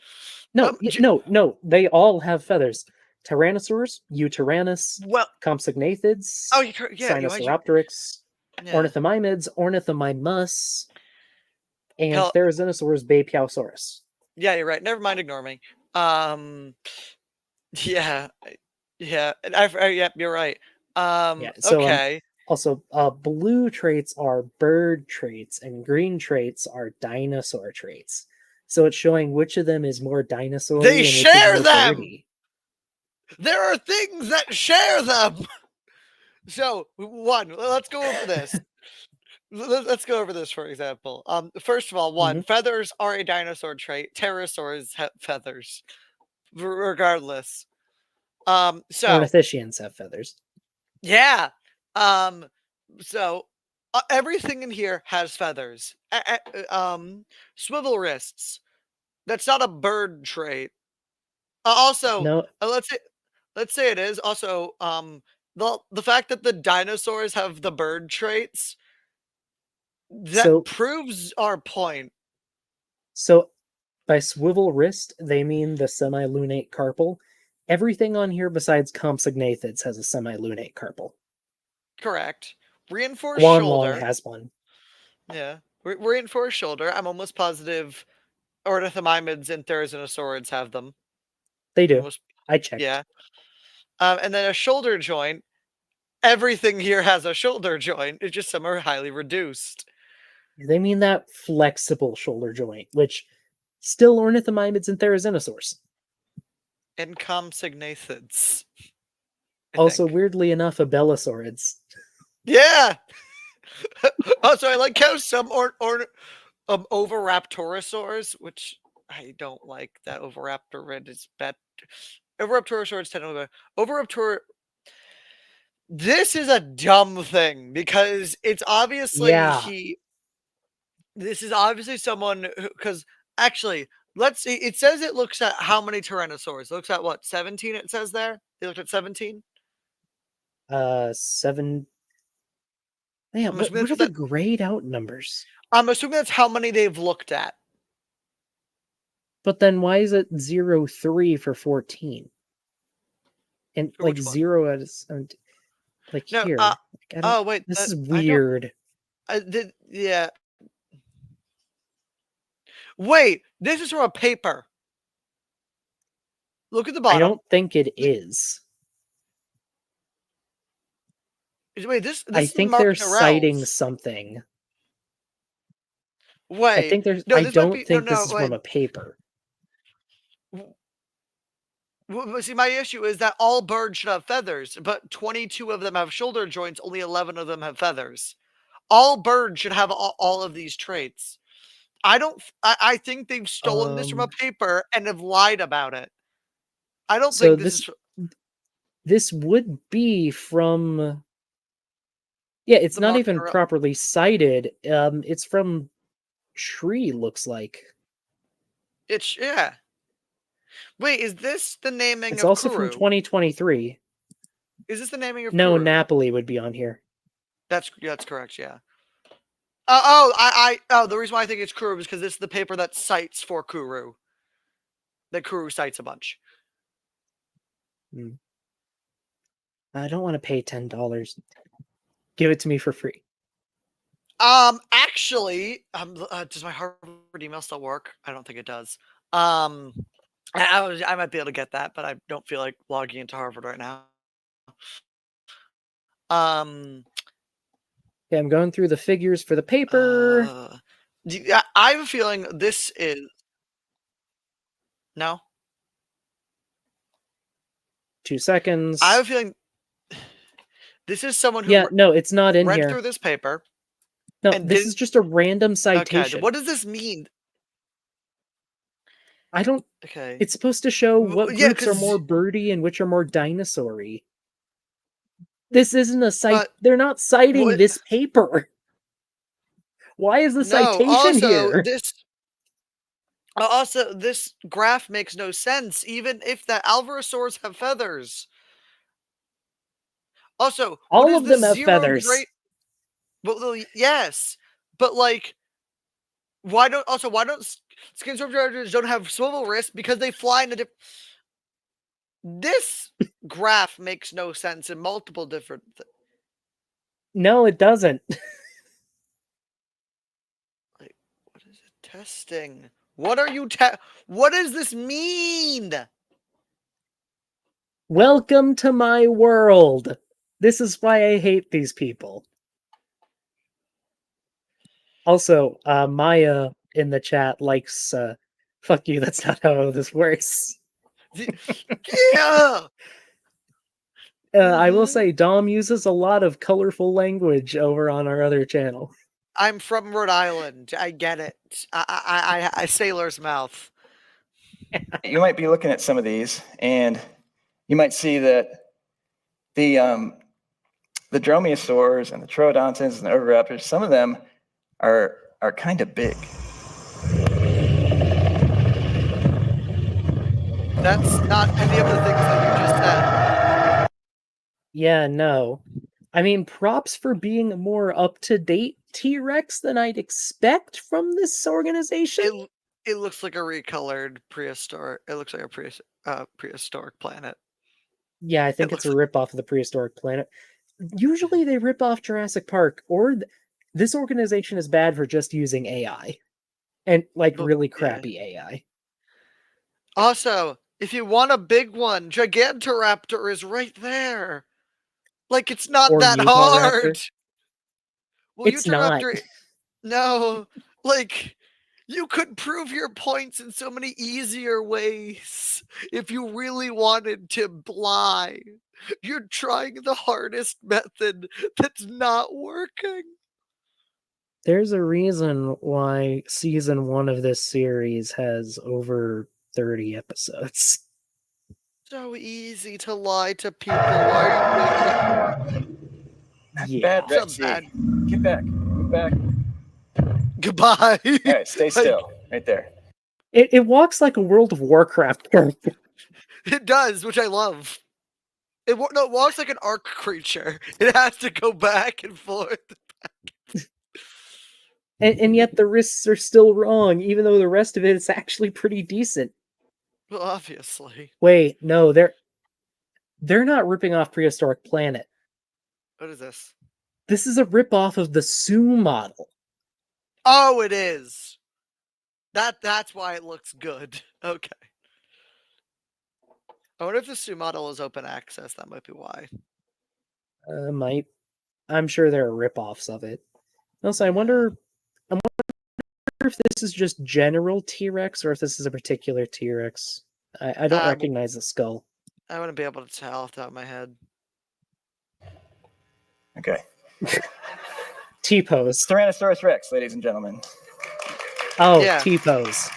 Speaker 1: No, no. They all have feathers. Tyrannosaurs, Eutyrannus, Compsognathids, Sinosauropteryx, Ornithomimids, Ornithomimus, and Therizinosaurs, Bapiausaurus.
Speaker 4: Yeah, you're right. Never mind, ignore me. Yeah, you're right.
Speaker 1: So,
Speaker 4: okay.
Speaker 1: Also, blue traits are bird traits, and green traits are dinosaur traits. So it's showing which of them is more dinosaur.
Speaker 4: They share them.
Speaker 1: Birdy.
Speaker 4: There are things that share them. So let's go over this. Let's go over this, for example. First of all, feathers are a dinosaur trait. Pterosaurs have feathers, regardless. So
Speaker 1: Ornithischians have feathers.
Speaker 4: Yeah. So everything in here has feathers. Swivel wrists. That's not a bird trait. Also,
Speaker 1: no.
Speaker 4: Let's say it is. Also, the fact that the dinosaurs have the bird traits, that proves our point.
Speaker 1: So by swivel wrist, they mean the semilunate carpal. Everything on here besides Compsognathids has a semilunate carpal.
Speaker 4: Correct. Reinforced shoulder.
Speaker 1: Long has one.
Speaker 4: Yeah. Reinforced shoulder. I'm almost positive Ornithomimids and Therizinosaurids have them.
Speaker 1: They do. I checked.
Speaker 4: Yeah. And then a shoulder joint. Everything here has a shoulder joint. It's just some are highly reduced.
Speaker 1: They mean that flexible shoulder joint, which still Ornithomimids and Therizinosaurs.
Speaker 4: And Compsognathids.
Speaker 1: Also, weirdly enough, Abelisaurids.
Speaker 4: Yeah. Also, I like how some Oviraptorosaurs, which I don't like that Oviraptorid is bad. Oviraptorosaurs tend to Oviraptor. This is a dumb thing because it's obviously
Speaker 1: Yeah.
Speaker 4: this is obviously someone because actually, let's see. It says it looks at how many Tyrannosaurs. It looks at what, 17? It says there. They looked at 17.
Speaker 1: 7. Yeah,
Speaker 4: I'm
Speaker 1: what
Speaker 4: assuming
Speaker 1: are
Speaker 4: that's
Speaker 1: the grayed out numbers?
Speaker 4: I'm assuming that's how many they've looked at.
Speaker 1: But then why is it 0.3 for 14? And
Speaker 4: For
Speaker 1: like
Speaker 4: which one?
Speaker 1: 0 out of 17, like
Speaker 4: No.
Speaker 1: here. Like, I don't,
Speaker 4: Oh wait,
Speaker 1: this is
Speaker 4: I don't.
Speaker 1: weird.
Speaker 4: I did. Yeah. Wait, this is from a paper. Look at the
Speaker 1: I
Speaker 4: bottom.
Speaker 1: don't think it is.
Speaker 4: Wait, this
Speaker 1: I
Speaker 4: is
Speaker 1: think
Speaker 4: Mark
Speaker 1: they're citing
Speaker 4: Norell's.
Speaker 1: something. I
Speaker 4: Wait,
Speaker 1: think there's.
Speaker 4: no,
Speaker 1: I
Speaker 4: this might
Speaker 1: don't
Speaker 4: be
Speaker 1: think this
Speaker 4: no.
Speaker 1: is
Speaker 4: Wait.
Speaker 1: from a paper.
Speaker 4: See, my issue is that all birds should have feathers, but 22 of them have shoulder joints. Only 11 of them have feathers. All birds should have all of these traits. I don't. I think they've stolen this from a paper and have lied about it. I don't
Speaker 1: So
Speaker 4: think this is.
Speaker 1: this would be from. Yeah, it's
Speaker 4: The
Speaker 1: not
Speaker 4: Mark
Speaker 1: even
Speaker 4: Norell.
Speaker 1: properly cited. It's from Shri, looks like.
Speaker 4: It's yeah. Wait, is this the naming
Speaker 1: It's
Speaker 4: of
Speaker 1: also from
Speaker 4: Kuru?
Speaker 1: 2023.
Speaker 4: Is this the naming of
Speaker 1: No,
Speaker 4: Kuru?
Speaker 1: Napoli would be on here.
Speaker 4: That's correct. Yeah. The reason why I think it's Kuru is because this is the paper that cites for Kuru. That Kuru cites a bunch.
Speaker 1: I don't want to pay $10. Give it to me for free.
Speaker 4: Actually, does my Harvard email still work? I don't think it does. I might be able to get that, but I don't feel like logging into Harvard right now.
Speaker 1: Yeah, I'm going through the figures for the paper.
Speaker 4: I have a feeling this is no.
Speaker 1: 2 seconds.
Speaker 4: I have a feeling this is someone who
Speaker 1: no, it's not in
Speaker 4: read
Speaker 1: here.
Speaker 4: through this paper.
Speaker 1: No,
Speaker 4: and
Speaker 1: this is just a random
Speaker 4: Okay,
Speaker 1: citation.
Speaker 4: what does this mean?
Speaker 1: I don't.
Speaker 4: Okay,
Speaker 1: It's supposed to show what
Speaker 4: yeah,
Speaker 1: groups are
Speaker 4: 'cause-
Speaker 1: more birdy and which are more dinosaur-y. This isn't a cite.
Speaker 4: But-
Speaker 1: They're not citing
Speaker 4: what-
Speaker 1: this paper. Why is the
Speaker 4: no.
Speaker 1: citation here?
Speaker 4: Also, this graph makes no sense. Even if the Alvarezsaurs have feathers. Also,
Speaker 1: All
Speaker 4: what is
Speaker 1: of
Speaker 4: the
Speaker 1: them have
Speaker 4: zero
Speaker 1: feathers.
Speaker 4: Great... Well, yes, but like, why don't Skinsurf don't have swivel wrists because they fly in a different. This graph makes no sense in multiple different.
Speaker 1: No, it doesn't.
Speaker 4: Like, what is it testing? What are you What does this mean?
Speaker 1: Welcome to my world. This is why I hate these people. Also, Maya in the chat likes, fuck you, that's not how this works.
Speaker 4: Yeah!
Speaker 1: I will say, Dom uses a lot of colorful language over on our other channel.
Speaker 4: I'm from Rhode Island. I get it. I sailor's mouth.
Speaker 2: You might be looking at some of these, and you might see that the dromaeosaurs and the troodontans and the oviraptors, some of them are kind of big.
Speaker 4: That's not any of the things that you just said.
Speaker 1: Yeah, no. I mean, props for being a more up-to-date T-Rex than I'd expect from this organization.
Speaker 4: It looks like a recolored prehistoric. It looks like a prehistoric planet.
Speaker 1: Yeah, I think it's a ripoff of the prehistoric planet. Usually they rip off Jurassic Park, or this organization is bad for just using AI. And, like, really crappy AI.
Speaker 4: Also, if you want a big one, Gigantoraptor is right there. Like, it's not
Speaker 1: Or
Speaker 4: that
Speaker 1: Utah
Speaker 4: hard.
Speaker 1: Raptor.
Speaker 4: Well,
Speaker 1: It's not.
Speaker 4: No, like, you could prove your points in so many easier ways if you really wanted to lie. You're trying the hardest method that's not working.
Speaker 1: There's a reason why season 1 of this series has over 30 episodes.
Speaker 4: So easy to lie to people. Why are you making
Speaker 1: Yeah.
Speaker 2: Bad,
Speaker 4: Some
Speaker 2: Rexy.
Speaker 4: bad-
Speaker 2: Get back. Get back.
Speaker 4: goodbye?
Speaker 2: All right, stay still. Right there.
Speaker 1: It walks like a World of Warcraft character.
Speaker 4: It does, which I love. It walks like an arc creature. It has to go back and forth.
Speaker 1: And yet the risks are still wrong, even though the rest of it is actually pretty decent.
Speaker 4: Well, obviously.
Speaker 1: Wait, no, they're not ripping off Prehistoric Planet.
Speaker 4: What is this?
Speaker 1: This is a ripoff of the Sue model.
Speaker 4: Oh, it is. That's why it looks good. Okay. I wonder if the Sue model is open access. That might be why.
Speaker 1: I'm sure there are ripoffs of it. Also, I wonder if this is just general T-Rex or if this is a particular T-Rex. I don't recognize the skull.
Speaker 4: I wouldn't be able to tell off the top of my head.
Speaker 2: Okay.
Speaker 1: T-pose.
Speaker 2: Tyrannosaurus Rex, ladies and gentlemen.
Speaker 1: Oh,
Speaker 4: Yeah.
Speaker 1: T-pose.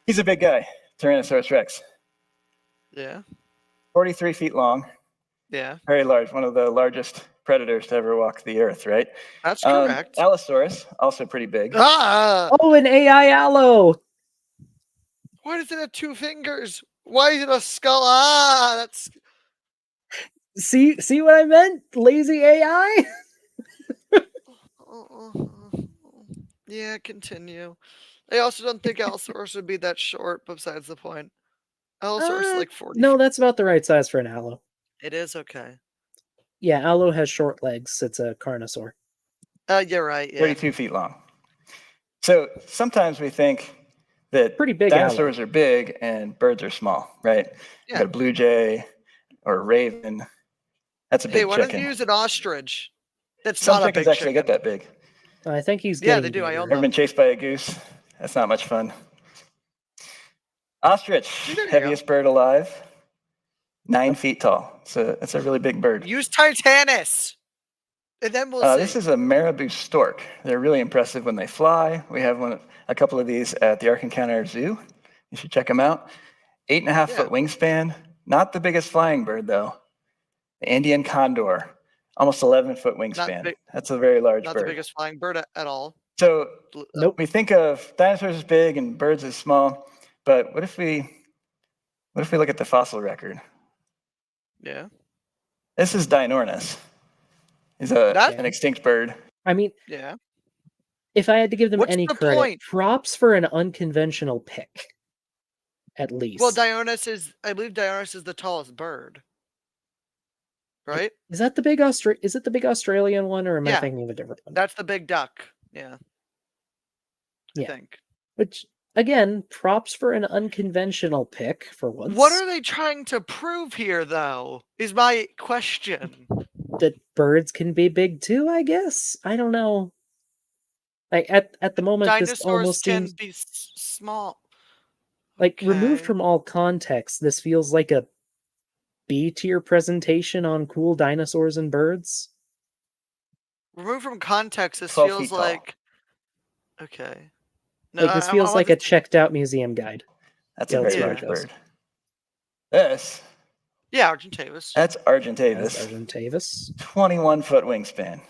Speaker 2: He's a big guy, Tyrannosaurus Rex.
Speaker 4: Yeah.
Speaker 2: 43 feet long,
Speaker 4: Yeah.
Speaker 2: very large, one of the largest predators to ever walk the earth, right?
Speaker 4: That's correct.
Speaker 2: Allosaurus, also pretty big.
Speaker 4: Ah!
Speaker 1: Oh, an AI Allo!
Speaker 4: Why does it have 2 fingers? Why is it a skull? Ah, that's
Speaker 1: See what I meant? Lazy AI?
Speaker 4: yeah, continue. I also don't think Allosaurus would be that short, besides the point. Allosaurus is like 40
Speaker 1: No,
Speaker 4: feet.
Speaker 1: that's about the right size for an Allo.
Speaker 4: It is okay.
Speaker 1: Yeah, Allo has short legs. It's a Carnosaur.
Speaker 4: You're right, yeah.
Speaker 2: 32 feet long. So sometimes we think that
Speaker 1: Pretty big
Speaker 2: dinosaurs are big and birds are small, right? You
Speaker 4: Yeah.
Speaker 2: got a blue jay or a raven. That's a
Speaker 4: Hey,
Speaker 2: big
Speaker 4: why don't
Speaker 2: chicken.
Speaker 4: you use an ostrich? That's
Speaker 2: Some
Speaker 4: not a
Speaker 2: chickens
Speaker 4: big
Speaker 2: actually
Speaker 4: chicken.
Speaker 2: get that big.
Speaker 1: I think he's
Speaker 4: Yeah,
Speaker 1: getting
Speaker 4: they do. I
Speaker 1: bigger.
Speaker 4: own
Speaker 2: Ever been
Speaker 4: them.
Speaker 2: chased by a goose? That's not much fun. Ostrich,
Speaker 4: There you
Speaker 2: heaviest bird alive, 9 feet tall. So it's a really big bird.
Speaker 4: Use Titanus! And then we'll see.
Speaker 2: This is a marabou stork. They're really impressive when they fly. We have a couple of these at the Ark Encounter Zoo. You should check them out. 8.5 foot wingspan. Not the biggest flying bird, though. The Indian condor, almost 11-foot wingspan. That's a very large
Speaker 4: Not
Speaker 2: bird.
Speaker 4: the biggest flying bird at all.
Speaker 2: So
Speaker 1: Nope.
Speaker 2: we think of dinosaurs as big and birds as small, but what if we look at the fossil record?
Speaker 4: Yeah.
Speaker 2: This is Dinornis. He's an extinct bird.
Speaker 1: I mean,
Speaker 4: Yeah.
Speaker 1: if I had to give them
Speaker 4: What's
Speaker 1: any
Speaker 4: the
Speaker 1: credit,
Speaker 4: point?
Speaker 1: props for an unconventional pick. At least.
Speaker 4: Well, I believe Dionysus is the tallest bird. Right?
Speaker 1: Is that the big is it the big Australian one, or am I thinking of a different one?
Speaker 4: That's the big duck. Yeah. I
Speaker 1: Yeah.
Speaker 4: think.
Speaker 1: Which, again, props for an unconventional pick for once.
Speaker 4: What are they trying to prove here, though? Is my question.
Speaker 1: That birds can be big too, I guess? I don't know. Like, at the moment, this
Speaker 4: Dinosaurs
Speaker 1: almost
Speaker 4: can
Speaker 1: seems...
Speaker 4: be small.
Speaker 1: Like, removed
Speaker 4: Okay.
Speaker 1: from all context, this feels like a B-tier presentation on cool dinosaurs and birds.
Speaker 4: Removed from context, this
Speaker 2: 12
Speaker 4: feels
Speaker 2: feet tall.
Speaker 4: like... Okay. No,
Speaker 1: Like, this feels like a checked-out museum guide.
Speaker 2: That's
Speaker 1: Yeah,
Speaker 2: a
Speaker 1: let's
Speaker 2: very
Speaker 1: see how
Speaker 2: large
Speaker 1: it goes.
Speaker 2: bird. This,
Speaker 4: Yeah, Argentavis.
Speaker 2: that's
Speaker 1: That's
Speaker 2: Argentavis.
Speaker 1: Argentavis.
Speaker 2: 21-foot wingspan.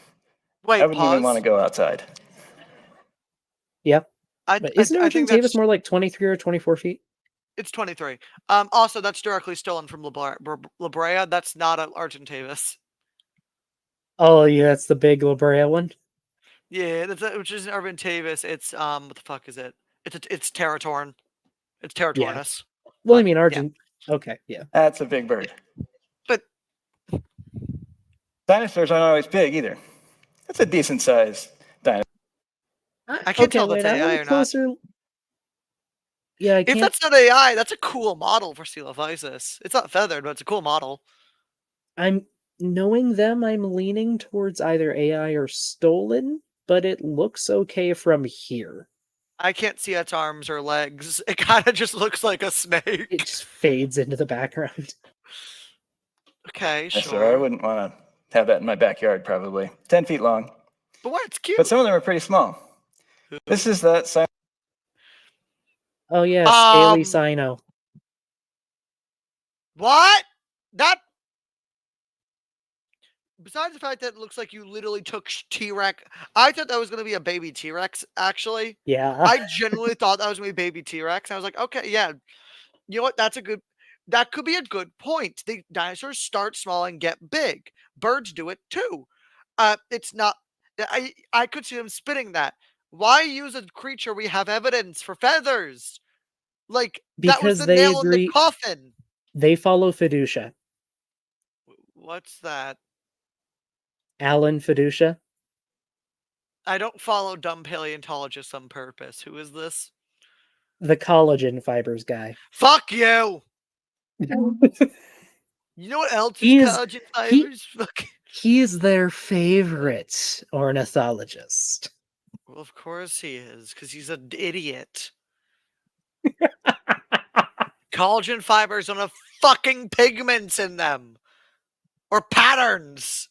Speaker 4: Wait,
Speaker 2: I wouldn't
Speaker 4: pause.
Speaker 2: even want to go outside.
Speaker 1: Yep.
Speaker 4: I
Speaker 1: But isn't
Speaker 4: think
Speaker 1: Argentavis
Speaker 4: that's...
Speaker 1: more like 23 or 24 feet?
Speaker 4: It's 23. Also, that's directly stolen from La Brea. That's not an Argentavis.
Speaker 1: Oh, yeah, that's the big La Brea one?
Speaker 4: Yeah, which isn't Argentavis. It's what the fuck is it? It's Territorn. It's Territornus.
Speaker 1: Well, I
Speaker 4: But,
Speaker 1: mean,
Speaker 4: yeah.
Speaker 1: Okay, yeah.
Speaker 2: That's a big bird.
Speaker 4: But
Speaker 2: Dinosaurs aren't always big either. That's a decent size dinosaur.
Speaker 4: I can't tell if
Speaker 1: wait,
Speaker 4: that's
Speaker 1: I
Speaker 4: AI
Speaker 1: want
Speaker 4: or
Speaker 1: a
Speaker 4: not.
Speaker 1: closer... Yeah, I
Speaker 4: If
Speaker 1: can't...
Speaker 4: that's not AI, that's a cool model for Coelophysis. It's not feathered, but it's a cool model.
Speaker 1: Knowing them, I'm leaning towards either AI or stolen, but it looks okay from here.
Speaker 4: I can't see its arms or legs. It kind of just looks like a snake.
Speaker 1: It just fades into the background.
Speaker 4: Okay, sure.
Speaker 2: So I wouldn't want to have that in my backyard, probably. 10 feet long.
Speaker 4: But what? It's cute.
Speaker 2: But some of them are pretty small. This is that
Speaker 1: Oh yeah, Scaly Sino.
Speaker 4: What? That. Besides the fact that it looks like you literally took T-Rex, I thought that was going to be a baby T-Rex, actually.
Speaker 1: Yeah.
Speaker 4: I genuinely thought that was going to be baby T-Rex. I was like, okay, yeah. You know what? That could be a good point. The dinosaurs start small and get big. Birds do it too. It's not, I could see them spitting that. Why use a creature we have evidence for feathers? Like, that was
Speaker 1: Because
Speaker 4: the
Speaker 1: they
Speaker 4: nail in the
Speaker 1: agree.
Speaker 4: coffin.
Speaker 1: They follow fiducia.
Speaker 4: What's that?
Speaker 1: Alan Fiducia.
Speaker 4: I don't follow dumb paleontologists on purpose. Who is this?
Speaker 1: The collagen fibers guy.
Speaker 4: Fuck you! You know what else is
Speaker 1: He is-
Speaker 4: collagen
Speaker 1: he-
Speaker 4: fibers? Fuck.
Speaker 1: He's their favorite ornithologist.
Speaker 4: Well, of course he is, because he's an idiot. Collagen fibers don't have fucking pigments in them. Or patterns.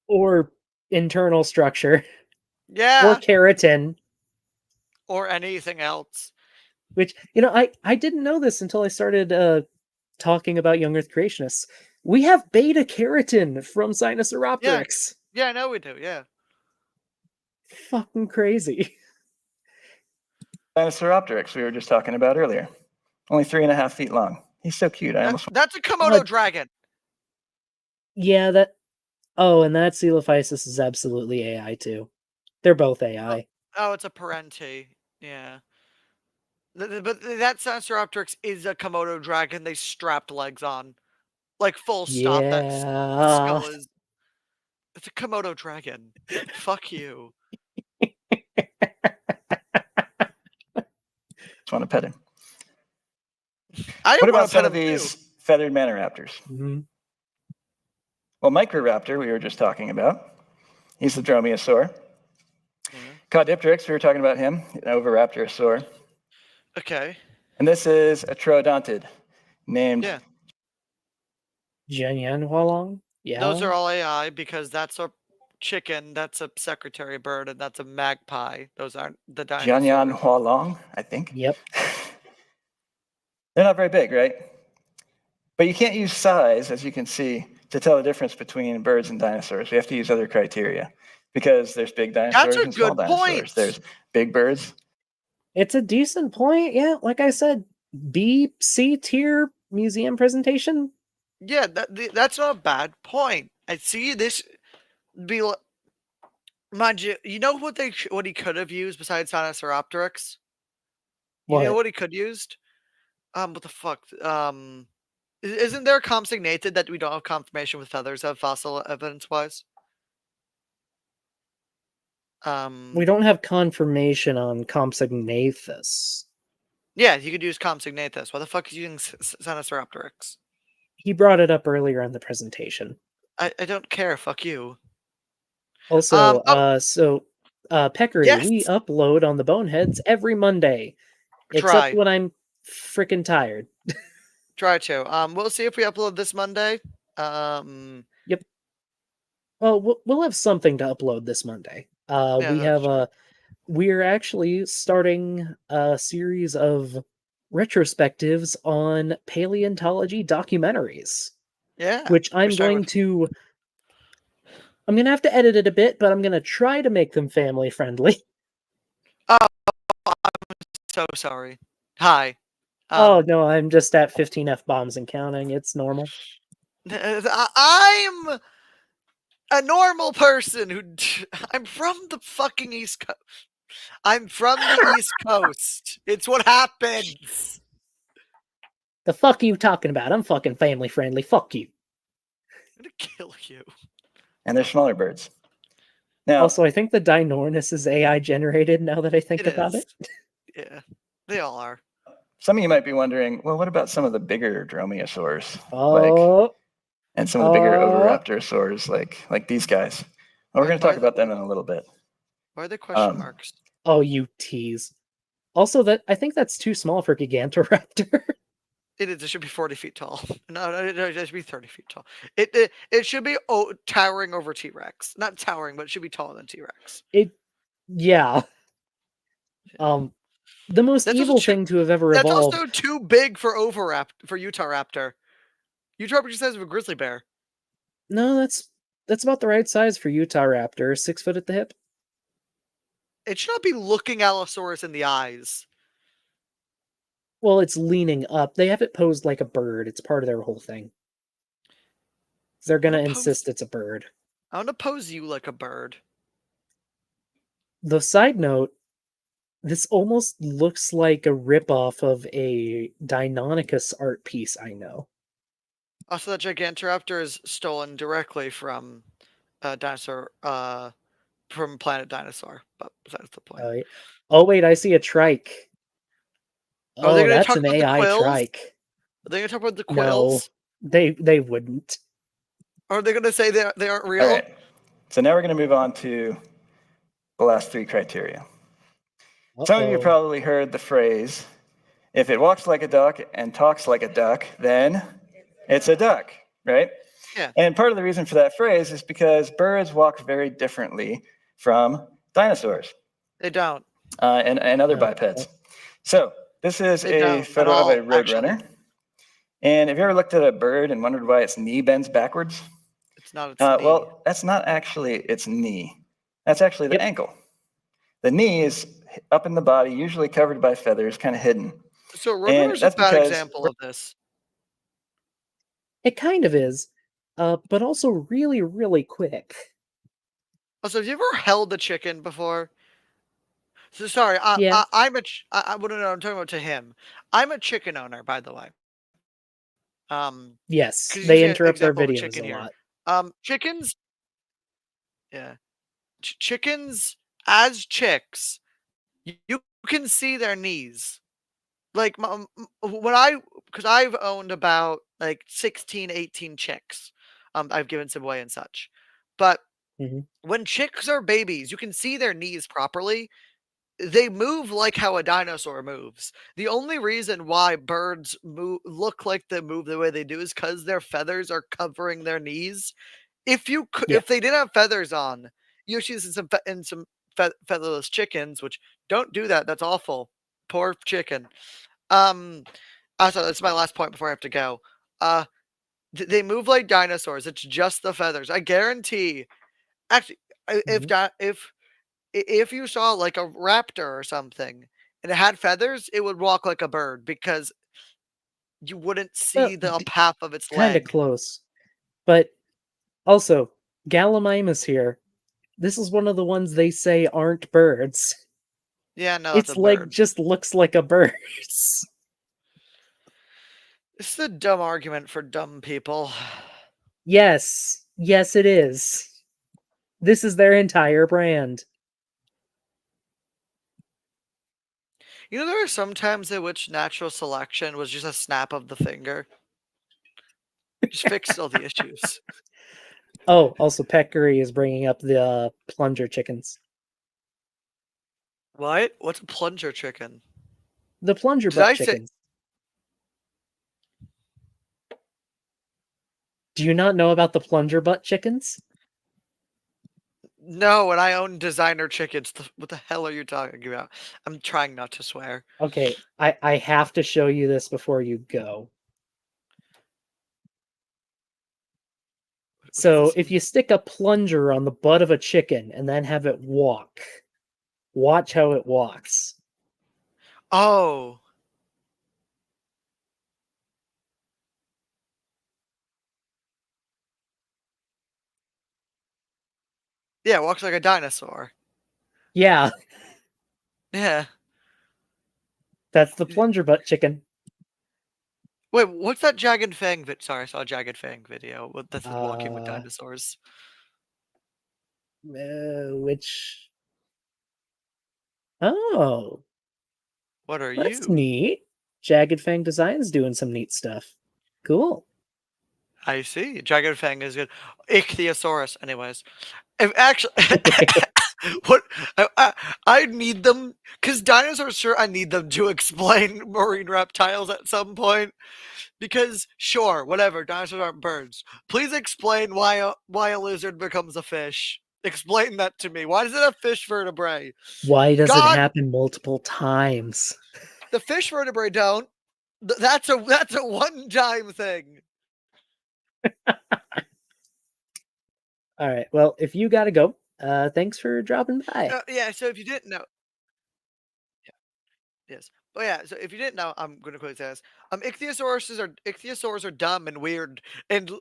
Speaker 1: Or internal structure.
Speaker 4: Yeah.
Speaker 1: Or keratin.
Speaker 4: Or anything else.
Speaker 1: Which, I didn't know this until I started talking about young Earth creationists. We have beta keratin from Sinosauropteryx.
Speaker 4: Yeah, I know we do, yeah.
Speaker 1: Fucking crazy.
Speaker 2: Sinosauropteryx we were just talking about earlier. Only 3.5 feet long. He's so cute.
Speaker 4: That's a Komodo dragon.
Speaker 1: Yeah, that... Oh, and that Coelophysis is absolutely AI, too. They're both AI.
Speaker 4: Oh, it's a parenti. Yeah. But that Sinosauropteryx is a Komodo dragon they strapped legs on. Like, full stop. That skull is... It's a Komodo dragon. Fuck you.
Speaker 2: Just want to pet him.
Speaker 4: I
Speaker 2: What
Speaker 4: want
Speaker 2: about
Speaker 4: to pet
Speaker 2: some
Speaker 4: him
Speaker 2: of these
Speaker 4: too.
Speaker 2: feathered manoraptors?
Speaker 1: Mhm.
Speaker 2: Well, Microraptor, we were just talking about. He's the dromaeosaur.
Speaker 4: Yeah.
Speaker 2: Caudipteryx, we were talking about him, an oviraptorosaur.
Speaker 4: Okay.
Speaker 2: And this is a troodontid named
Speaker 4: Yeah.
Speaker 1: Jianyan Hualong? Yeah.
Speaker 4: Those are all AI because that's a chicken, that's a secretary bird, and that's a magpie. Those aren't the dinosaurs.
Speaker 2: Jianyan Hualong, I think.
Speaker 1: Yep.
Speaker 2: They're not very big, right? But you can't use size, as you can see, to tell the difference between birds and dinosaurs. We have to use other criteria because there's big dinosaurs
Speaker 4: a
Speaker 2: and small
Speaker 4: good
Speaker 2: dinosaurs.
Speaker 4: point.
Speaker 2: There's big birds.
Speaker 1: It's a decent point. Yeah, like I said, B, C tier museum presentation.
Speaker 4: Yeah, that's not a bad point. I see this be like, mind you, you know what he could have used besides Sinosauropteryx? You know what he could used? What the fuck? Isn't there a consignated that we don't have confirmation with feathers of fossil evidence wise?
Speaker 1: We don't have confirmation on Compsognathus.
Speaker 4: Yeah, you could use Compsognathus. Why the fuck is he using Sinosauropteryx?
Speaker 1: He brought it up earlier in the presentation.
Speaker 4: I don't care. Fuck you.
Speaker 1: Also, Peccary,
Speaker 4: Yes!
Speaker 1: we upload on the Boneheads every Monday. Except
Speaker 4: Try.
Speaker 1: when I'm freaking tired.
Speaker 4: Try to. We'll see if we upload this Monday.
Speaker 1: Yep. Well, we'll have something to upload this Monday.
Speaker 4: Yeah,
Speaker 1: we
Speaker 4: that's
Speaker 1: have we're actually starting a series of retrospectives on paleontology documentaries.
Speaker 4: Yeah.
Speaker 1: Which I'm
Speaker 4: starting
Speaker 1: going to have to edit it a bit, but I'm going to try to make them family friendly.
Speaker 4: So sorry. Hi.
Speaker 1: Oh no, I'm just at 15 F-bombs and counting. It's normal.
Speaker 4: I'm a normal person who I'm from the fucking East Coast. I'm from the East Coast. It's what happens.
Speaker 1: The fuck are you talking about? I'm fucking family friendly. Fuck you.
Speaker 4: I'm gonna kill you.
Speaker 2: And they're smaller birds. Now,
Speaker 1: Also, I think the Dinornis is AI generated now that I think about it.
Speaker 4: Yeah, they all are.
Speaker 2: some of you might be wondering, well, what about some of the bigger dromaeosaurs? And some of the bigger oviraptorosaurs, like these guys? Well, we're going to talk about them in a little bit.
Speaker 4: Why are they question marks?
Speaker 1: Oh, you tease. Also, I think that's too small for Gigantoraptor.
Speaker 4: It is. It should be 40 feet tall. No, it should be 30 feet tall. It should be towering over T-Rex. Not towering, but it should be taller than T-Rex.
Speaker 1: Yeah. The most evil thing to have ever evolved.
Speaker 4: That's also too big for Utahraptor. Eutropia is the size of a grizzly bear.
Speaker 1: No, that's about the right size for Utah raptor. 6 foot at the hip.
Speaker 4: It should not be looking Allosaurus in the eyes.
Speaker 1: Well, it's leaning up. They have it posed like a bird. It's part of their whole thing. They're gonna insist it's a bird.
Speaker 4: I want to pose you like a bird.
Speaker 1: The side note, this almost looks like a ripoff of a Deinonychus art piece I know.
Speaker 4: Also, that Gigantoraptor is stolen directly from dinosaur from Planet Dinosaur. But besides the point.
Speaker 1: Oh wait, I see a trike.
Speaker 4: Are they
Speaker 1: Oh,
Speaker 4: gonna
Speaker 1: that's
Speaker 4: talk
Speaker 1: an
Speaker 4: about the
Speaker 1: AI
Speaker 4: quills?
Speaker 1: trike.
Speaker 4: Are they gonna talk about the
Speaker 1: No,
Speaker 4: quills?
Speaker 1: they wouldn't.
Speaker 4: Or are they gonna say they aren't real?
Speaker 2: All right. So now we're going to move on to the last 3 criteria. Some of you probably heard the phrase, if it walks like a duck and talks like a duck, then it's a duck, right?
Speaker 4: Yeah.
Speaker 2: And part of the reason for that phrase is because birds walk very differently from dinosaurs.
Speaker 4: They don't.
Speaker 2: And other bipeds. So this is a photo of a roadrunner. And have you ever looked at a bird and wondered why its knee bends backwards?
Speaker 4: It's not its knee.
Speaker 2: Well, that's not actually its knee. That's actually the ankle. The knee is up in the body, usually covered by feathers, kind of hidden.
Speaker 4: So roadrunner is a bad example of this.
Speaker 1: It kind of is, but also really, really quick.
Speaker 4: Also, have you ever held a chicken before? So sorry,
Speaker 1: Yeah.
Speaker 4: I'm talking about to him. I'm a chicken owner, by the way.
Speaker 1: Yes,
Speaker 4: 'cause
Speaker 1: they
Speaker 4: using an
Speaker 1: interrupt their
Speaker 4: example of a
Speaker 1: videos
Speaker 4: chicken
Speaker 1: a
Speaker 4: here.
Speaker 1: lot.
Speaker 4: Chickens. Yeah, chickens as chicks, you can see their knees. Like because I've owned about like 16, 18 chicks. I've given some away and such, but when chicks are babies, you can see their knees properly. They move like how a dinosaur moves. The only reason why birds look like they move the way they do is because their feathers are covering their knees. If they didn't have feathers on, you see this in some featherless chickens, which don't do that. That's awful. Poor chicken. Also, that's my last point before I have to go. They move like dinosaurs. It's just the feathers. I guarantee. Actually, if you saw like a raptor or something and it had feathers, it would walk like a bird because you wouldn't see the path of its leg.
Speaker 1: Kind of close, but also Gallimimus here. This is one of the ones they say aren't birds.
Speaker 4: Yeah, no,
Speaker 1: its leg just looks like a bird's.
Speaker 4: This is a dumb argument for dumb people.
Speaker 1: Yes, it is. This is their entire brand.
Speaker 4: You know, there are some times in which natural selection was just a snap of the finger. Just fixed all the issues.
Speaker 1: Oh, also Peccary is bringing up the plunger chickens.
Speaker 4: What? What's a plunger chicken?
Speaker 1: The plunger butt chickens. Do you not know about the plunger butt chickens?
Speaker 4: No, and I own designer chickens. What the hell are you talking about? I'm trying not to swear.
Speaker 1: Okay, I have to show you this before you go. So if you stick a plunger on the butt of a chicken and then have it walk, watch how it walks.
Speaker 4: Oh. Yeah, it walks like a dinosaur.
Speaker 1: Yeah.
Speaker 4: Yeah.
Speaker 1: That's the plunger butt chicken.
Speaker 4: Wait, what's that Jagged Fang Sorry, I saw a Jagged Fang video. That's walking with dinosaurs.
Speaker 1: Which... Oh.
Speaker 4: What are
Speaker 1: That's
Speaker 4: you?
Speaker 1: neat. Jagged Fang Design's doing some neat stuff. Cool.
Speaker 4: I see. Jagged Fang is good. Ichthyosaurus. Anyways. If actually... what I need them because dinosaurs, sure, I need them to explain marine reptiles at some point. Because sure, whatever, dinosaurs aren't birds. Please explain why a lizard becomes a fish. Explain that to me. Why is it a fish vertebrae?
Speaker 1: Why does it happen multiple times?
Speaker 4: The fish vertebrae don't. That's a one-time thing.
Speaker 1: All right. Well, if you gotta go, thanks for dropping by.
Speaker 4: Yeah. So if you didn't know, yes. But yeah, so if you didn't know, I'm going to quickly say this. Ichthyosaurs are dumb and weird, and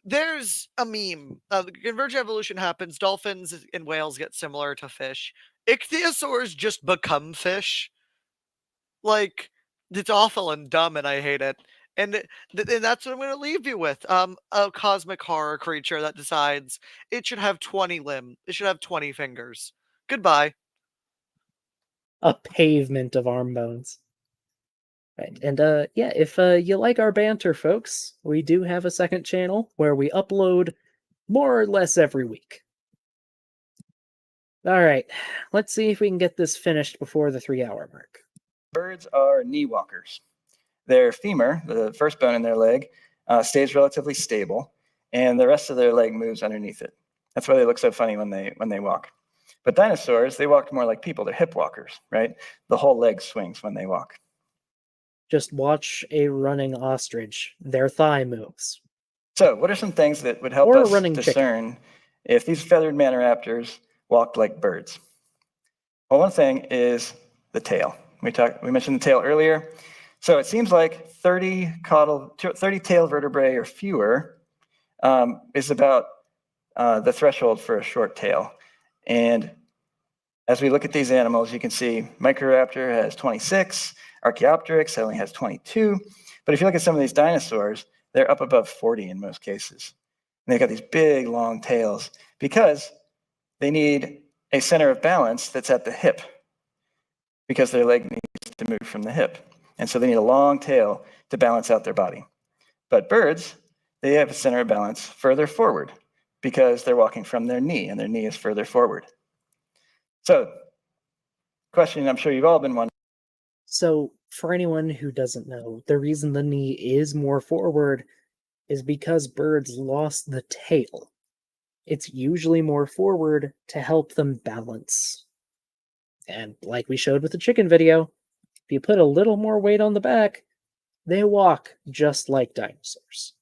Speaker 4: there's a meme. Convergent evolution happens. Dolphins and whales get similar to fish. Ichthyosaurs just become fish. Like, it's awful and dumb, and I hate it. And and that's what I'm going to leave you with. A cosmic horror creature that decides it should have 20 limbs. It should have 20 fingers. Goodbye.
Speaker 1: A pavement of arm bones. Right. And yeah, if you like our banter, folks, we do have a second channel where we upload more or less every week. All right, let's see if we can get this finished before the 3-hour mark.
Speaker 2: Birds are knee walkers. Their femur, the first bone in their leg, stays relatively stable, and the rest of their leg moves underneath it. That's why they look so funny when they walk. But dinosaurs, they walked more like people. They're hip walkers, right? The whole leg swings when they walk.
Speaker 1: Just watch a running ostrich. Their thigh moves.
Speaker 2: So what are some things that would help
Speaker 1: Or a
Speaker 2: us
Speaker 1: running chicken.
Speaker 2: discern if these feathered manoraptors walked like birds? Well, one thing is the tail. We mentioned the tail earlier. So it seems like 30 tail vertebrae or fewer is about the threshold for a short tail. And as we look at these animals, you can see Microraptor has 26, Archaeopteryx only has 22. But if you look at some of these dinosaurs, they're up above 40 in most cases. And they've got these big, long tails because they need a center of balance that's at the hip because their leg needs to move from the hip. And so they need a long tail to balance out their body. But birds, they have a center of balance further forward because they're walking from their knee, and their knee is further forward. So, question I'm sure you've all been wondering.
Speaker 1: So, for anyone who doesn't know, the reason the knee is more forward is because birds lost the tail. It's usually more forward to help them balance. And like we showed with the chicken video, if you put a little more weight on the back, they walk just like dinosaurs.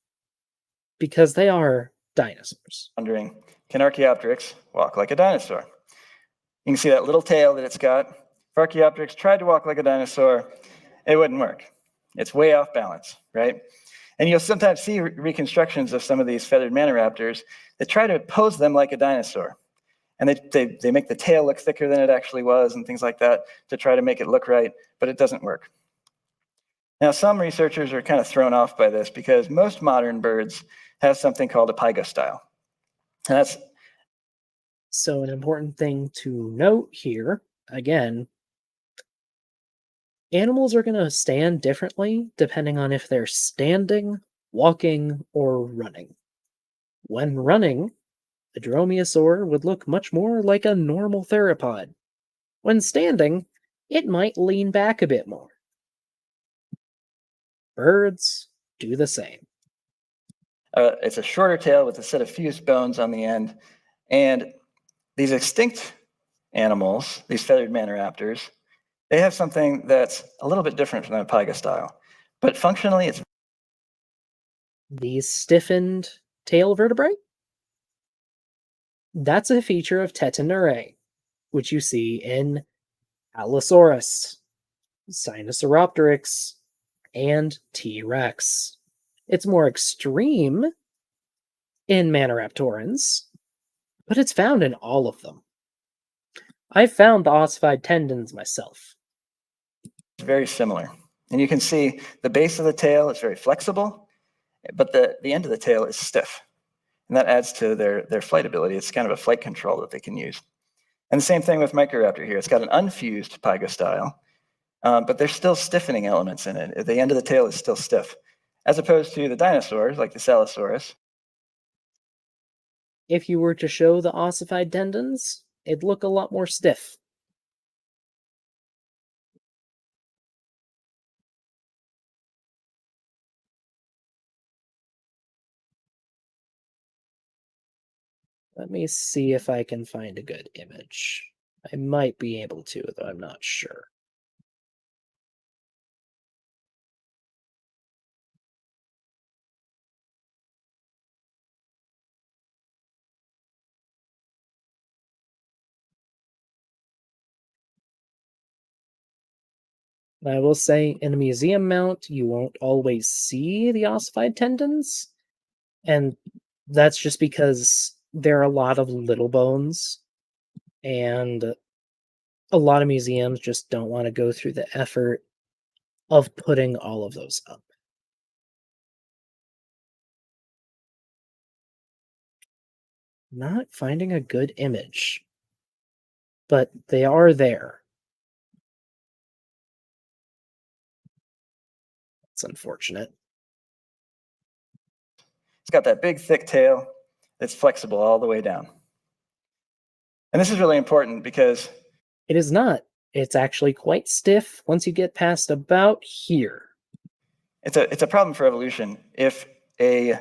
Speaker 1: Because they are dinosaurs.
Speaker 2: Wondering, can Archaeopteryx walk like a dinosaur? You can see that little tail that it's got. If Archaeopteryx tried to walk like a dinosaur, it wouldn't work. It's way off balance, right? And you'll sometimes see reconstructions of some of these feathered manoraptors that try to pose them like a dinosaur. And they make the tail look thicker than it actually was and things like that to try to make it look right, but it doesn't work. Now, some researchers are kind of thrown off by this because most modern birds have something called a pygostyle. And that's
Speaker 1: So an important thing to note here, again, animals are going to stand differently depending on if they're standing, walking, or running. When running, the dromaeosaur would look much more like a normal theropod. When standing, it might lean back a bit more. Birds do the same.
Speaker 2: it's a shorter tail with a set of fused bones on the end. And these extinct animals, these feathered manoraptors, they have something that's a little bit different from the pygostyle. But functionally, it's
Speaker 1: These stiffened tail vertebrae? That's a feature of Tetanurae, which you see in Allosaurus, Sinosauropteryx, and T-Rex. It's more extreme in Maniraptorans, but it's found in all of them. I've found the ossified tendons myself.
Speaker 2: very similar. And you can see the base of the tail is very flexible, but the end of the tail is stiff. And that adds to their flight ability. It's kind of a flight control that they can use. And the same thing with Microraptor here. It's got an unfused pygostyle, but there's still stiffening elements in it. The end of the tail is still stiff, as opposed to the dinosaurs, like the Salosaurus.
Speaker 1: If you were to show the ossified tendons, it'd look a lot more stiff. Let me see if I can find a good image. I might be able to, though I'm not sure. I will say, in a museum mount, you won't always see the ossified tendons, and that's just because there are a lot of little bones, and a lot of museums just don't want to go through the effort of putting all of those up. Not finding a good image, but they are there. It's unfortunate.
Speaker 2: It's got that big, thick tail that's flexible all the way down. And this is really important because
Speaker 1: It is not. It's actually quite stiff once you get past about here.
Speaker 2: it's a problem for evolution. If a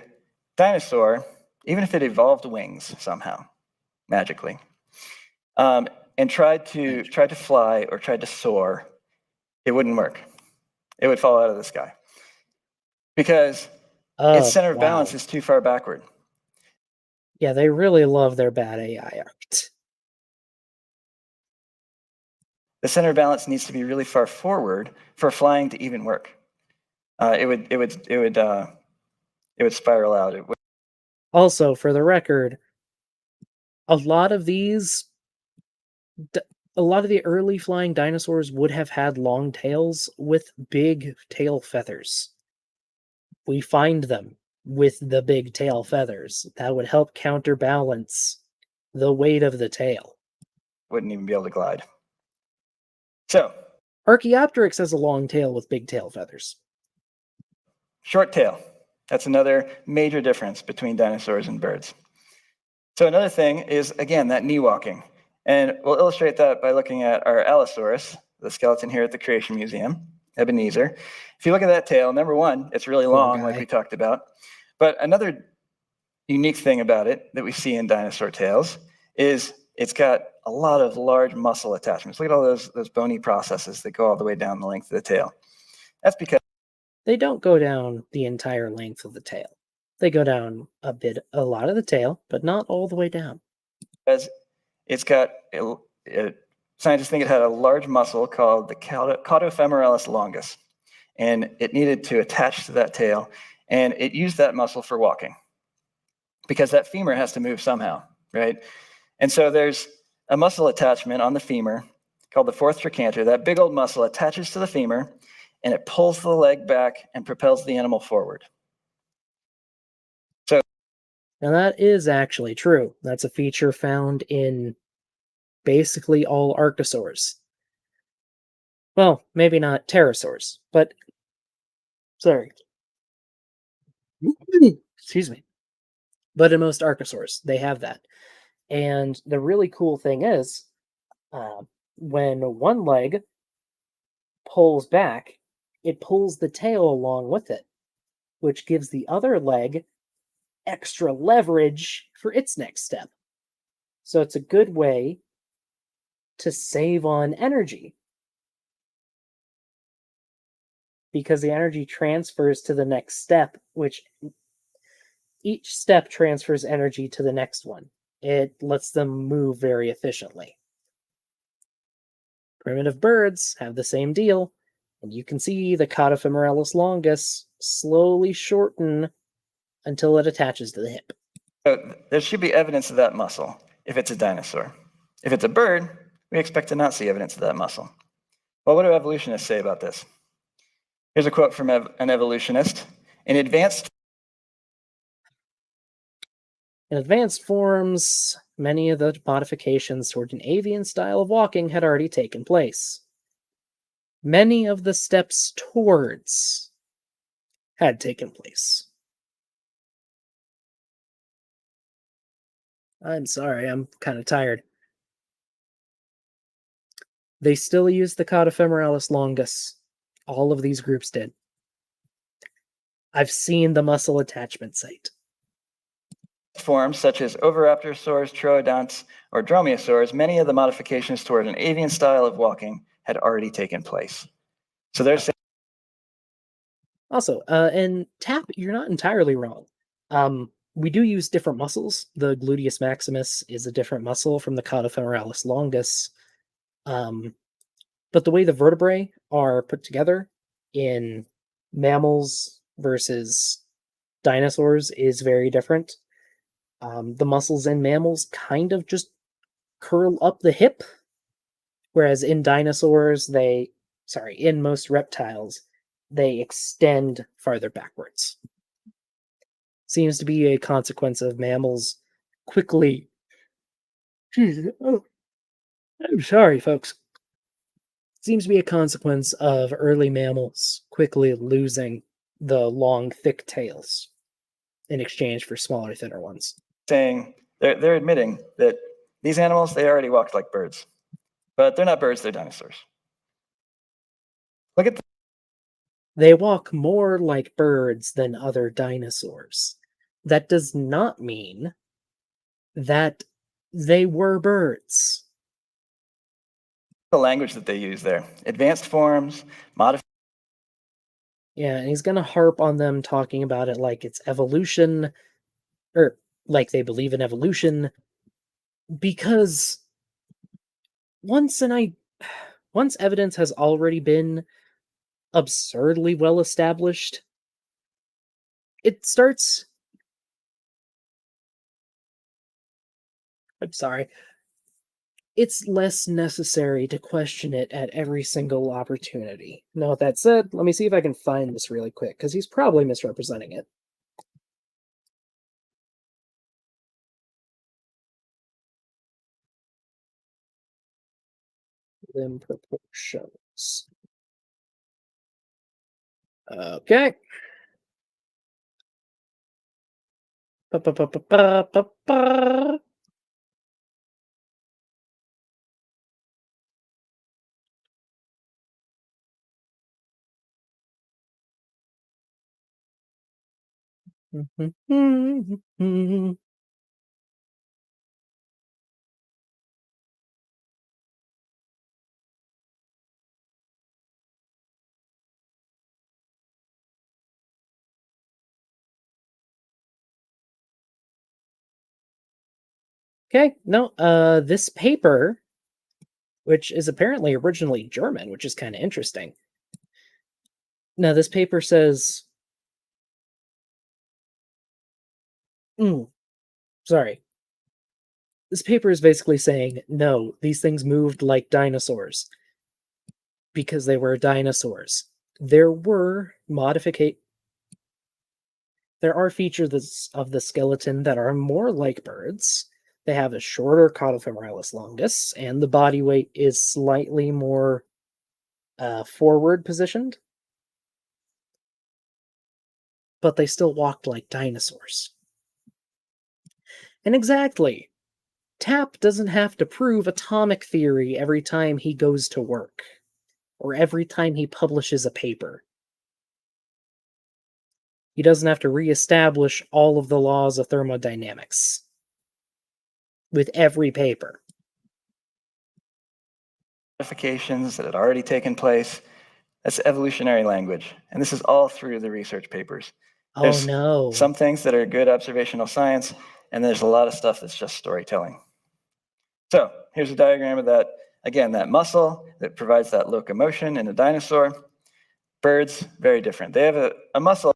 Speaker 2: dinosaur, even if it evolved wings somehow, magically, and tried to fly or tried to soar, it wouldn't work. It would fall out of the sky because its center of balance is too far backward.
Speaker 1: Yeah, they really love their bad AI art.
Speaker 2: The center of balance needs to be really far forward for flying to even work. It would spiral out.
Speaker 1: Also, for the record, a lot of the early flying dinosaurs would have had long tails with big tail feathers. We find them with the big tail feathers. That would help counterbalance the weight of the tail.
Speaker 2: Wouldn't even be able to glide. So,
Speaker 1: Archaeopteryx has a long tail with big tail feathers.
Speaker 2: Short tail. That's another major difference between dinosaurs and birds. So another thing is, again, that knee walking. And we'll illustrate that by looking at our Allosaurus, the skeleton here at the Creation Museum, Ebenezer. If you look at that tail, number one, it's really long, like we talked about. But another unique thing about it that we see in dinosaur tails is it's got a lot of large muscle attachments. Look at all those bony processes that go all the way down the length of the tail. That's because
Speaker 1: they don't go down the entire length of the tail. They go down a lot of the tail, but not all the way down.
Speaker 2: Because it's got, scientists think it had a large muscle called the caudofemoralis longus, and it needed to attach to that tail, and it used that muscle for walking because that femur has to move somehow, right? And so there's a muscle attachment on the femur called the fourth trochanter. That big old muscle attaches to the femur, and it pulls the leg back and propels the animal forward. So,
Speaker 1: now that is actually true. That's a feature found in basically all archosaurs. Well, maybe not pterosaurs, but sorry. Excuse me. But in most archosaurs, they have that. And the really cool thing is, when one leg pulls back, it pulls the tail along with it, which gives the other leg extra leverage for its next step. So it's a good way to save on energy, because the energy transfers to the next step, which each step transfers energy to the next one. It lets them move very efficiently. Primitive birds have the same deal, and you can see the caudofemoralis longus slowly shorten until it attaches to the hip.
Speaker 2: So there should be evidence of that muscle if it's a dinosaur. If it's a bird, we expect to not see evidence of that muscle. Well, what do evolutionists say about this? Here's a quote from an evolutionist. In advanced
Speaker 1: forms, many of the modifications toward an avian style of walking had already taken place. Many of the steps towards had taken place. I'm sorry, I'm kind of tired. They still use the caudofemoralis longus. All of these groups did. I've seen the muscle attachment site.
Speaker 2: Forms such as oviraptorosaurs, troodonts, or dromaeosaurs, many of the modifications toward an avian style of walking had already taken place. So they're saying.
Speaker 1: Also, and Tap, you're not entirely wrong. We do use different muscles. The gluteus maximus is a different muscle from the caudofemoralis longus. But the way the vertebrae are put together in mammals versus dinosaurs is very different. The muscles in mammals kind of just curl up the hip, whereas in in most reptiles, they extend farther backwards. Seems to be a consequence of mammals quickly. Jesus, oh, I'm sorry, folks. Seems to be a consequence of early mammals quickly losing the long, thick tails in exchange for smaller, thinner ones.
Speaker 2: Saying they're admitting that these animals, they already walked like birds, but they're not birds, they're dinosaurs. Look at
Speaker 1: They walk more like birds than other dinosaurs. That does not mean that they were birds.
Speaker 2: the language that they use there. Advanced forms, modified.
Speaker 1: Yeah, and he's going to harp on them talking about it like it's evolution, or like they believe in evolution, because once evidence has already been absurdly well established, it starts. I'm sorry. It's less necessary to question it at every single opportunity. Now, with that said, let me see if I can find this really quick, because he's probably misrepresenting it. Limb proportions. Okay. Ba-ba-ba-ba-ba-ba-ba. Okay, no, this paper, which is apparently originally German, which is kind of interesting. Now, this paper says, sorry. This paper is basically saying, no, these things moved like dinosaurs because they were dinosaurs. There are features of the skeleton that are more like birds. They have a shorter caudofemoralis longus, and the body weight is slightly more forward positioned. But they still walked like dinosaurs. And exactly, Tapp doesn't have to prove atomic theory every time he goes to work, or every time he publishes a paper. He doesn't have to reestablish all of the laws of thermodynamics with every paper.
Speaker 2: Modifications that had already taken place. That's evolutionary language. And this is all through the research papers.
Speaker 1: Oh
Speaker 2: There's
Speaker 1: no.
Speaker 2: some things that are good observational science, and there's a lot of stuff that's just storytelling. So here's a diagram of that. Again, that muscle that provides that locomotion in a dinosaur. Birds, very different. They have a muscle.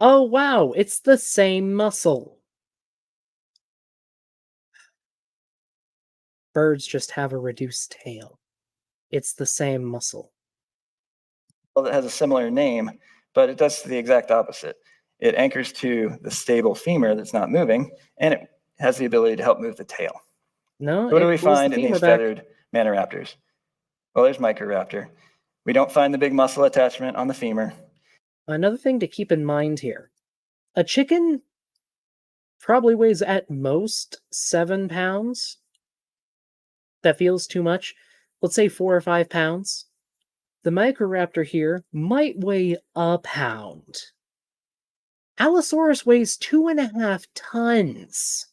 Speaker 1: Oh wow, it's the same muscle. Birds just have a reduced tail. It's the same muscle.
Speaker 2: That has a similar name, but it does the exact opposite. It anchors to the stable femur that's not moving, and it has the ability to help move the tail.
Speaker 1: No,
Speaker 2: What do we
Speaker 1: it pulls
Speaker 2: find
Speaker 1: the
Speaker 2: in
Speaker 1: femur
Speaker 2: these
Speaker 1: back.
Speaker 2: feathered manoraptors? Well, there's Microraptor. We don't find the big muscle attachment on the femur.
Speaker 1: Another thing to keep in mind here. A chicken probably weighs at most 7 pounds. That feels too much. Let's say 4 or 5 pounds. The Microraptor here might weigh a pound. Allosaurus weighs 2.5 tons.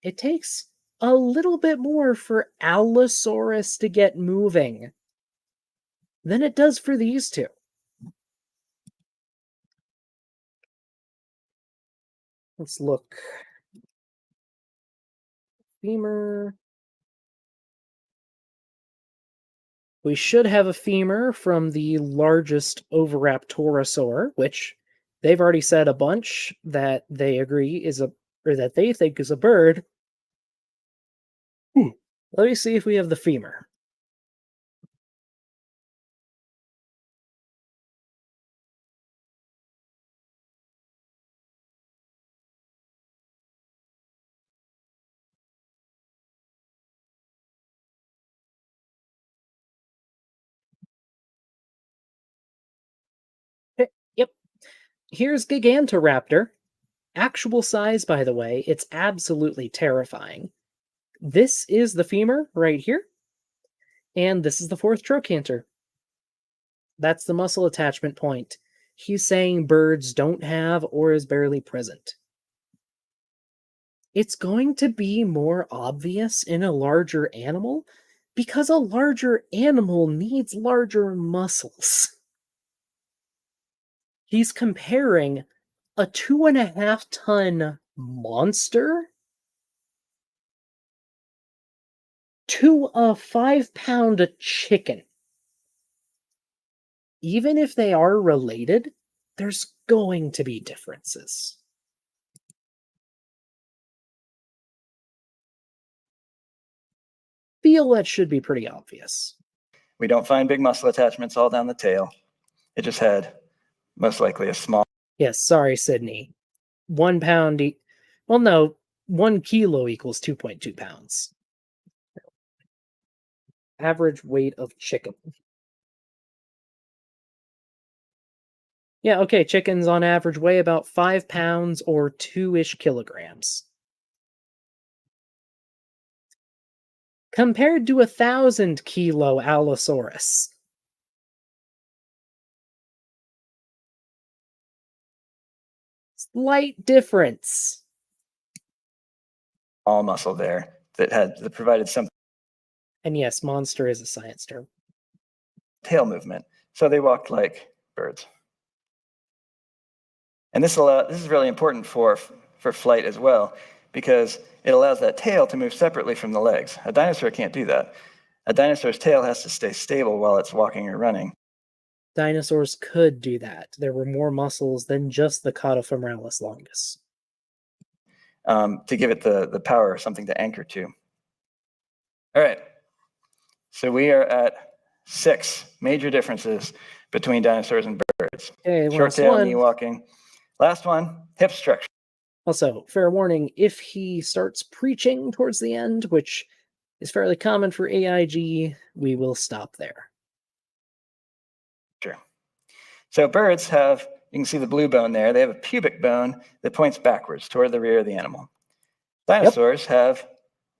Speaker 1: It takes a little bit more for Allosaurus to get moving than it does for these two. Let's look. Femur. We should have a femur from the largest Oviraptorosaur, which they've already said a bunch that they agree is or that they think is a bird. Let me see if we have the femur. Yep. Here's Gigantoraptor. Actual size, by the way, it's absolutely terrifying. This is the femur right here, and this is the fourth trochanter. That's the muscle attachment point. He's saying birds don't have or is barely present. It's going to be more obvious in a larger animal because a larger animal needs larger muscles. He's comparing a 2.5-ton monster to a 5-pound chicken. Even if they are related, there's going to be differences. Feel that should be pretty obvious.
Speaker 2: We don't find big muscle attachments all down the tail. It just had most likely a small.
Speaker 1: Yes, sorry, Sydney. 1 pound. Well, no, 1 kilo equals 2.2 pounds. Average weight of chicken. Yeah, okay, chickens on average weigh about 5 pounds or 2-ish kilograms. Compared to 1,000-kilo Allosaurus. Slight difference.
Speaker 2: All muscle there that provided some.
Speaker 1: And yes, monster is a science term.
Speaker 2: Tail movement, so they walked like birds. And this is really important for flight as well, because it allows that tail to move separately from the legs. A dinosaur can't do that. A dinosaur's tail has to stay stable while it's walking or running.
Speaker 1: Dinosaurs could do that. There were more muscles than just the catafemoralis longus.
Speaker 2: To give it the power, something to anchor to. All right, so we are at 6 major differences between dinosaurs and birds.
Speaker 1: Okay,
Speaker 2: Short
Speaker 1: last
Speaker 2: tail,
Speaker 1: one.
Speaker 2: knee walking. Last one, hip structure.
Speaker 1: Also, fair warning, if he starts preaching towards the end, which is fairly common for AIG, we will stop there.
Speaker 2: Sure. So birds have, you can see the blue bone there, they have a pubic bone that points backwards toward the rear of the animal. Dinosaurs have,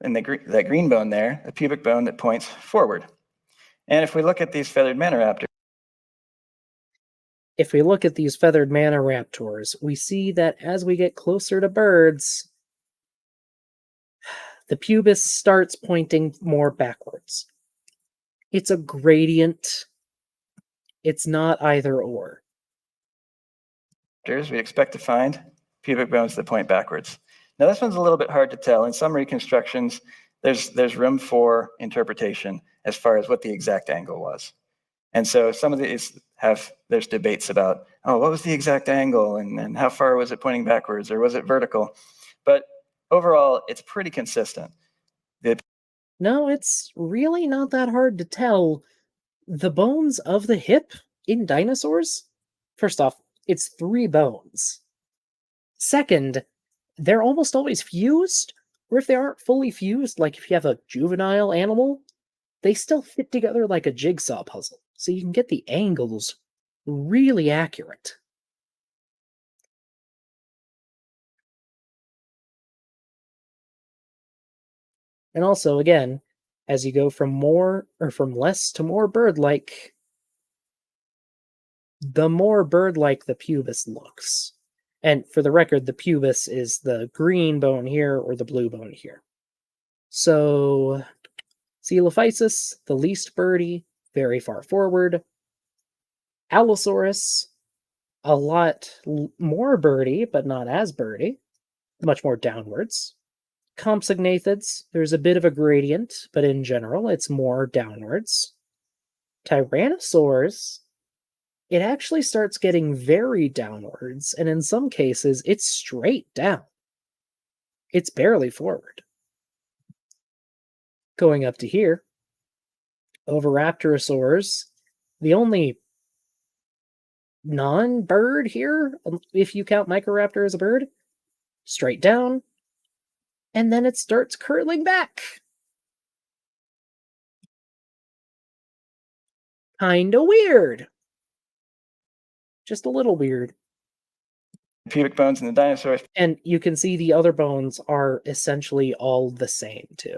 Speaker 2: in that green bone there, a pubic bone that points forward. And if we look at these feathered maniraptors,
Speaker 1: we see that as we get closer to birds, the pubis starts pointing more backwards. It's a gradient. It's not either or.
Speaker 2: we expect to find pubic bones that point backwards. Now this one's a little bit hard to tell. In some reconstructions, there's room for interpretation as far as what the exact angle was. And so some of these there's debates about, oh, what was the exact angle and how far was it pointing backwards or was it vertical? But overall, it's pretty consistent.
Speaker 1: No, it's really not that hard to tell. The bones of the hip in dinosaurs, first off, it's 3 bones. Second, they're almost always fused, or if they aren't fully fused, like if you have a juvenile animal, they still fit together like a jigsaw puzzle, so you can get the angles really accurate. And also, again, as you go from less to more bird-like, the more bird-like the pubis looks. And for the record, the pubis is the green bone here or the blue bone here. So, Coelophysis, the least birdy, very far forward. Allosaurus, a lot more birdy, but not as birdy, much more downwards. Compsognathids, there's a bit of a gradient, but in general, it's more downwards. Tyrannosaurs, it actually starts getting very downwards, and in some cases, it's straight down. It's barely forward. Going up to here, Oviraptorosaurs, the only non-bird here, if you count Microraptor as a bird, straight down, and then it starts curling back. Kinda weird. Just a little weird.
Speaker 2: Pubic bones in the dinosaurs.
Speaker 1: And you can see the other bones are essentially all the same, too.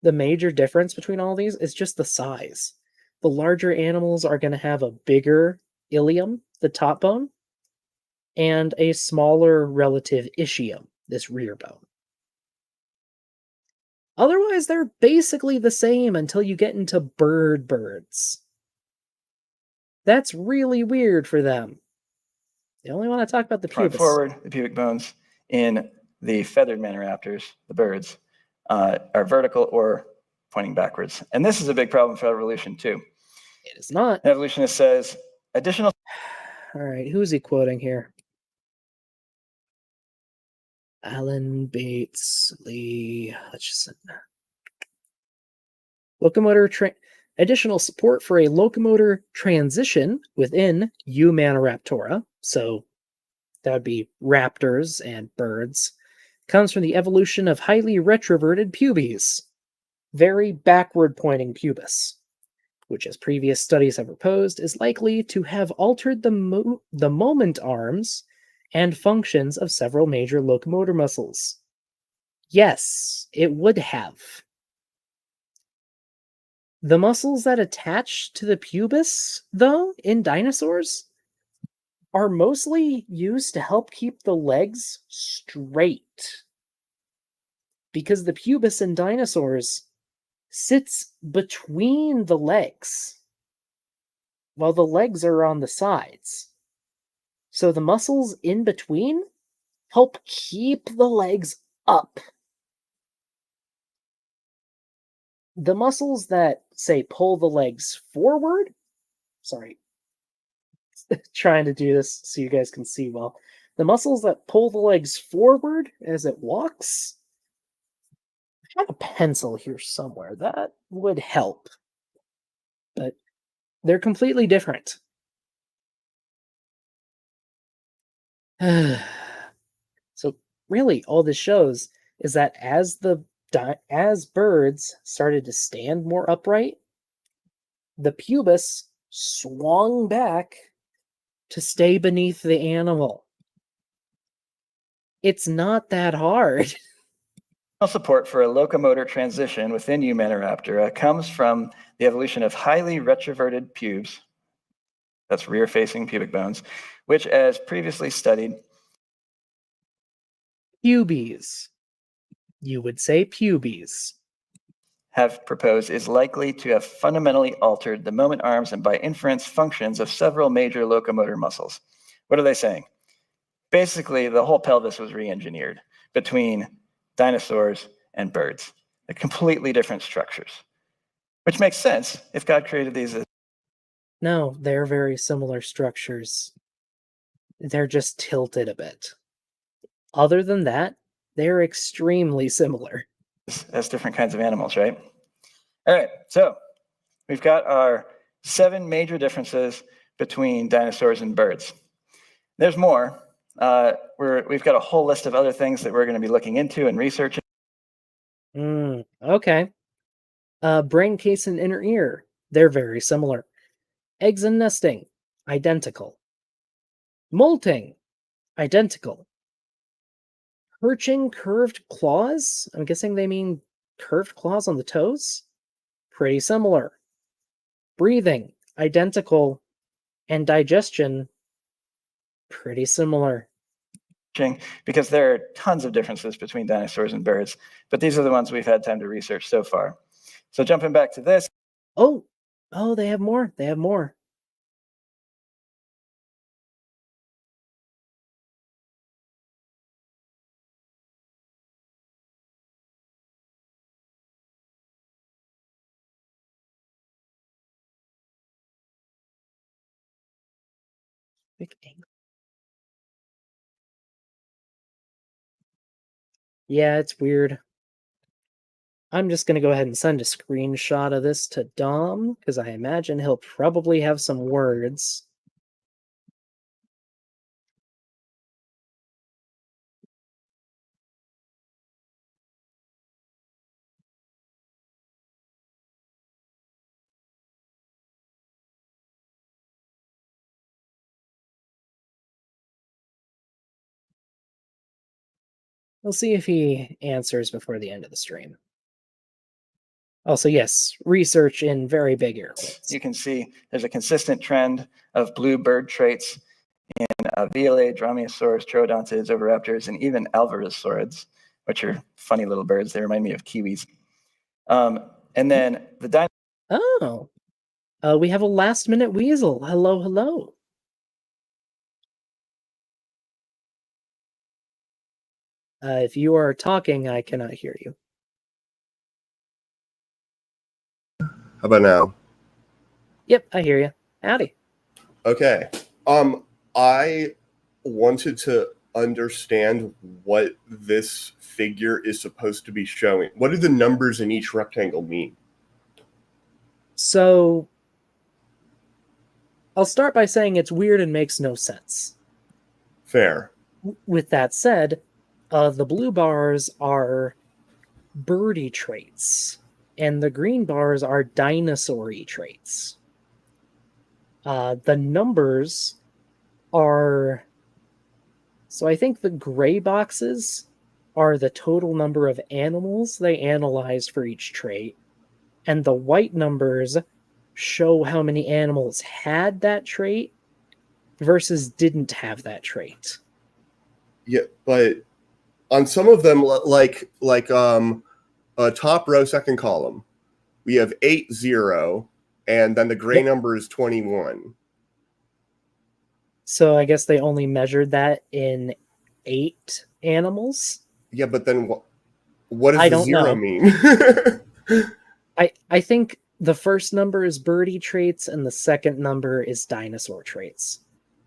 Speaker 1: The major difference between all these is just the size. The larger animals are going to have a bigger ilium, the top bone, and a smaller relative ischium, this rear bone. Otherwise, they're basically the same until you get into birds. That's really weird for them. They only want to talk about the
Speaker 2: Front
Speaker 1: pubis.
Speaker 2: forward, the pubic bones in the feathered Manoraptors, the birds, are vertical or pointing backwards. And this is a big problem for evolution, too.
Speaker 1: It is not.
Speaker 2: An evolutionist says additional.
Speaker 1: All right, who is he quoting here? Alan Bates Lee Hutchison. Additional support for a locomotor transition within Eumanoraptora, so that would be raptors and birds, comes from the evolution of highly retroverted pubes, very backward-pointing pubis, which, as previous studies have proposed, is likely to have altered the moment arms and functions of several major locomotor muscles. Yes, it would have. The muscles that attach to the pubis, though, in dinosaurs, are mostly used to help keep the legs straight. Because the pubis in dinosaurs sits between the legs, while the legs are on the sides. So the muscles in between help keep the legs up. The muscles that, say, pull the legs forward, trying to do this so you guys can see well. The muscles that pull the legs forward as it walks, I have a pencil here somewhere. That would help. But they're completely different. So really, all this shows is that as birds started to stand more upright, the pubis swung back to stay beneath the animal. It's not that hard.
Speaker 2: Support for a locomotor transition within Eumanoraptora comes from the evolution of highly retroverted pubes, that's rear-facing pubic bones, which, as previously studied,
Speaker 1: Pubes. You would say pubes.
Speaker 2: have proposed is likely to have fundamentally altered the moment arms and by inference functions of several major locomotor muscles. What are they saying? Basically, the whole pelvis was re-engineered between dinosaurs and birds. They're completely different structures, which makes sense if God created these as.
Speaker 1: No, they're very similar structures. They're just tilted a bit. Other than that, they're extremely similar.
Speaker 2: As different kinds of animals, right? All right, so we've got our 7 major differences between dinosaurs and birds. There's more. We've got a whole list of other things that we're going to be looking into and researching.
Speaker 1: Okay. Brain case and inner ear, they're very similar. Eggs and nesting, identical. Molting, identical. Perching curved claws, I'm guessing they mean curved claws on the toes? Pretty similar. Breathing, identical. And digestion, pretty similar.
Speaker 2: Because there are tons of differences between dinosaurs and birds, but these are the ones we've had time to research so far. So jumping back to this.
Speaker 1: Oh, they have more. They have more. Yeah, it's weird. I'm just going to go ahead and send a screenshot of this to Dom, because I imagine he'll probably have some words. We'll see if he answers before the end of the stream. Also, yes, research in very big air quotes.
Speaker 2: You can see there's a consistent trend of blue bird traits in Vela, Dromaeosaurs, Troodontids, Oviraptors, and even Alvarezsaurids, which are funny little birds. They remind me of kiwis. And then the dino.
Speaker 1: Oh, we have a last-minute weasel. Hello, hello. If you are talking, I cannot hear you.
Speaker 6: How about now?
Speaker 1: Yep, I hear you. Howdy.
Speaker 6: Okay. I wanted to understand what this figure is supposed to be showing. What do the numbers in each rectangle mean?
Speaker 1: So, I'll start by saying it's weird and makes no sense.
Speaker 6: Fair.
Speaker 1: With that said, the blue bars are birdie traits, and the green bars are dinosaur-y traits. The numbers are... So I think the gray boxes are the total number of animals they analyzed for each trait, and the white numbers show how many animals had that trait versus didn't have that trait.
Speaker 6: Yeah, but on some of them, like top row, second column, we have 8-0, and then the gray number is 21.
Speaker 1: So I guess they only measured that in 8 animals?
Speaker 6: Yeah, but then what does
Speaker 1: I
Speaker 6: the
Speaker 1: don't
Speaker 6: 0
Speaker 1: know.
Speaker 6: mean?
Speaker 1: I think the first number is birdie traits and the second number is dinosaur traits.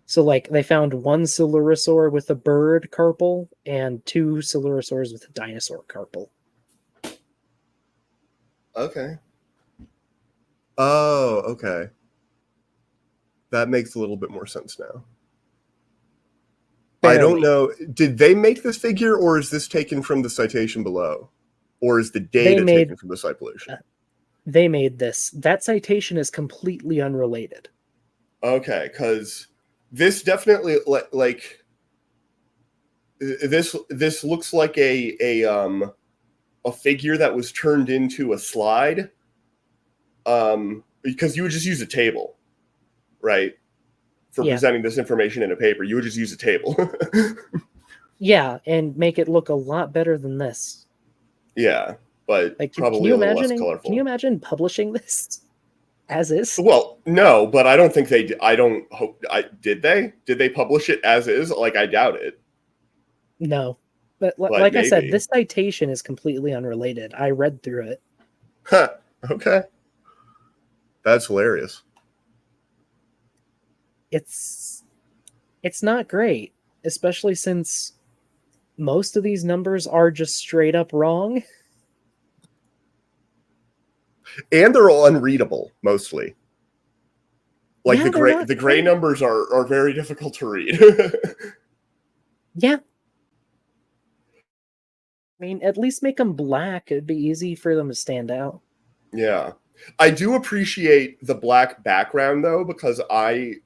Speaker 1: So like they found 1 Silurosaur with a bird carpal and 2 Silurosaurs with a dinosaur carpal.
Speaker 6: Okay. Oh, okay. That makes a little bit more sense now.
Speaker 1: Barely.
Speaker 6: I don't know. Did they make this figure, or is this taken from the citation below? Or is the data taken from the citation?
Speaker 1: They made this. That citation is completely unrelated.
Speaker 6: Okay, because this definitely like this looks like a figure that was turned into a slide. Because you would just use a table, right? For presenting this information in a paper, you would just use a table.
Speaker 1: Yeah, and make it look a lot better than this.
Speaker 6: Yeah, but
Speaker 1: like,
Speaker 6: probably a little less colorful.
Speaker 1: Can you imagine publishing this as is?
Speaker 6: Well, no, but I don't think they did. I don't hope. Did they? Did they publish it as is? Like, I doubt it.
Speaker 1: No. But like I said, this citation is completely unrelated. I read through it.
Speaker 6: Huh. Okay. That's hilarious.
Speaker 1: It's not great, especially since most of these numbers are just straight up wrong.
Speaker 6: And they're all unreadable, mostly. Like,
Speaker 1: yeah,
Speaker 6: the gray numbers are very difficult to read.
Speaker 1: Yeah. I mean, at least make them black. It'd be easy for them to stand out.
Speaker 6: Yeah. I do appreciate the black background, though, because I'm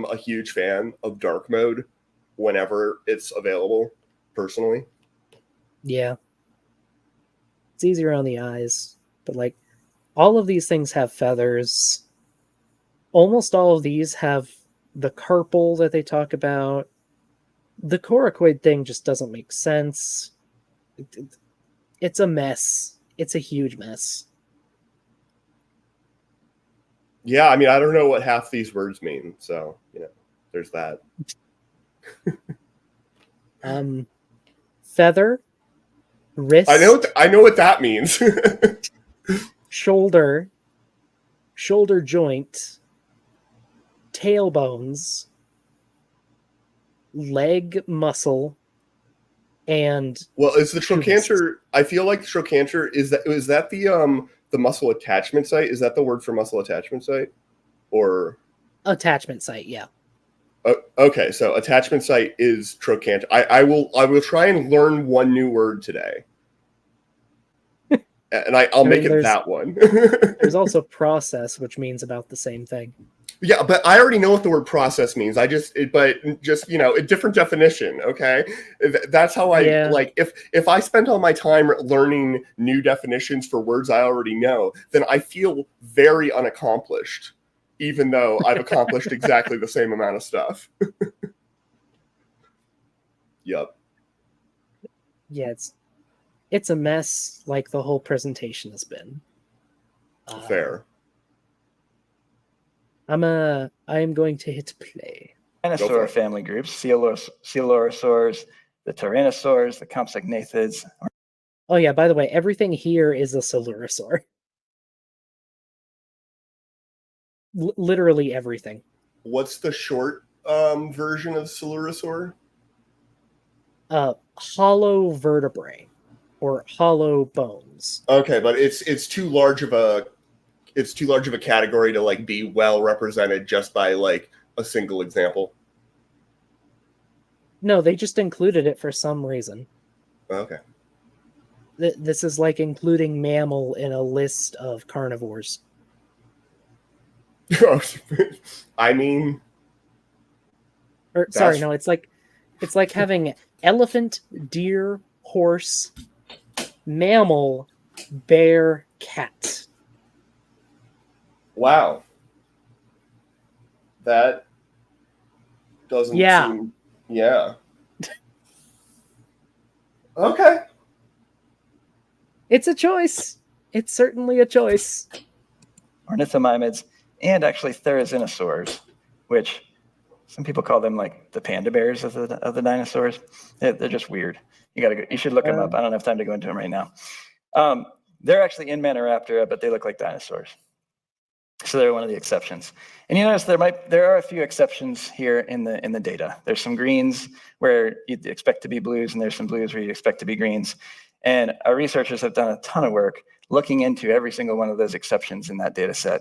Speaker 6: a huge fan of dark mode whenever it's available, personally.
Speaker 1: Yeah. It's easier on the eyes. But, like, all of these things have feathers. Almost all of these have the carpal that they talk about. The coracoid thing just doesn't make sense. It's a mess. It's a huge mess.
Speaker 6: Yeah, I mean, I don't know what half these words mean, so, there's that.
Speaker 1: Feather, wrist.
Speaker 6: I know what that means.
Speaker 1: shoulder joint, tailbones, leg muscle and
Speaker 6: Well, is the
Speaker 1: pubis.
Speaker 6: trochanter? I feel like the trochanter is that the muscle attachment site? Is that the word for muscle attachment site? Or
Speaker 1: Attachment site, yeah.
Speaker 6: okay, so attachment site is trochanter. I will try and learn one new word today, and I'll make it that one.
Speaker 1: There's also process, which means about the same thing.
Speaker 6: Yeah, but I already know what the word process means. But just a different definition. Okay, that's how I like. If I spend all my time learning new definitions for words I already know, then I feel very unaccomplished, even though I've accomplished exactly the same amount of stuff. Yep.
Speaker 1: Yeah, it's a mess, like the whole presentation has been.
Speaker 6: Fair.
Speaker 1: I am going to hit play.
Speaker 2: Dinosaur family groups: coelurosaurs, the tyrannosaurs, the compsognaathids.
Speaker 1: Oh yeah, by the way, everything here is a coelurosaur. Literally everything.
Speaker 6: What's the short version of coelurosaur?
Speaker 1: Hollow vertebrae or hollow bones.
Speaker 6: Okay, but it's too large of a category to like be well represented just by like a single example.
Speaker 1: No, they just included it for some reason.
Speaker 6: Okay.
Speaker 1: This is like including mammal in a list of carnivores.
Speaker 6: I mean,
Speaker 1: or sorry, no, it's like having elephant, deer, horse, mammal, bear, cat.
Speaker 6: Wow. That doesn't seem... Yeah. Okay.
Speaker 1: It's a choice. It's certainly a choice.
Speaker 2: Ornithomimids, and actually therizinosaurs, which some people call them like the panda bears of the dinosaurs. They're just weird. You should look them up. I don't have time to go into them right now. They're actually in Maniraptora, but they look like dinosaurs. So they're one of the exceptions. And you notice there are a few exceptions here in the data. There's some greens where you'd expect to be blues, and there's some blues where you'd expect to be greens. And our researchers have done a ton of work looking into every single one of those exceptions in that data set.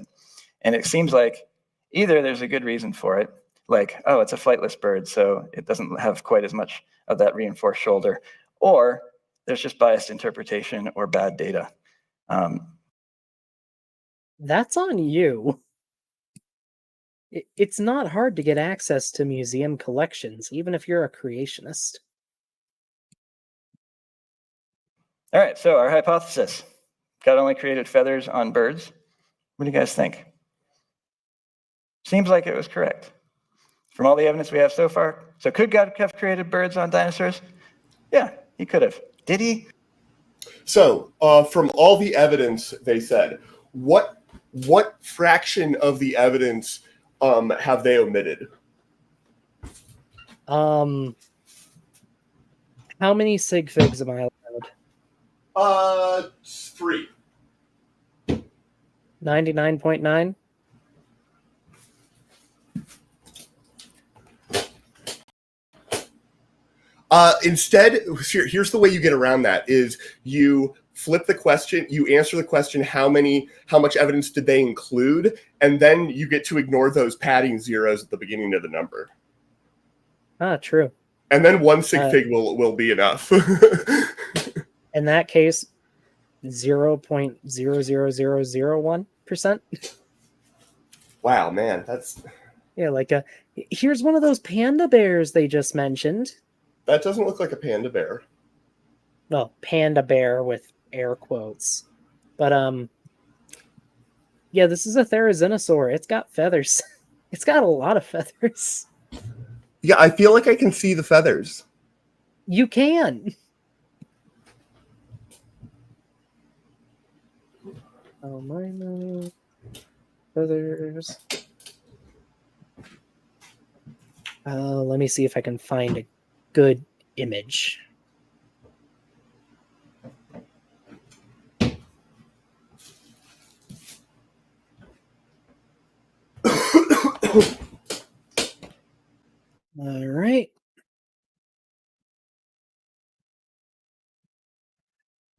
Speaker 2: And it seems like either there's a good reason for it, like, oh, it's a flightless bird, so it doesn't have quite as much of that reinforced shoulder, or there's just biased interpretation or bad data.
Speaker 1: That's on you. It's not hard to get access to museum collections, even if you're a creationist.
Speaker 2: All right, so our hypothesis. God only created feathers on birds. What do you guys think? Seems like it was correct. From all the evidence we have so far. So could God have created birds on dinosaurs? Yeah, he could have. Did he?
Speaker 6: So from all the evidence, they said, what fraction of the evidence have they omitted?
Speaker 1: How many sig figs am I allowed?
Speaker 6: 3.
Speaker 1: 99.9?
Speaker 6: Instead, here's the way you get around that: is you flip the question, you answer the question, how much evidence did they include, and then you get to ignore those padding zeros at the beginning of the number.
Speaker 1: Ah, true.
Speaker 6: And then one sig fig will be enough.
Speaker 1: In that case, 0.00001%.
Speaker 6: Wow, man, that's...
Speaker 1: Yeah, like here's one of those panda bears they just mentioned.
Speaker 6: That doesn't look like a panda bear.
Speaker 1: Well, panda bear with air quotes. But yeah, this is a therizinosaur. It's got feathers. It's got a lot of feathers.
Speaker 6: Yeah, I feel like I can see the feathers.
Speaker 1: You can. Oh, my feathers. Let me see if I can find a good image. All right.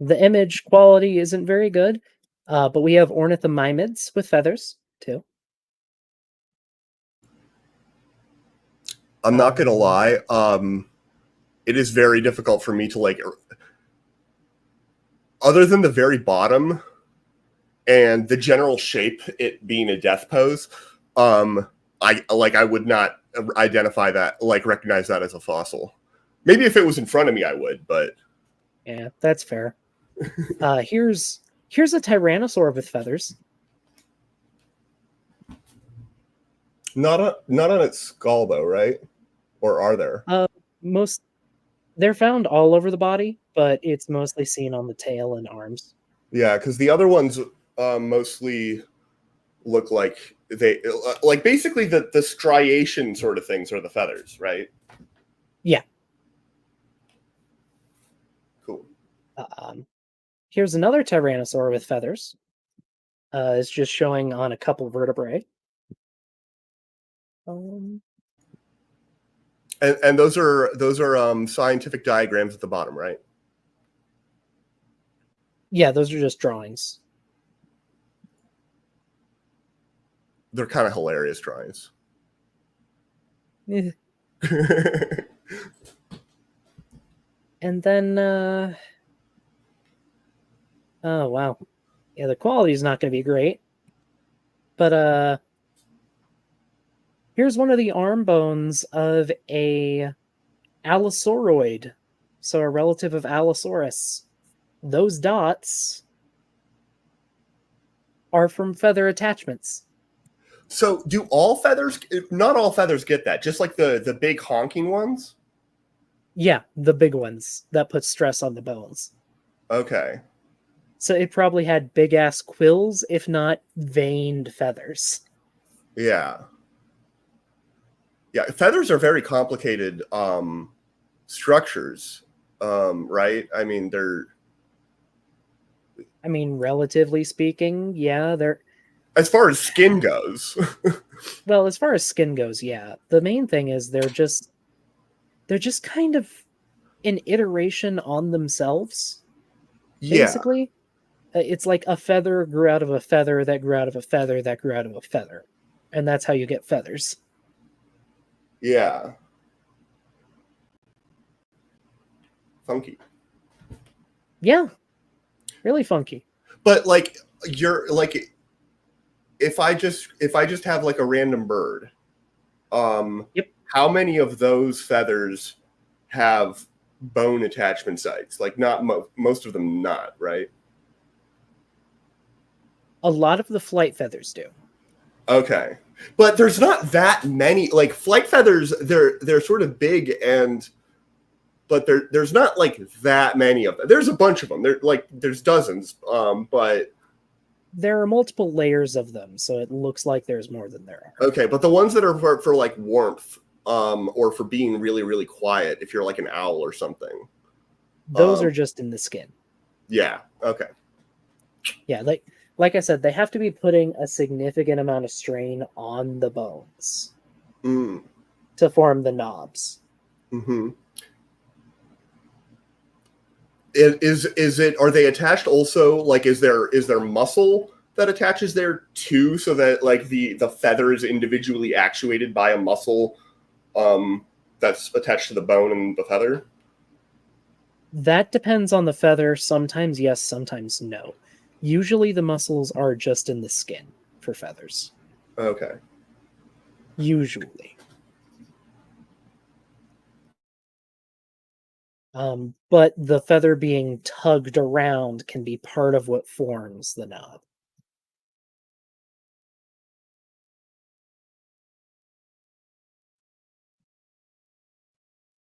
Speaker 1: The image quality isn't very good, but we have ornithomimids with feathers too.
Speaker 6: I'm not gonna lie. It is very difficult for me to like, other than the very bottom and the general shape, it being a death pose. I would not identify that, like recognize that as a fossil. Maybe if it was in front of me, I would, but
Speaker 1: Yeah, that's fair. Here's a tyrannosaur with feathers.
Speaker 6: not on its skull though, right? Or are there?
Speaker 1: They're found all over the body, but it's mostly seen on the tail and arms.
Speaker 6: Yeah, because the other ones mostly look like they like basically the striation sort of things are the feathers, right?
Speaker 1: Yeah.
Speaker 6: Cool.
Speaker 1: Here's another tyrannosaur with feathers. It's just showing on a couple vertebrae.
Speaker 6: And those are scientific diagrams at the bottom, right?
Speaker 1: Yeah, those are just drawings.
Speaker 6: They're kind of hilarious drawings.
Speaker 1: Eh. And then, oh wow, yeah, the quality is not going to be great. But here's one of the arm bones of a Allosauroid, so a relative of Allosaurus. Those dots are from feather attachments.
Speaker 6: So do all feathers? Not all feathers get that. Just like the big honking ones.
Speaker 1: Yeah, the big ones that put stress on the bones.
Speaker 6: Okay.
Speaker 1: So it probably had big ass quills, if not veined feathers.
Speaker 6: Yeah. Yeah, feathers are very complicated structures, right? I mean,
Speaker 1: Relatively speaking, yeah, they're...
Speaker 6: As far as skin goes.
Speaker 1: Well, as far as skin goes, yeah. The main thing is they're just kind of an iteration on themselves.
Speaker 6: Yeah.
Speaker 1: Basically. It's like a feather grew out of a feather that grew out of a feather that grew out of a feather. And that's how you get feathers.
Speaker 6: Yeah. Funky.
Speaker 1: Yeah. Really funky.
Speaker 6: But like you're like if I just have like a random bird,
Speaker 1: Yep.
Speaker 6: How many of those feathers have bone attachment sites? Like not most of them not, right?
Speaker 1: A lot of the flight feathers do.
Speaker 6: Okay. But there's not that many. Like flight feathers, they're sort of big but there's not like that many of them. There's a bunch of them. There's dozens, but
Speaker 1: there are multiple layers of them, so it looks like there's more than there are.
Speaker 6: Okay, but the ones that are for like warmth, or for being really, really quiet, if you're like an owl or something.
Speaker 1: Those are just in the skin.
Speaker 6: Yeah. Okay.
Speaker 1: Yeah, like I said, they have to be putting a significant amount of strain on the bones to form the knobs.
Speaker 6: Mm-hmm. Are they attached also? Like, is there muscle that attaches there too, so that like the feather is individually actuated by a muscle that's attached to the bone and the feather?
Speaker 1: That depends on the feather. Sometimes yes, sometimes no. Usually the muscles are just in the skin for feathers.
Speaker 6: Okay.
Speaker 1: Usually. But the feather being tugged around can be part of what forms the knob.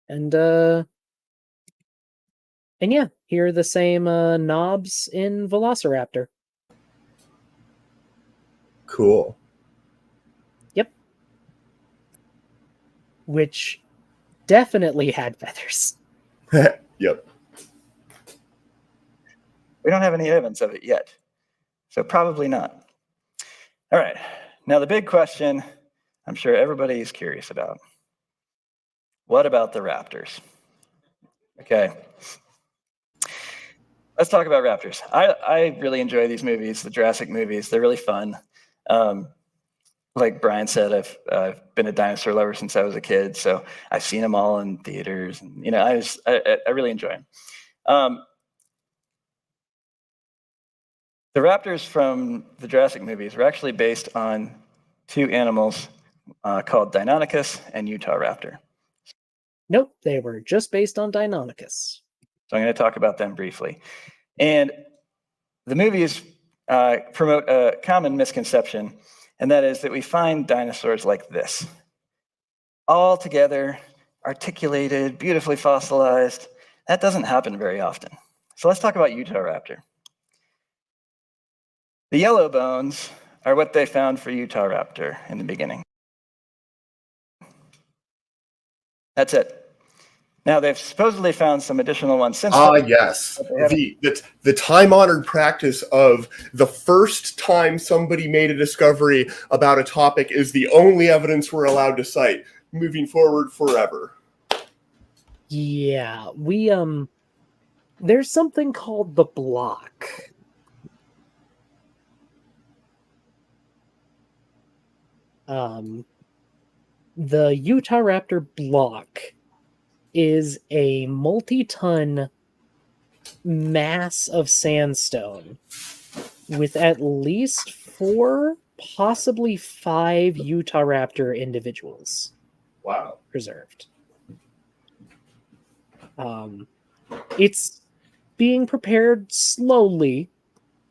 Speaker 1: And yeah, here are the same knobs in Velociraptor.
Speaker 6: Cool.
Speaker 1: Yep. Which definitely had feathers.
Speaker 6: Yep.
Speaker 2: We don't have any evidence of it yet, so probably not. All right, now the big question I'm sure everybody is curious about. What about the raptors? Okay. let's talk about raptors. I really enjoy these movies, the Jurassic movies. They're really fun. Like Brian said, I've been a dinosaur lover since I was a kid, so I've seen them all in theaters, and I really enjoy them. The raptors from the Jurassic movies were actually based on two animals called Deinonychus and Utah raptor.
Speaker 1: Nope, they were just based on Deinonychus.
Speaker 2: So I'm going to talk about them briefly. And the movies promote a common misconception, and that is that we find dinosaurs like this, all together, articulated, beautifully fossilized. That doesn't happen very often. So let's talk about Utah raptor. The yellow bones are what they found for Utah raptor in the beginning. That's it. Now, they've supposedly found some additional ones since then.
Speaker 6: Yes. The time-honored practice of the first time somebody made a discovery about a topic is the only evidence we're allowed to cite, moving forward forever.
Speaker 1: Yeah, we there's something called the block. The Utah raptor block is a multi-ton mass of sandstone with at least 4, possibly 5 Utah raptor individuals.
Speaker 6: Wow.
Speaker 1: Preserved. It's being prepared slowly,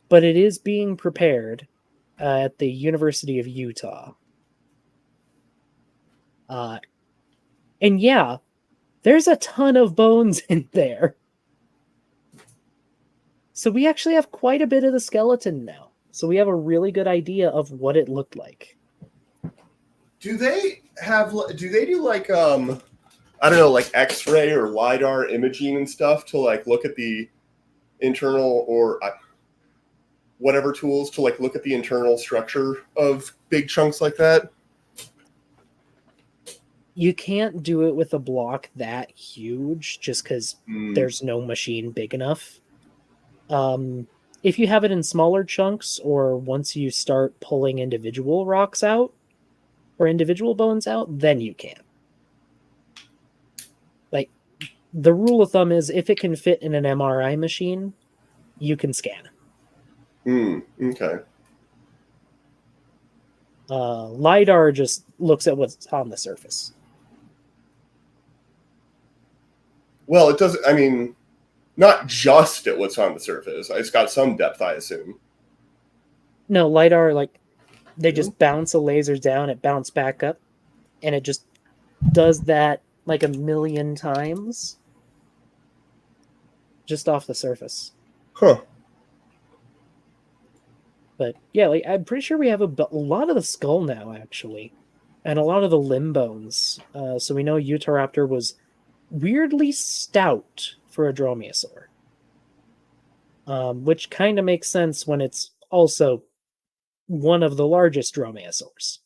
Speaker 1: but it is being prepared at the University of Utah. And yeah, there's a ton of bones in there. So we actually have quite a bit of the skeleton now. So we have a really good idea of what it looked like.
Speaker 6: Do they do like I don't know, like X-ray or LiDAR imaging and stuff to like look at the internal or whatever tools to like look at the internal structure of big chunks like that?
Speaker 1: You can't do it with a block that huge just because there's no machine big enough. If you have it in smaller chunks or once you start pulling individual rocks out or individual bones out, then you can. Like, the rule of thumb is if it can fit in an MRI machine, you can scan.
Speaker 6: Okay.
Speaker 1: LiDAR just looks at what's on the surface.
Speaker 6: Well, it doesn't, I mean, not just at what's on the surface. It's got some depth, I assume.
Speaker 1: No, LiDAR, like, they just bounce a laser down, it bounces back up, and it just does that like a million times just off the surface.
Speaker 6: Huh.
Speaker 1: But yeah, like I'm pretty sure we have a lot of the skull now, actually, and a lot of the limb bones. So we know Utahraptor was weirdly stout for a dromaeosaur, which kind of makes sense when it's also one of the largest dromaeosaurs.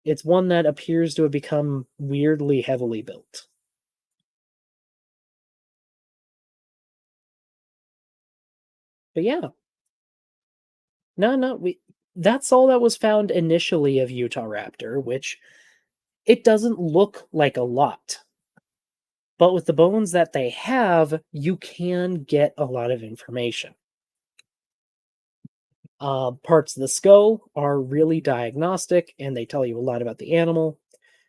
Speaker 1: It's one that appears to have become weirdly heavily built. But yeah. That's all that was found initially of Utahraptor, which it doesn't look like a lot. But with the bones that they have, you can get a lot of information. Parts of the skull are really diagnostic, and they tell you a lot about the animal.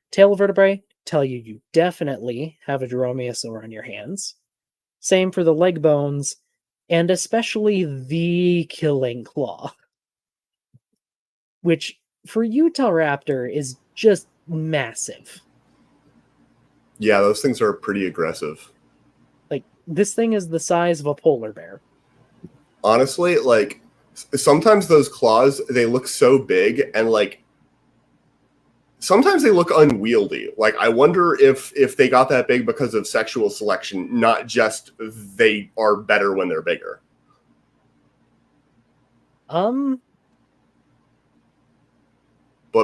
Speaker 1: Tail vertebrae tell you definitely have a dromaeosaur on your hands. Same for the leg bones, and especially the killing claw, which for Utahraptor is just massive.
Speaker 6: Yeah, those things are pretty aggressive.
Speaker 1: Like, this thing is the size of a polar bear.
Speaker 6: Honestly, like, sometimes those claws, they look so big and, like, sometimes they look unwieldy. Like, I wonder if they got that big because of sexual selection, not just they are better when they're bigger. But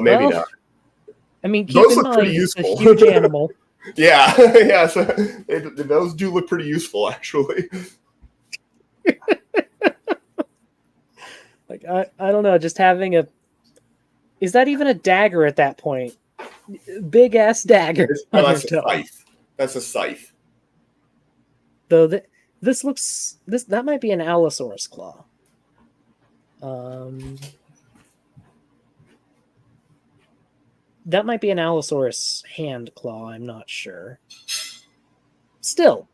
Speaker 6: maybe not.
Speaker 1: I mean, keep
Speaker 6: Those
Speaker 1: in
Speaker 6: look pretty
Speaker 1: mind, it's a
Speaker 6: useful.
Speaker 1: huge animal.
Speaker 6: Yeah, yeah. So those do look pretty useful, actually.
Speaker 1: Like I don't know, just having a is that even a dagger at that point? Big ass dagger on your
Speaker 6: That's a
Speaker 1: toe.
Speaker 6: scythe. That's a scythe.
Speaker 1: Though this looks that might be an Allosaurus claw. That might be an Allosaurus hand claw. I'm not sure. Still,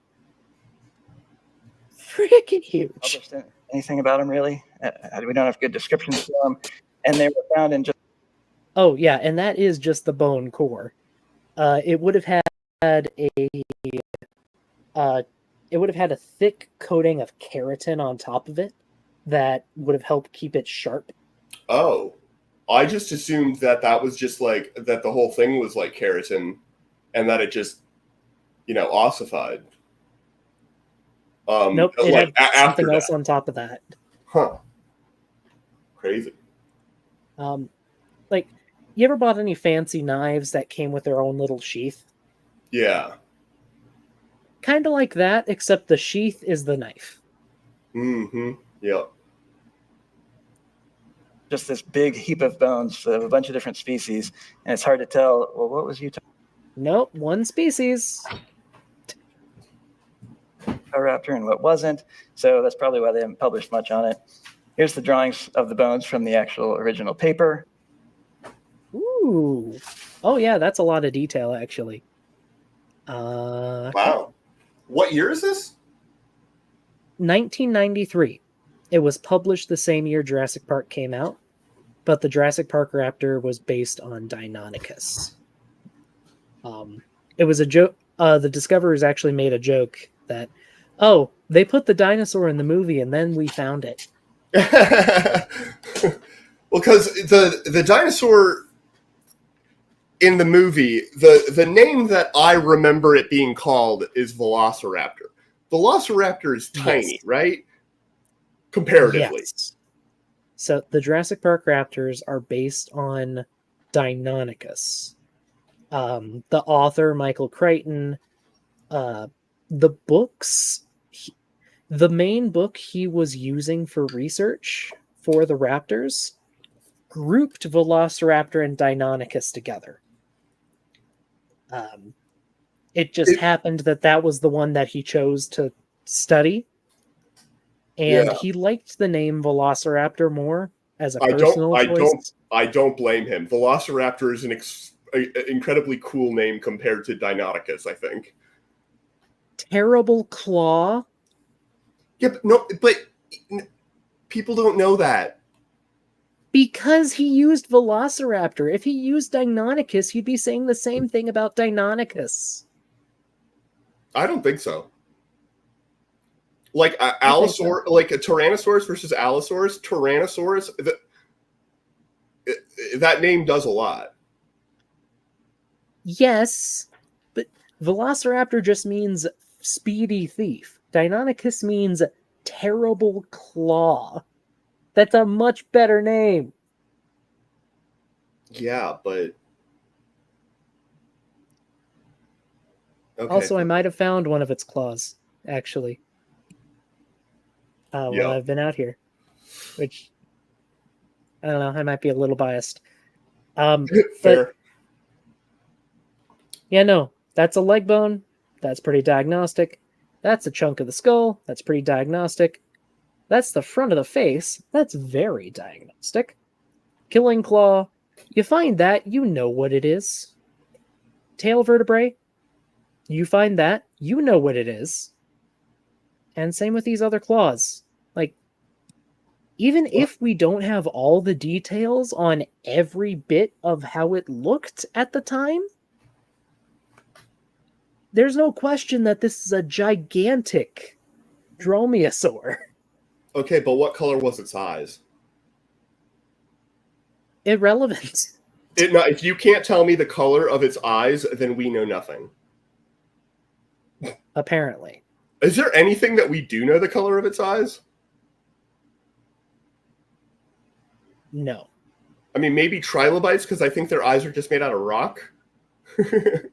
Speaker 1: freaking huge.
Speaker 2: Published anything about them really. We don't have good descriptions for them, and they were found in just.
Speaker 1: Oh yeah, and that is just the bone core. It would have had a thick coating of keratin on top of it that would have helped keep it sharp.
Speaker 6: Oh, I just assumed that was just like that. The whole thing was like keratin, and that it just, ossified.
Speaker 1: Nope, it
Speaker 6: like
Speaker 1: had something
Speaker 6: after
Speaker 1: else
Speaker 6: that.
Speaker 1: on top of that.
Speaker 6: Huh. Crazy.
Speaker 1: Like, you ever bought any fancy knives that came with their own little sheath?
Speaker 6: Yeah.
Speaker 1: Kind of like that, except the sheath is the knife.
Speaker 6: Mm-hmm. Yep.
Speaker 2: Just this big heap of bones of a bunch of different species, and it's hard to tell. Well, what was Utah
Speaker 1: Nope, one species.
Speaker 2: raptor and what wasn't? So that's probably why they haven't published much on it. Here's the drawings of the bones from the actual original paper.
Speaker 1: Ooh. Oh yeah, that's a lot of detail actually.
Speaker 6: Wow. What year is this?
Speaker 1: 1993. It was published the same year Jurassic Park came out, but the Jurassic Park raptor was based on Deinonychus. It was a joke. The discoverers actually made a joke that, oh, they put the dinosaur in the movie and then we found it.
Speaker 6: Well, because the dinosaur in the movie, the name that I remember it being called is Velociraptor. Velociraptor is tiny,
Speaker 1: Yes.
Speaker 6: right? Comparatively.
Speaker 1: Yes. So the Jurassic Park raptors are based on Deinonychus. The author, Michael Crichton, the books, the main book he was using for research for the raptors grouped Velociraptor and Deinonychus together. It just happened that was the one that he chose to study. And he liked the name Velociraptor more as a personal choice.
Speaker 6: I don't blame him. Velociraptor is an incredibly cool name compared to Deinonychus, I think.
Speaker 1: Terrible claw.
Speaker 6: Yeah, but people don't know that.
Speaker 1: Because he used Velociraptor. If he used Deinonychus, he'd be saying the same thing about Deinonychus.
Speaker 6: I don't think so. Like Allosaurus, like a Tyrannosaurus versus Allosaurus, Tyrannosaurus, that name does a lot.
Speaker 1: Yes, but Velociraptor just means speedy thief. Deinonychus means terrible claw. That's a much better name.
Speaker 6: Yeah, but... Okay.
Speaker 1: Also, I might have found one of its claws, actually. While I've been out here. Which, I don't know, I might be a little biased.
Speaker 6: Fair.
Speaker 1: But, yeah, no, that's a leg bone. That's pretty diagnostic. That's a chunk of the skull. That's pretty diagnostic. That's the front of the face. That's very diagnostic. Killing claw. You find that, you know what it is. Tail vertebrae. You find that, you know what it is. And same with these other claws. Like, even if we don't have all the details on every bit of how it looked at the time, there's no question that this is a gigantic dromaeosaur.
Speaker 6: Okay, but what color was its eyes?
Speaker 1: Irrelevant.
Speaker 6: If you can't tell me the color of its eyes, then we know nothing.
Speaker 1: Apparently.
Speaker 6: Is there anything that we do know the color of its eyes?
Speaker 1: No.
Speaker 6: I mean, maybe trilobites, because I think their eyes are just made out of rock.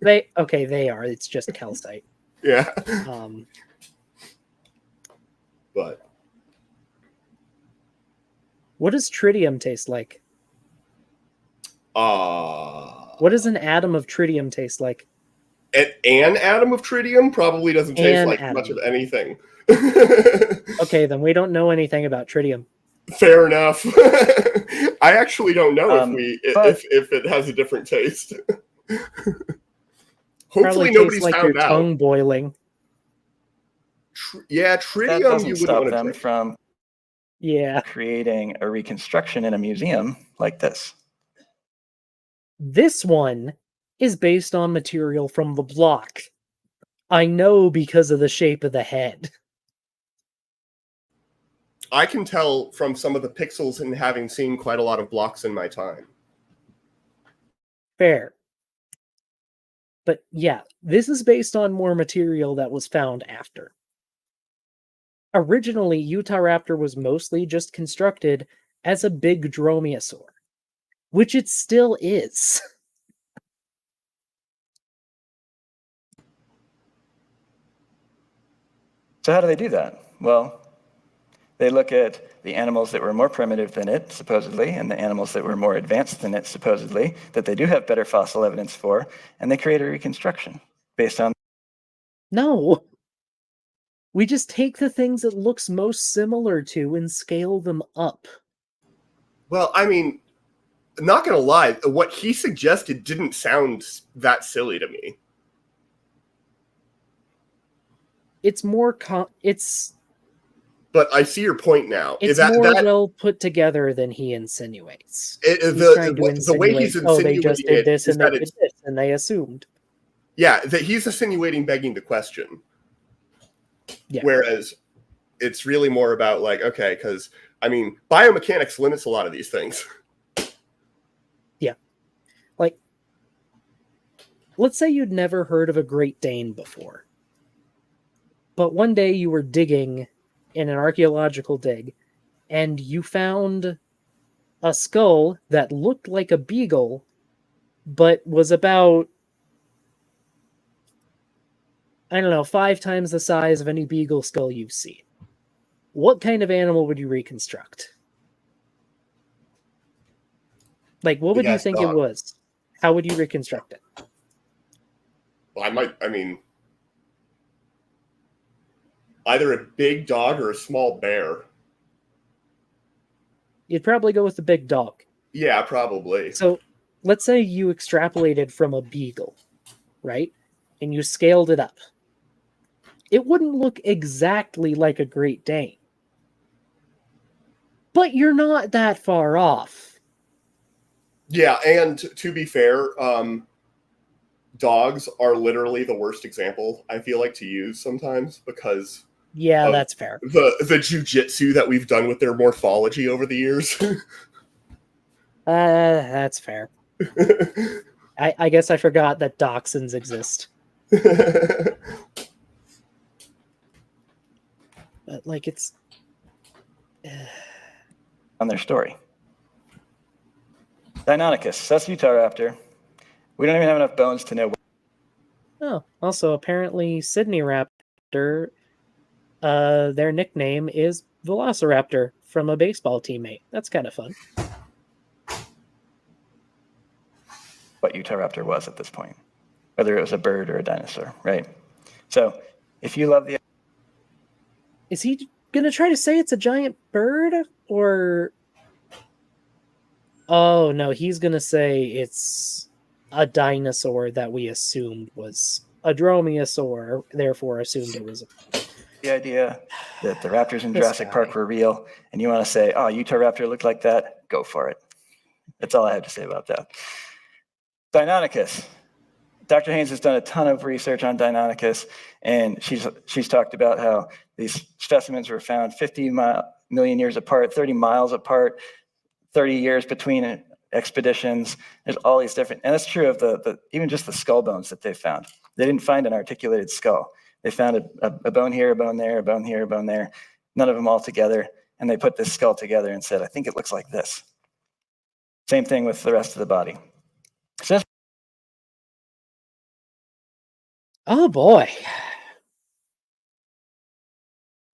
Speaker 1: They are. It's just calcite.
Speaker 6: Yeah. But
Speaker 1: What does tritium taste like? What does an atom of tritium taste like?
Speaker 6: An atom of tritium probably doesn't taste
Speaker 1: An
Speaker 6: like
Speaker 1: atom.
Speaker 6: much of anything.
Speaker 1: Okay, then we don't know anything about tritium.
Speaker 6: Fair enough. I actually don't know if it has a different taste. Hopefully
Speaker 1: Probably
Speaker 6: nobody's
Speaker 1: tastes like
Speaker 6: found
Speaker 1: your
Speaker 6: out.
Speaker 1: tongue boiling.
Speaker 6: Yeah,
Speaker 2: That
Speaker 6: tritium
Speaker 2: doesn't
Speaker 6: you wouldn't
Speaker 2: stop
Speaker 6: want to
Speaker 2: them
Speaker 6: drink.
Speaker 2: from
Speaker 1: Yeah.
Speaker 2: creating a reconstruction in a museum like this.
Speaker 1: This one is based on material from the block. I know because of the shape of the head.
Speaker 6: I can tell from some of the pixels and having seen quite a lot of blocks in my time.
Speaker 1: Fair. But yeah, this is based on more material that was found after. Originally, Utahraptor was mostly just constructed as a big dromaeosaur, which it still is.
Speaker 2: So how do they do that? Well, they look at the animals that were more primitive than it, supposedly, and the animals that were more advanced than it, supposedly, that they do have better fossil evidence for, and they create a reconstruction based on.
Speaker 1: No. We just take the things it looks most similar to and scale them up.
Speaker 6: Well, I mean, not gonna lie, what he suggested didn't sound that silly to me.
Speaker 1: It's more
Speaker 6: But I see your point now.
Speaker 1: it's more well put together than he insinuates. He's trying to
Speaker 6: The way he's
Speaker 1: insinuate, they just did this and they
Speaker 6: that
Speaker 1: did this, and they assumed.
Speaker 6: Yeah, that he's insinuating begging the question.
Speaker 1: Yeah.
Speaker 6: Whereas it's really more about like, okay, because I mean, biomechanics limits a lot of these things.
Speaker 1: Yeah. Like, let's say you'd never heard of a Great Dane before. But one day you were digging in an archaeological dig, and you found a skull that looked like a beagle, but was about, I don't know, 5 times the size of any beagle skull you've seen. What kind of animal would you reconstruct? Like, what would you think it was? How would you reconstruct it?
Speaker 6: Well, either a big dog or a small bear.
Speaker 1: You'd probably go with the big dog.
Speaker 6: Yeah, probably.
Speaker 1: So, let's say you extrapolated from a beagle, right? And you scaled it up. It wouldn't look exactly like a Great Dane. But you're not that far off.
Speaker 6: Yeah, and to be fair, dogs are literally the worst example I feel like to use sometimes because
Speaker 1: that's fair.
Speaker 6: The jujitsu that we've done with their morphology over the years.
Speaker 1: That's fair. I guess I forgot that dachshunds exist. But like it's
Speaker 2: on their story. Deinonychus, that's Utahraptor. We don't even have enough bones to know.
Speaker 1: Oh, also apparently Sydney Raptor, their nickname is Velociraptor from a baseball teammate. That's kind of fun.
Speaker 2: What Utahraptor was at this point, whether it was a bird or a dinosaur, right? So if you love the...
Speaker 1: Is he going to try to say it's a giant bird? Or... Oh, no, he's going to say it's a dinosaur that we assumed was a dromaeosaur, therefore assumed it was
Speaker 2: the idea that the raptors in Jurassic Park were real, and you want to say, oh, Utahraptor looked like that, go for it. That's all I have to say about that. Deinonychus. Dr. Haynes has done a ton of research on Deinonychus, and she's talked about how these specimens were found 50 million years apart, 30 miles apart, 30 years between expeditions. There's all these different, and that's true of the even just the skull bones that they found. They didn't find an articulated skull. They found a bone here, a bone there, a bone here, a bone there, none of them all together, and they put this skull together and said, I think it looks like this. Same thing with the rest of the body. So
Speaker 1: Oh boy.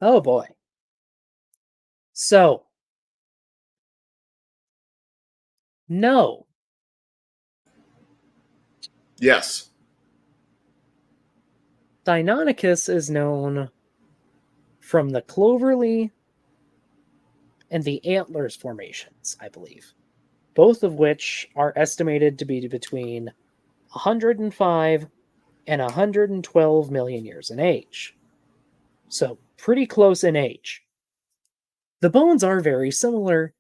Speaker 1: Oh boy. So, no.
Speaker 6: Yes.
Speaker 1: Deinonychus is known from the Cloverleaf and the Antlers formations, I believe, both of which are estimated to be between 105 and 112 million years in age. So, pretty close in age. The bones are very similar.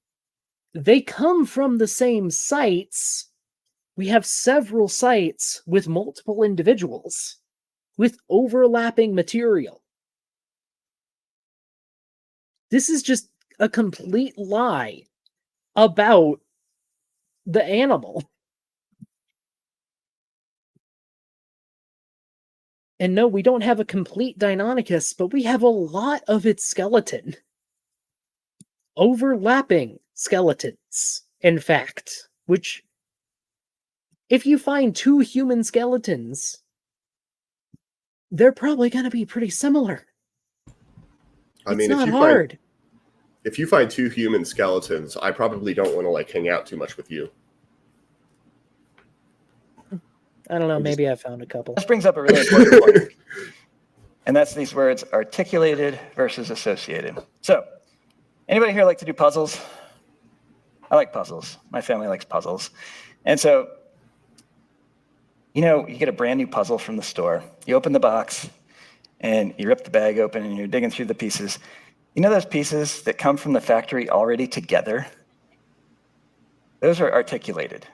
Speaker 1: They come from the same sites. We have several sites with multiple individuals with overlapping material. This is just a complete lie about the animal. And no, we don't have a complete Deinonychus, but we have a lot of its skeleton. Overlapping skeletons, in fact, which, if you find two human skeletons, they're probably going to be pretty similar.
Speaker 6: I
Speaker 1: It's
Speaker 6: mean,
Speaker 1: not hard.
Speaker 6: if you find two human skeletons, I probably don't want to like hang out too much with you.
Speaker 1: I don't know, maybe I found a couple.
Speaker 2: This brings up a really important point, and that's these words articulated versus associated. So, anybody here like to do puzzles? I like puzzles. My family likes puzzles. And so, you know, you get a brand new puzzle from the store. You open the box, and you rip the bag open, and you're digging through the pieces. You know those pieces that come from the factory already together? Those are articulated.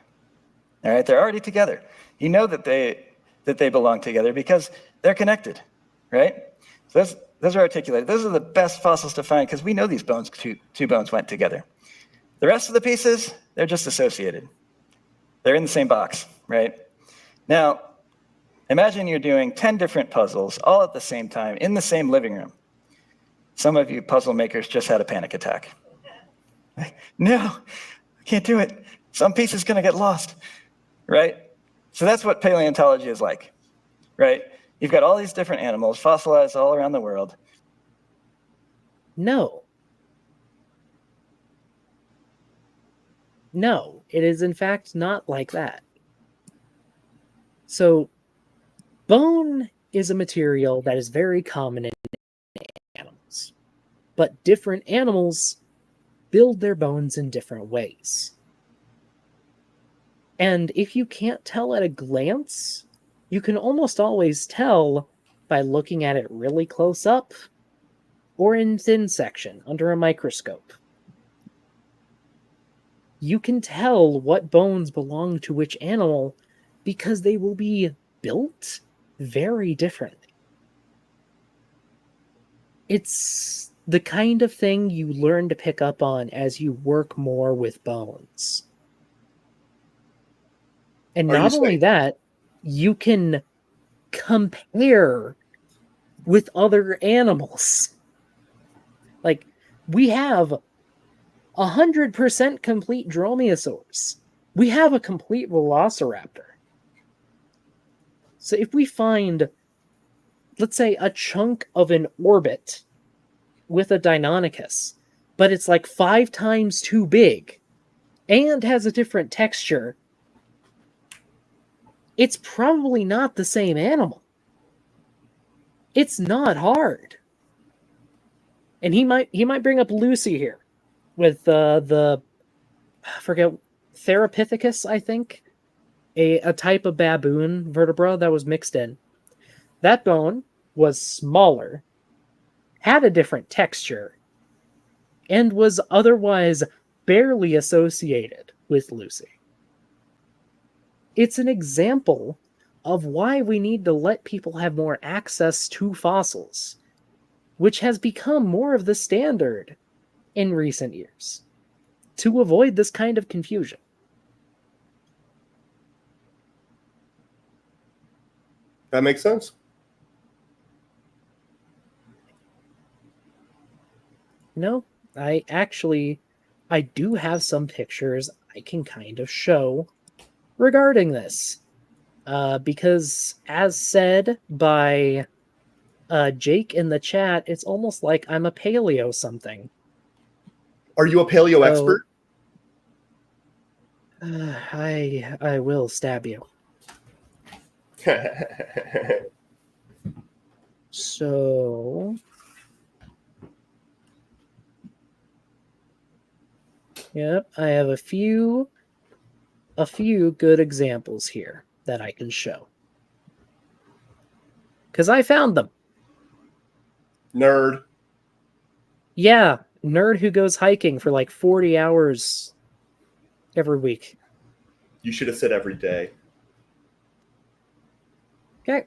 Speaker 2: All right, they're already together. You know that they belong together because they're connected, right? So those are articulated. Those are the best fossils to find because we know these bones, two bones went together. The rest of the pieces, they're just associated. They're in the same box, right? Now, imagine you're doing 10 different puzzles all at the same time in the same living room. Some of you puzzle makers just had a panic attack. No, I can't do it. Some piece is going to get lost, right? So that's what paleontology is like, right? You've got all these different animals fossilized all around the world.
Speaker 1: No. No, it is in fact not like that. So, bone is a material that is very common in animals, but different animals build their bones in different ways. And if you can't tell at a glance, you can almost always tell by looking at it really close up or in thin section under a microscope. You can tell what bones belong to which animal because they will be built very differently. It's the kind of thing you learn to pick up on as you work more with bones. And not only that, you can compare with other animals. Like, we have 100% complete dromaeosaurs. We have a complete velociraptor. So if we find, let's say, a chunk of an orbit with a Deinonychus, but it's like 5 times too big and has a different texture, it's probably not the same animal. It's not hard. And he might bring up Lucy here with the I forget, Therapithecus, I think, a type of baboon vertebra that was mixed in. That bone was smaller, had a different texture, and was otherwise barely associated with Lucy. It's an example of why we need to let people have more access to fossils, which has become more of the standard in recent years, to avoid this kind of confusion.
Speaker 6: That makes sense.
Speaker 1: No, I do have some pictures I can kind of show regarding this. Because as said by Jake in the chat, it's almost like I'm a paleo something.
Speaker 6: Are you a paleo
Speaker 1: So,
Speaker 6: expert?
Speaker 1: I will stab you. So, yep, I have a few good examples here that I can show. Because I found them.
Speaker 6: Nerd.
Speaker 1: Yeah, nerd who goes hiking for like 40 hours every week.
Speaker 6: You should have said every day.
Speaker 1: Okay.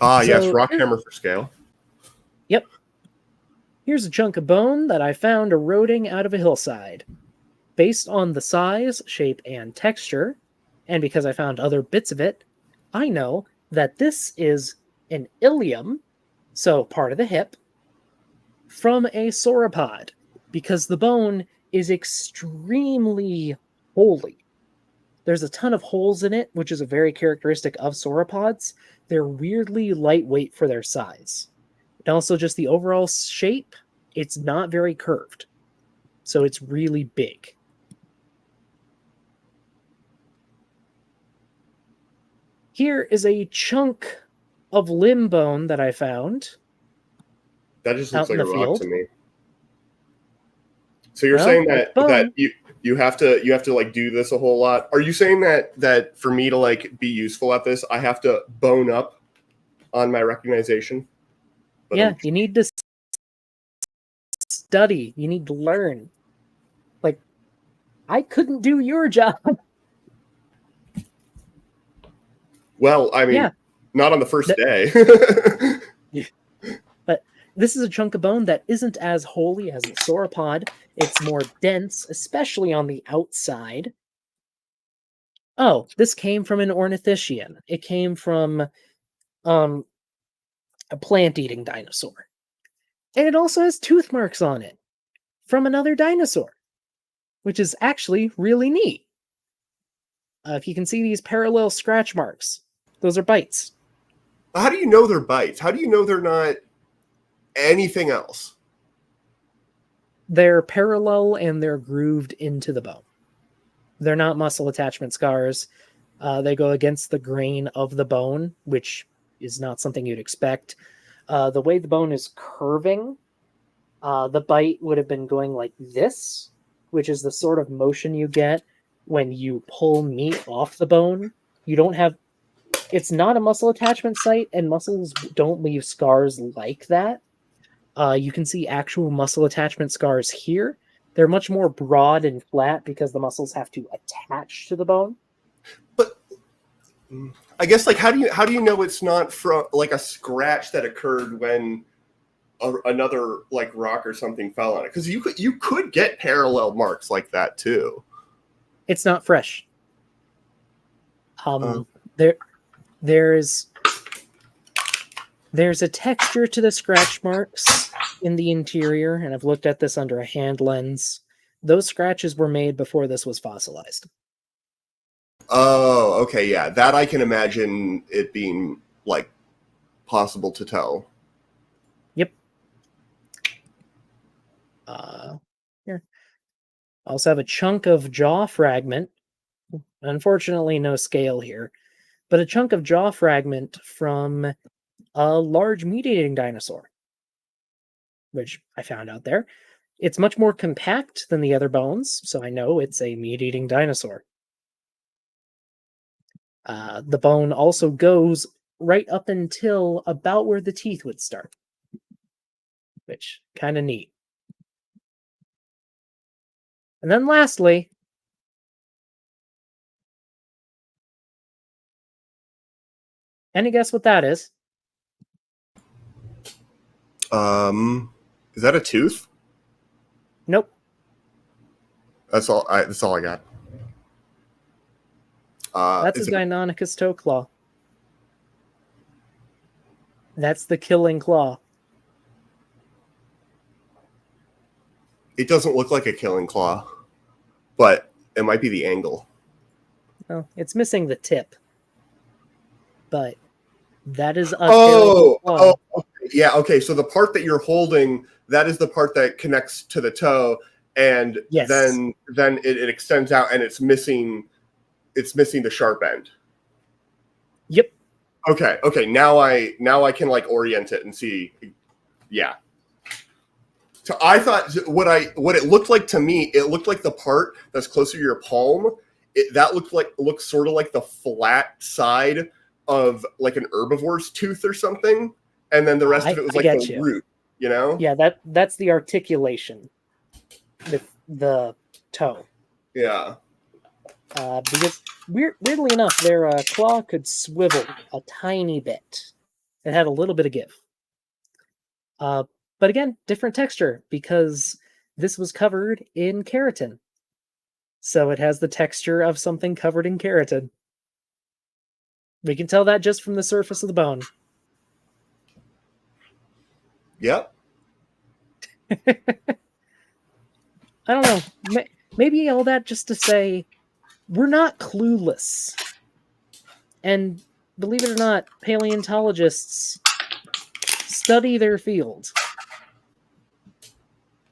Speaker 6: Ah, yes,
Speaker 1: So,
Speaker 6: rock hammer for scale.
Speaker 1: Yep. Here's a chunk of bone that I found eroding out of a hillside. Based on the size, shape, and texture, and because I found other bits of it, I know that this is an ilium, so part of the hip, from a sauropod, because the bone is extremely holy. There's a ton of holes in it, which is a very characteristic of sauropods. They're weirdly lightweight for their size. And also just the overall shape, it's not very curved. So it's really big. Here is a chunk of limb bone that I found
Speaker 6: That just
Speaker 1: out
Speaker 6: looks
Speaker 1: in
Speaker 6: like a
Speaker 1: the
Speaker 6: rock
Speaker 1: field.
Speaker 6: to me. So you're
Speaker 1: Well,
Speaker 6: saying
Speaker 1: it's
Speaker 6: that
Speaker 1: bone.
Speaker 6: you have to like do this a whole lot. Are you saying that for me to like be useful at this, I have to bone up on my recognition? But
Speaker 1: Yeah, you need to study. You need to learn. Like, I couldn't do your job.
Speaker 6: well, I mean,
Speaker 1: Yeah.
Speaker 6: not on the first day.
Speaker 1: But this is a chunk of bone that isn't as holy as the sauropod. It's more dense, especially on the outside. Oh, this came from an ornithischian. It came from a plant-eating dinosaur. And it also has tooth marks on it from another dinosaur, which is actually really neat. If you can see these parallel scratch marks, those are bites.
Speaker 6: How do you know they're bites? How do you know they're not anything else?
Speaker 1: They're parallel and they're grooved into the bone. They're not muscle attachment scars. They go against the grain of the bone, which is not something you'd expect. The way the bone is curving, the bite would have been going like this, which is the sort of motion you get when you pull meat off the bone. You don't have... It's not a muscle attachment site, and muscles don't leave scars like that. You can see actual muscle attachment scars here. They're much more broad and flat because the muscles have to attach to the bone.
Speaker 6: But I guess like how do you know it's not from like a scratch that occurred when another like rock or something fell on it? Because you could get parallel marks like that too.
Speaker 1: It's not fresh. There's a texture to the scratch marks in the interior, and I've looked at this under a hand lens. Those scratches were made before this was fossilized.
Speaker 6: Oh, okay, yeah. That I can imagine it being like possible to tell.
Speaker 1: Yep. Here. I also have a chunk of jaw fragment. Unfortunately, no scale here, but a chunk of jaw fragment from a large meat-eating dinosaur, which I found out there. It's much more compact than the other bones, so I know it's a meat-eating dinosaur. The bone also goes right up until about where the teeth would start, which kind of neat. And then lastly, any guess what that is?
Speaker 6: Is that a tooth?
Speaker 1: Nope.
Speaker 6: That's all I got.
Speaker 1: That's a Deinonychus toe claw. That's the killing claw.
Speaker 6: It doesn't look like a killing claw, but it might be the angle.
Speaker 1: Well, it's missing the tip. but that is a
Speaker 6: Oh,
Speaker 1: terrible claw.
Speaker 6: okay. Yeah, okay. So the part that you're holding, that is the part that connects to the toe, and
Speaker 1: Yes.
Speaker 6: then it extends out, and it's missing the sharp end.
Speaker 1: Yep.
Speaker 6: Okay. Now I can like orient it and see. Yeah. So I thought what it looked like to me, it looked like the part that's closer to your palm. That looks sort of like the flat side of like an herbivore's tooth or something, and then the rest of it was
Speaker 1: I
Speaker 6: like
Speaker 1: get
Speaker 6: the
Speaker 1: you.
Speaker 6: root. You know?
Speaker 1: Yeah, that's the articulation with the toe.
Speaker 6: Yeah.
Speaker 1: Because weirdly enough, their claw could swivel a tiny bit. It had a little bit of give. But again, different texture because this was covered in keratin. So it has the texture of something covered in keratin. We can tell that just from the surface of the bone.
Speaker 6: Yep.
Speaker 1: I don't know. Maybe all that just to say we're not clueless. And believe it or not, paleontologists study their field.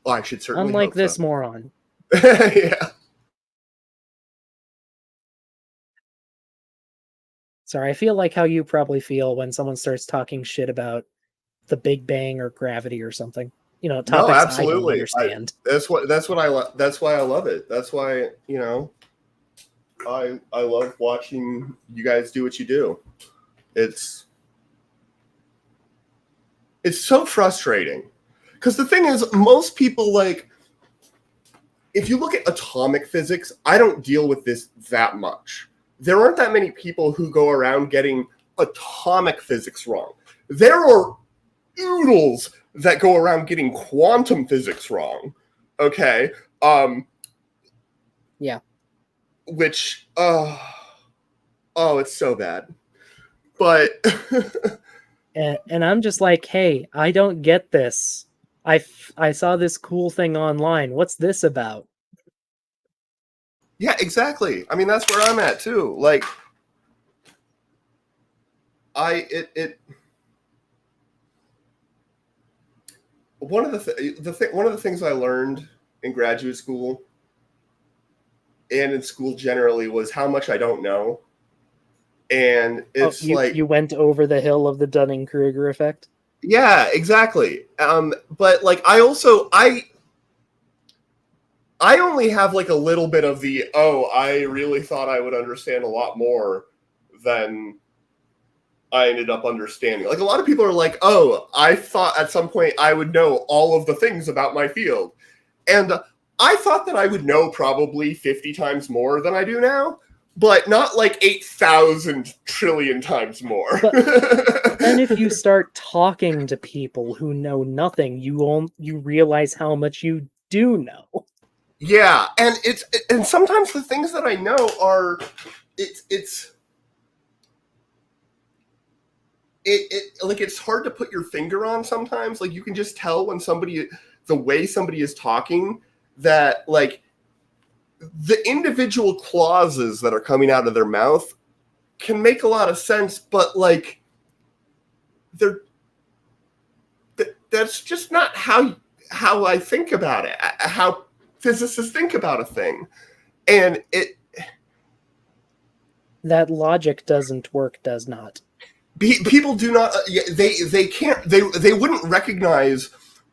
Speaker 6: Oh, I should certainly
Speaker 1: Unlike
Speaker 6: hope
Speaker 1: this
Speaker 6: so.
Speaker 1: moron.
Speaker 6: Yeah.
Speaker 1: Sorry, I feel like how you probably feel when someone starts talking shit about the Big Bang or gravity or something. You know,
Speaker 6: No,
Speaker 1: topics I don't
Speaker 6: absolutely.
Speaker 1: understand.
Speaker 6: That's why that's why I love it. That's why, I love watching you guys do what you do. It's so frustrating. Because the thing is, most people, like, if you look at atomic physics, I don't deal with this that much. There aren't that many people who go around getting atomic physics wrong. There are oodles that go around getting quantum physics wrong. Okay.
Speaker 1: Yeah.
Speaker 6: Which, it's so bad. But
Speaker 1: And I'm just like, hey, I don't get this. I saw this cool thing online. What's this about?
Speaker 6: yeah, exactly. I mean, that's where I'm at too. Like, one of the things I learned in graduate school and in school generally was how much I don't know. And it's
Speaker 1: you went over the hill of the Dunning-Kruger effect?
Speaker 6: Yeah, exactly. But like I only have like a little bit of the, I really thought I would understand a lot more than I ended up understanding. Like, a lot of people are like, I thought at some point I would know all of the things about my field. And I thought that I would know probably 50 times more than I do now, but not like 8,000 trillion times more.
Speaker 1: But then if you start talking to people who know nothing, you realize how much you do know.
Speaker 6: Yeah, and sometimes the things that I know are it's like, it's hard to put your finger on sometimes. Like, you can just tell when the way somebody is talking, that like the individual clauses that are coming out of their mouth can make a lot of sense, but like that's just not how I think about it, how physicists think about a thing. And
Speaker 1: that logic doesn't work, does not.
Speaker 6: People do not. They can't. They wouldn't recognize.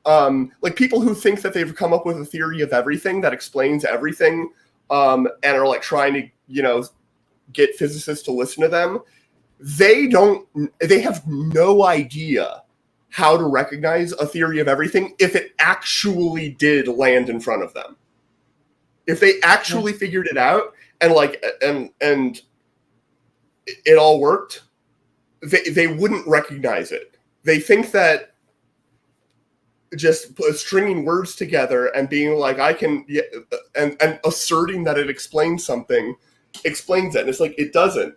Speaker 6: Like, people who think that they've come up with a theory of everything that explains everything, and are like trying to get physicists to listen to them. They have no idea how to recognize a theory of everything if it actually did land in front of them. If they actually figured it out and and it all worked, they wouldn't recognize it. They think that just stringing words together and being like, I can, and asserting that it explains something, explains it. And it's like, it doesn't.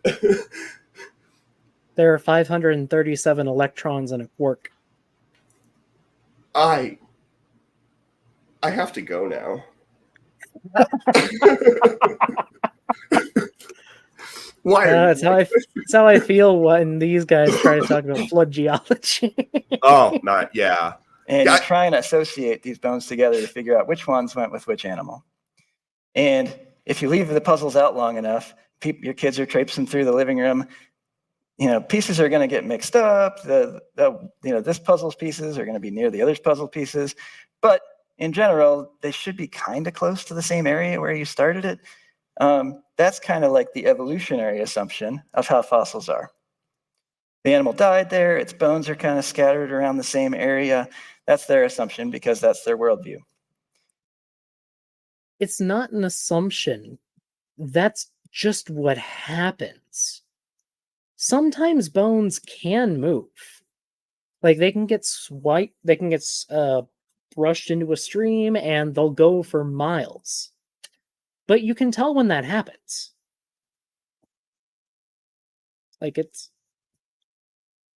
Speaker 1: There are 537 electrons in a quark.
Speaker 6: I have to go now. Why are you?
Speaker 1: That's how I feel when these guys try to talk about flood geology.
Speaker 6: Oh, not yeah.
Speaker 2: And
Speaker 6: Yeah.
Speaker 2: you're trying to associate these bones together to figure out which ones went with which animal. And if you leave the puzzles out long enough, your kids are traipsing through the living room. Pieces are going to get mixed up. This puzzle's pieces are going to be near the other's puzzle pieces. But in general, they should be kind of close to the same area where you started it. That's kind of like the evolutionary assumption of how fossils are. The animal died there. Its bones are kind of scattered around the same area. That's their assumption because that's their worldview.
Speaker 1: It's not an assumption. That's just what happens. Sometimes bones can move. Like they can get brushed into a stream and they'll go for miles. But you can tell when that happens. Like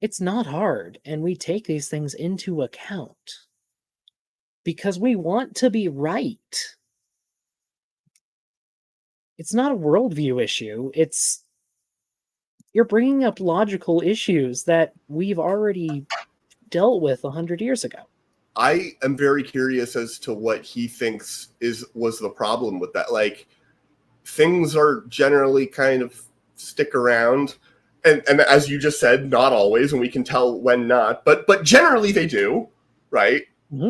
Speaker 1: it's not hard, and we take these things into account because we want to be right. It's not a worldview issue. You're bringing up logical issues that we've already dealt with 100 years ago.
Speaker 6: I am very curious as to what he thinks was the problem with that. Like, things are generally kind of stick around, and as you just said, not always, and we can tell when not, but generally they do, right?
Speaker 1: Mm-hmm.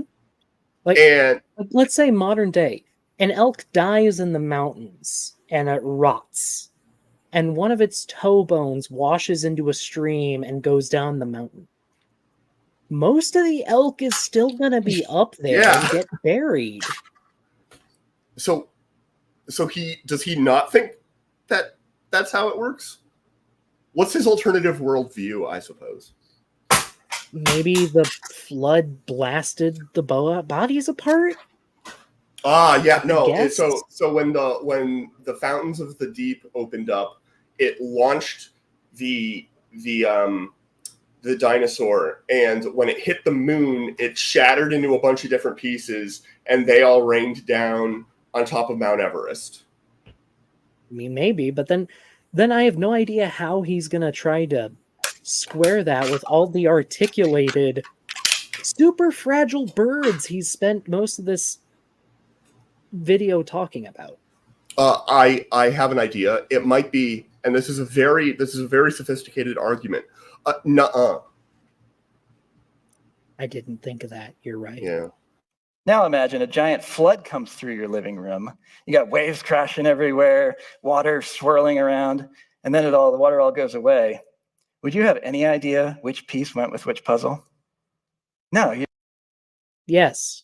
Speaker 1: Let's say modern day, an elk dies in the mountains and it rots, and one of its toe bones washes into a stream and goes down the mountain. Most of the elk is still going to be up there and get buried.
Speaker 6: So does he not think that that's how it works? What's his alternative worldview, I suppose?
Speaker 1: Maybe the flood blasted the bodies apart?
Speaker 6: Yeah, no. So when the fountains of the deep opened up, it launched the dinosaur, and when it hit the moon, it shattered into a bunch of different pieces, and they all rained down on top of Mount Everest.
Speaker 1: I mean, maybe, but then I have no idea how he's gonna try to square that with all the articulated, super fragile birds he's spent most of this video talking about.
Speaker 6: I have an idea. It might be, and this is a very sophisticated argument. Nuh-uh.
Speaker 1: I didn't think of that. You're right.
Speaker 6: Yeah.
Speaker 2: Now imagine a giant flood comes through your living room. You got waves crashing everywhere, water swirling around, and then the water all goes away. Would you have any idea which piece went with which puzzle? No.
Speaker 1: Yes.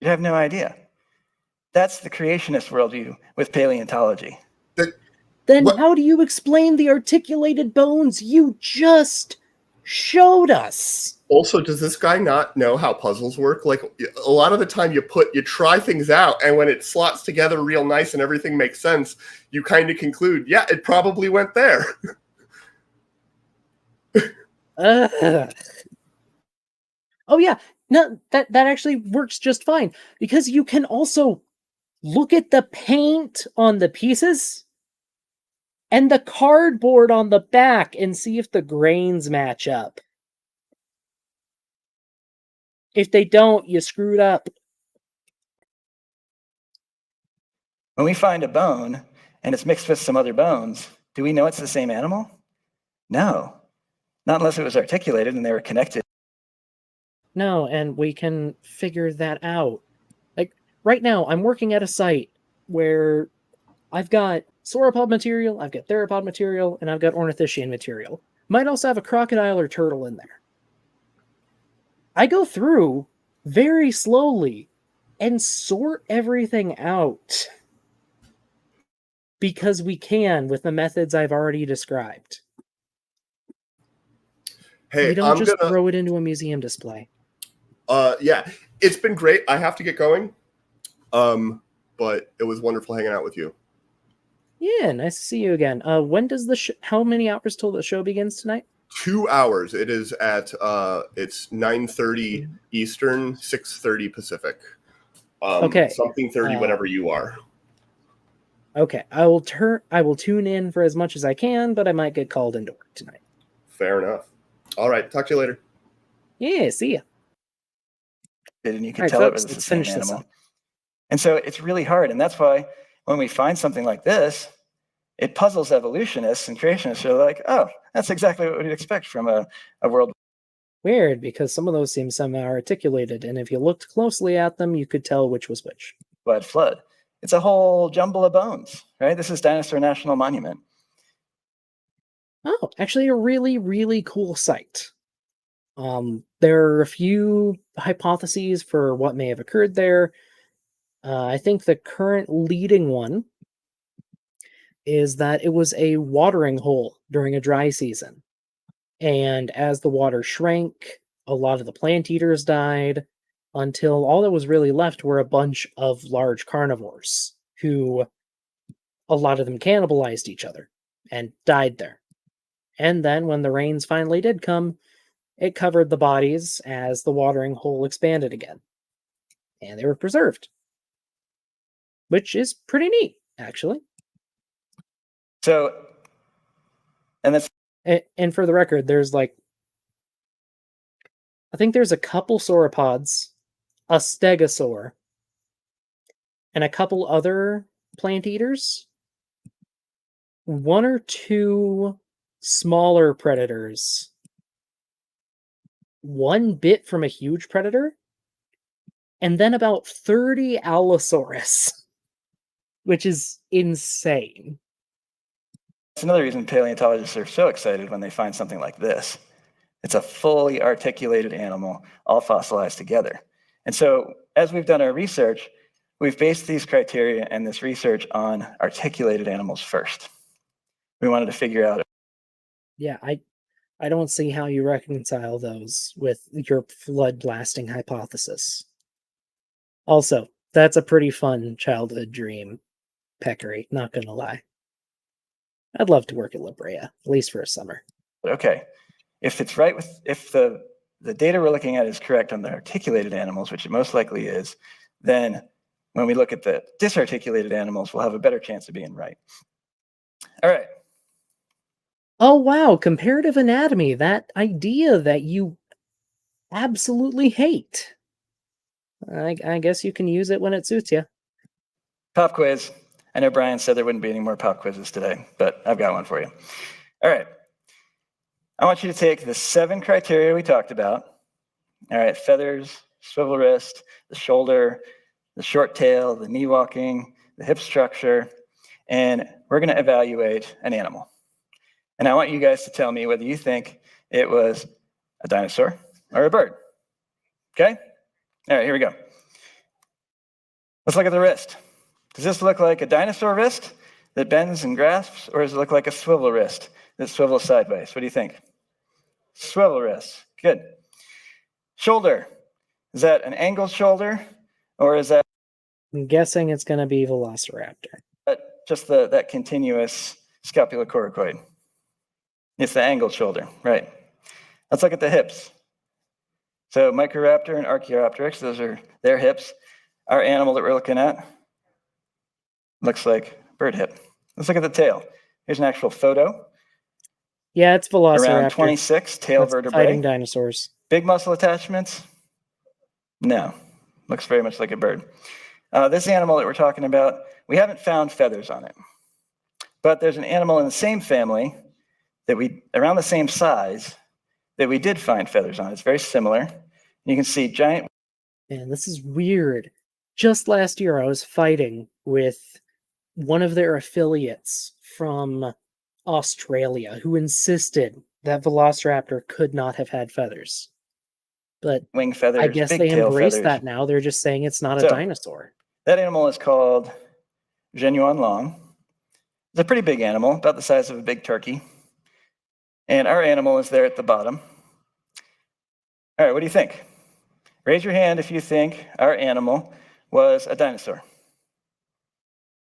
Speaker 2: You'd have no idea. That's the creationist worldview with paleontology.
Speaker 1: Then how do you explain the articulated bones you just showed us?
Speaker 6: Also, does this guy not know how puzzles work? Like, a lot of the time you try things out, and when it slots together real nice and everything makes sense, you kind of conclude, yeah, it probably went there.
Speaker 1: Oh yeah, no, that actually works just fine, because you can also look at the paint on the pieces and the cardboard on the back and see if the grains match up. If they don't, you screwed up.
Speaker 2: When we find a bone and it's mixed with some other bones, do we know it's the same animal? No. Not unless it was articulated and they were connected.
Speaker 1: No, and we can figure that out. Like, right now, I'm working at a site where I've got sauropod material, I've got theropod material, and I've got ornithischian material. Might also have a crocodile or turtle in there. I go through very slowly and sort everything out. Because we can with the methods I've already described.
Speaker 6: Hey,
Speaker 1: we don't just throw it into a museum display.
Speaker 6: Yeah, it's been great. I have to get going. But it was wonderful hanging out with you.
Speaker 1: Yeah, nice to see you again. When does how many hours till the show begins tonight?
Speaker 6: 2 hours. It is at it's 9:30 Eastern, 6:30 Pacific.
Speaker 1: Okay.
Speaker 6: Something 30 whenever you are.
Speaker 1: Okay, I will tune in for as much as I can, but I might get called into work tonight.
Speaker 6: Fair enough. All right. Talk to you later.
Speaker 1: Yeah, see ya.
Speaker 2: And you can
Speaker 1: All right,
Speaker 2: tell it
Speaker 1: folks,
Speaker 2: was the
Speaker 1: let's
Speaker 2: same
Speaker 1: finish this
Speaker 2: animal.
Speaker 1: up.
Speaker 2: And so it's really hard. And that's why when we find something like this, it puzzles evolutionists and creationists who are like, oh, that's exactly what we'd expect from a world
Speaker 1: Weird, because some of those seem somehow articulated, and if you looked closely at them, you could tell which was which.
Speaker 2: wide flood. It's a whole jumble of bones, right? This is Dinosaur National Monument.
Speaker 1: Oh, actually a really, really cool site. There are a few hypotheses for what may have occurred there. I think the current leading one is that it was a watering hole during a dry season. And as the water shrank, a lot of the plant eaters died until all that was really left were a bunch of large carnivores who a lot of them cannibalized each other and died there. And then when the rains finally did come, it covered the bodies as the watering hole expanded again. And they were preserved. Which is pretty neat, actually.
Speaker 2: So, and that's
Speaker 1: And for the record, there's I think there's a couple sauropods, a stegosaur, and a couple other plant eaters. One or two smaller predators. One bit from a huge predator. And then about 30 Allosaurus. Which is insane.
Speaker 2: another reason paleontologists are so excited when they find something like this. It's a fully articulated animal, all fossilized together. And so as we've done our research, we've based these criteria and this research on articulated animals first. We wanted to figure out.
Speaker 1: Yeah, I don't see how you reconcile those with your flood blasting hypothesis. Also, that's a pretty fun childhood dream, Peccary, not gonna lie. I'd love to work at La Brea, at least for a summer.
Speaker 2: Okay, if it's right if the data we're looking at is correct on the articulated animals, which it most likely is, then when we look at the disarticulated animals, we'll have a better chance of being right. All right.
Speaker 1: Oh wow, comparative anatomy, that idea that you absolutely hate. I guess you can use it when it suits you.
Speaker 2: Pop quiz. I know Brian said there wouldn't be any more pop quizzes today, but I've got one for you. All right. I want you to take the 7 criteria we talked about. All right, feathers, swivel wrist, the shoulder, the short tail, the knee walking, the hip structure, and we're going to evaluate an animal. And I want you guys to tell me whether you think it was a dinosaur or a bird. Okay? All right, here we go. Let's look at the wrist. Does this look like a dinosaur wrist that bends and grasps, or does it look like a swivel wrist that swivels sideways? What do you think? Swivel wrist. Good. Shoulder. Is that an angled shoulder, or is that
Speaker 1: I'm guessing it's going to be Velociraptor.
Speaker 2: just that continuous scapulocoracoid? It's the angled shoulder, right? Let's look at the hips. So Microraptor and Archaeopteryx, those are their hips. Our animal that we're looking at looks like bird hip. Let's look at the tail. Here's an actual photo.
Speaker 1: Yeah, it's Velociraptor.
Speaker 2: Around 26 tail
Speaker 1: That's
Speaker 2: vertebrae.
Speaker 1: fighting dinosaurs.
Speaker 2: Big muscle attachments? No. Looks very much like a bird. This animal that we're talking about, we haven't found feathers on it. But there's an animal in the same family around the same size, that we did find feathers on. It's very similar. You can see giant.
Speaker 1: Man, this is weird. Just last year, I was fighting with one of their affiliates from Australia who insisted that Velociraptor could not have had feathers. But
Speaker 2: Wing feathers,
Speaker 1: I guess
Speaker 2: big
Speaker 1: they
Speaker 2: tail
Speaker 1: embrace
Speaker 2: feathers.
Speaker 1: that now. They're just saying it's not a
Speaker 2: So,
Speaker 1: dinosaur.
Speaker 2: That animal is called Genuine Long. It's a pretty big animal, about the size of a big turkey. And our animal is there at the bottom. All right, what do you think? Raise your hand if you think our animal was a dinosaur.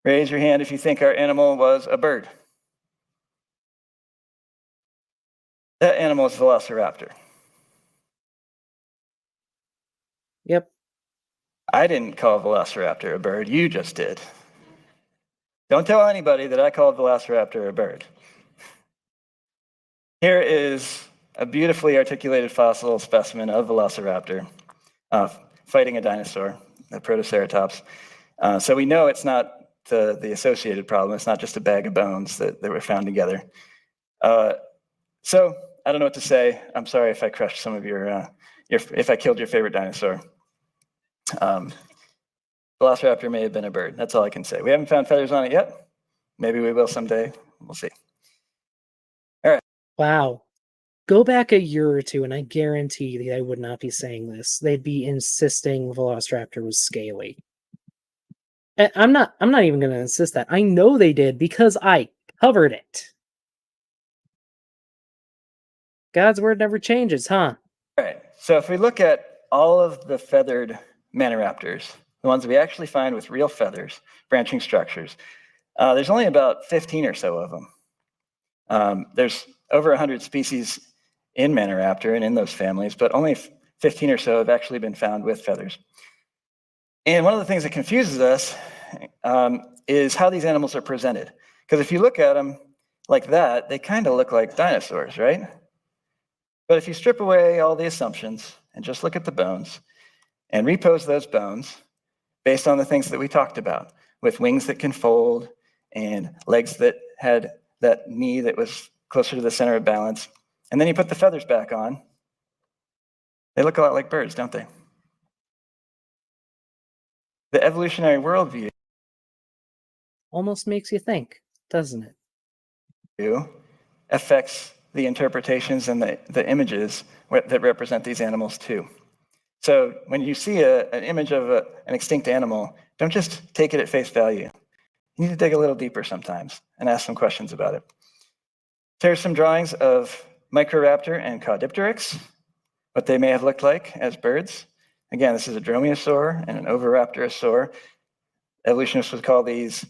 Speaker 2: Raise your hand if you think our animal was a bird. That animal is Velociraptor.
Speaker 1: Yep.
Speaker 2: I didn't call Velociraptor a bird, you just did. Don't tell anybody that I called Velociraptor a bird. Here is a beautifully articulated fossil specimen of Velociraptor fighting a dinosaur, a Protoceratops. So we know it's not the associated problem. It's not just a bag of bones that were found together. So I don't know what to say. I'm sorry if I crushed some of if I killed your favorite dinosaur. Velociraptor may have been a bird. That's all I can say. We haven't found feathers on it yet. Maybe we will someday. We'll see. All right.
Speaker 1: Wow. Go back a year or two, and I guarantee they would not be saying this. They'd be insisting Velociraptor was scaly. And I'm not even going to insist that. I know they did because I covered it. God's word never changes, huh?
Speaker 2: All right. So if we look at all of the feathered maniraptors, the ones we actually find with real feathers, branching structures, there's only about 15 or so of them. There's over 100 species in Maniraptor and in those families, but only 15 or so have actually been found with feathers. And one of the things that confuses us is how these animals are presented. Because if you look at them like that, they kind of look like dinosaurs, right? But if you strip away all the assumptions and just look at the bones and repose those bones based on the things that we talked about, with wings that can fold and legs that had that knee that was closer to the center of balance, and then you put the feathers back on, they look a lot like birds, don't they? The evolutionary worldview
Speaker 1: Almost makes you think, doesn't it?
Speaker 2: affects the interpretations and the images that represent these animals too. So when you see an image of an extinct animal, don't just take it at face value. You need to dig a little deeper sometimes and ask some questions about it. Here's some drawings of Microraptor and Caudipteryx, what they may have looked like as birds. Again, this is a dromaeosaur and an oviraptorosaur. Evolutionists would call these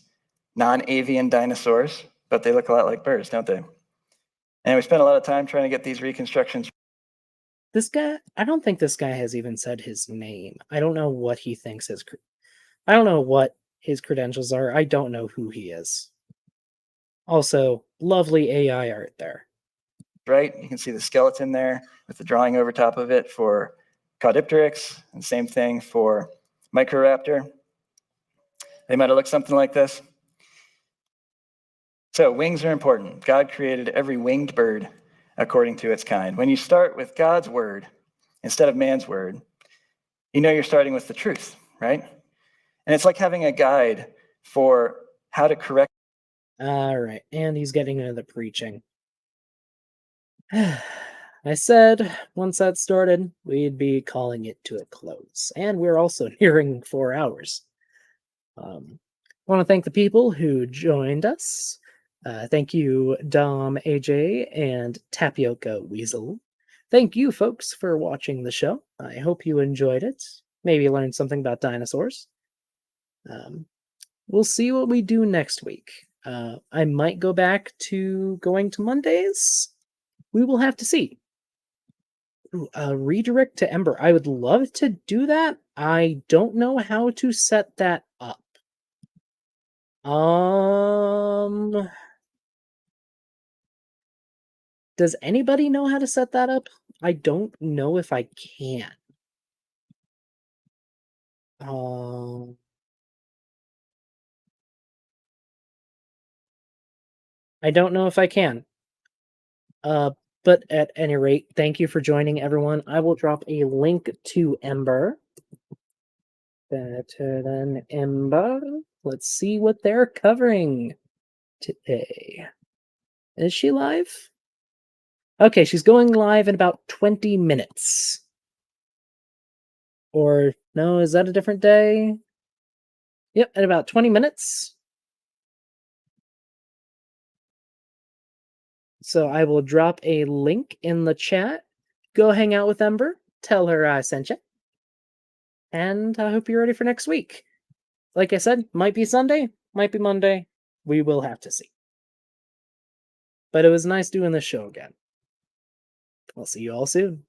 Speaker 2: non-avian dinosaurs, but they look a lot like birds, don't they? And we spent a lot of time trying to get these reconstructions.
Speaker 1: This guy, I don't think this guy has even said his name. I don't know what he thinks I don't know what his credentials are. I don't know who he is. Also, lovely AI art there.
Speaker 2: Right? You can see the skeleton there with the drawing over top of it for Caudipteryx, and same thing for Microraptor. They might have looked something like this. So wings are important. God created every winged bird according to its kind. When you start with God's word instead of man's word, you know you're starting with the truth, right? And it's like having a guide for how to correct.
Speaker 1: All right, and he's getting into the preaching. I said once that started, we'd be calling it to a close, and we're also nearing 4 hours. I want to thank the people who joined us. Thank you, Dom, AJ, and Tapioca Weasel. Thank you, folks, for watching the show. I hope you enjoyed it. Maybe learned something about dinosaurs. We'll see what we do next week. I might go back to going to Mondays. We will have to see. Ooh, redirect to Ember. I would love to do that. I don't know how to set that up. Does anybody know how to set that up? I don't know if I can. I don't know if I can. But at any rate, thank you for joining, everyone. I will drop a link to Ember. Better than Ember. Let's see what they're covering today. Is she live? Okay, she's going live in about 20 minutes. Or, no, is that a different day? Yep, in about 20 minutes. So I will drop a link in the chat. Go hang out with Ember. Tell her I sent you. And I hope you're ready for next week. Like I said, might be Sunday, might be Monday. We will have to see. But it was nice doing this show again. I'll see you all soon.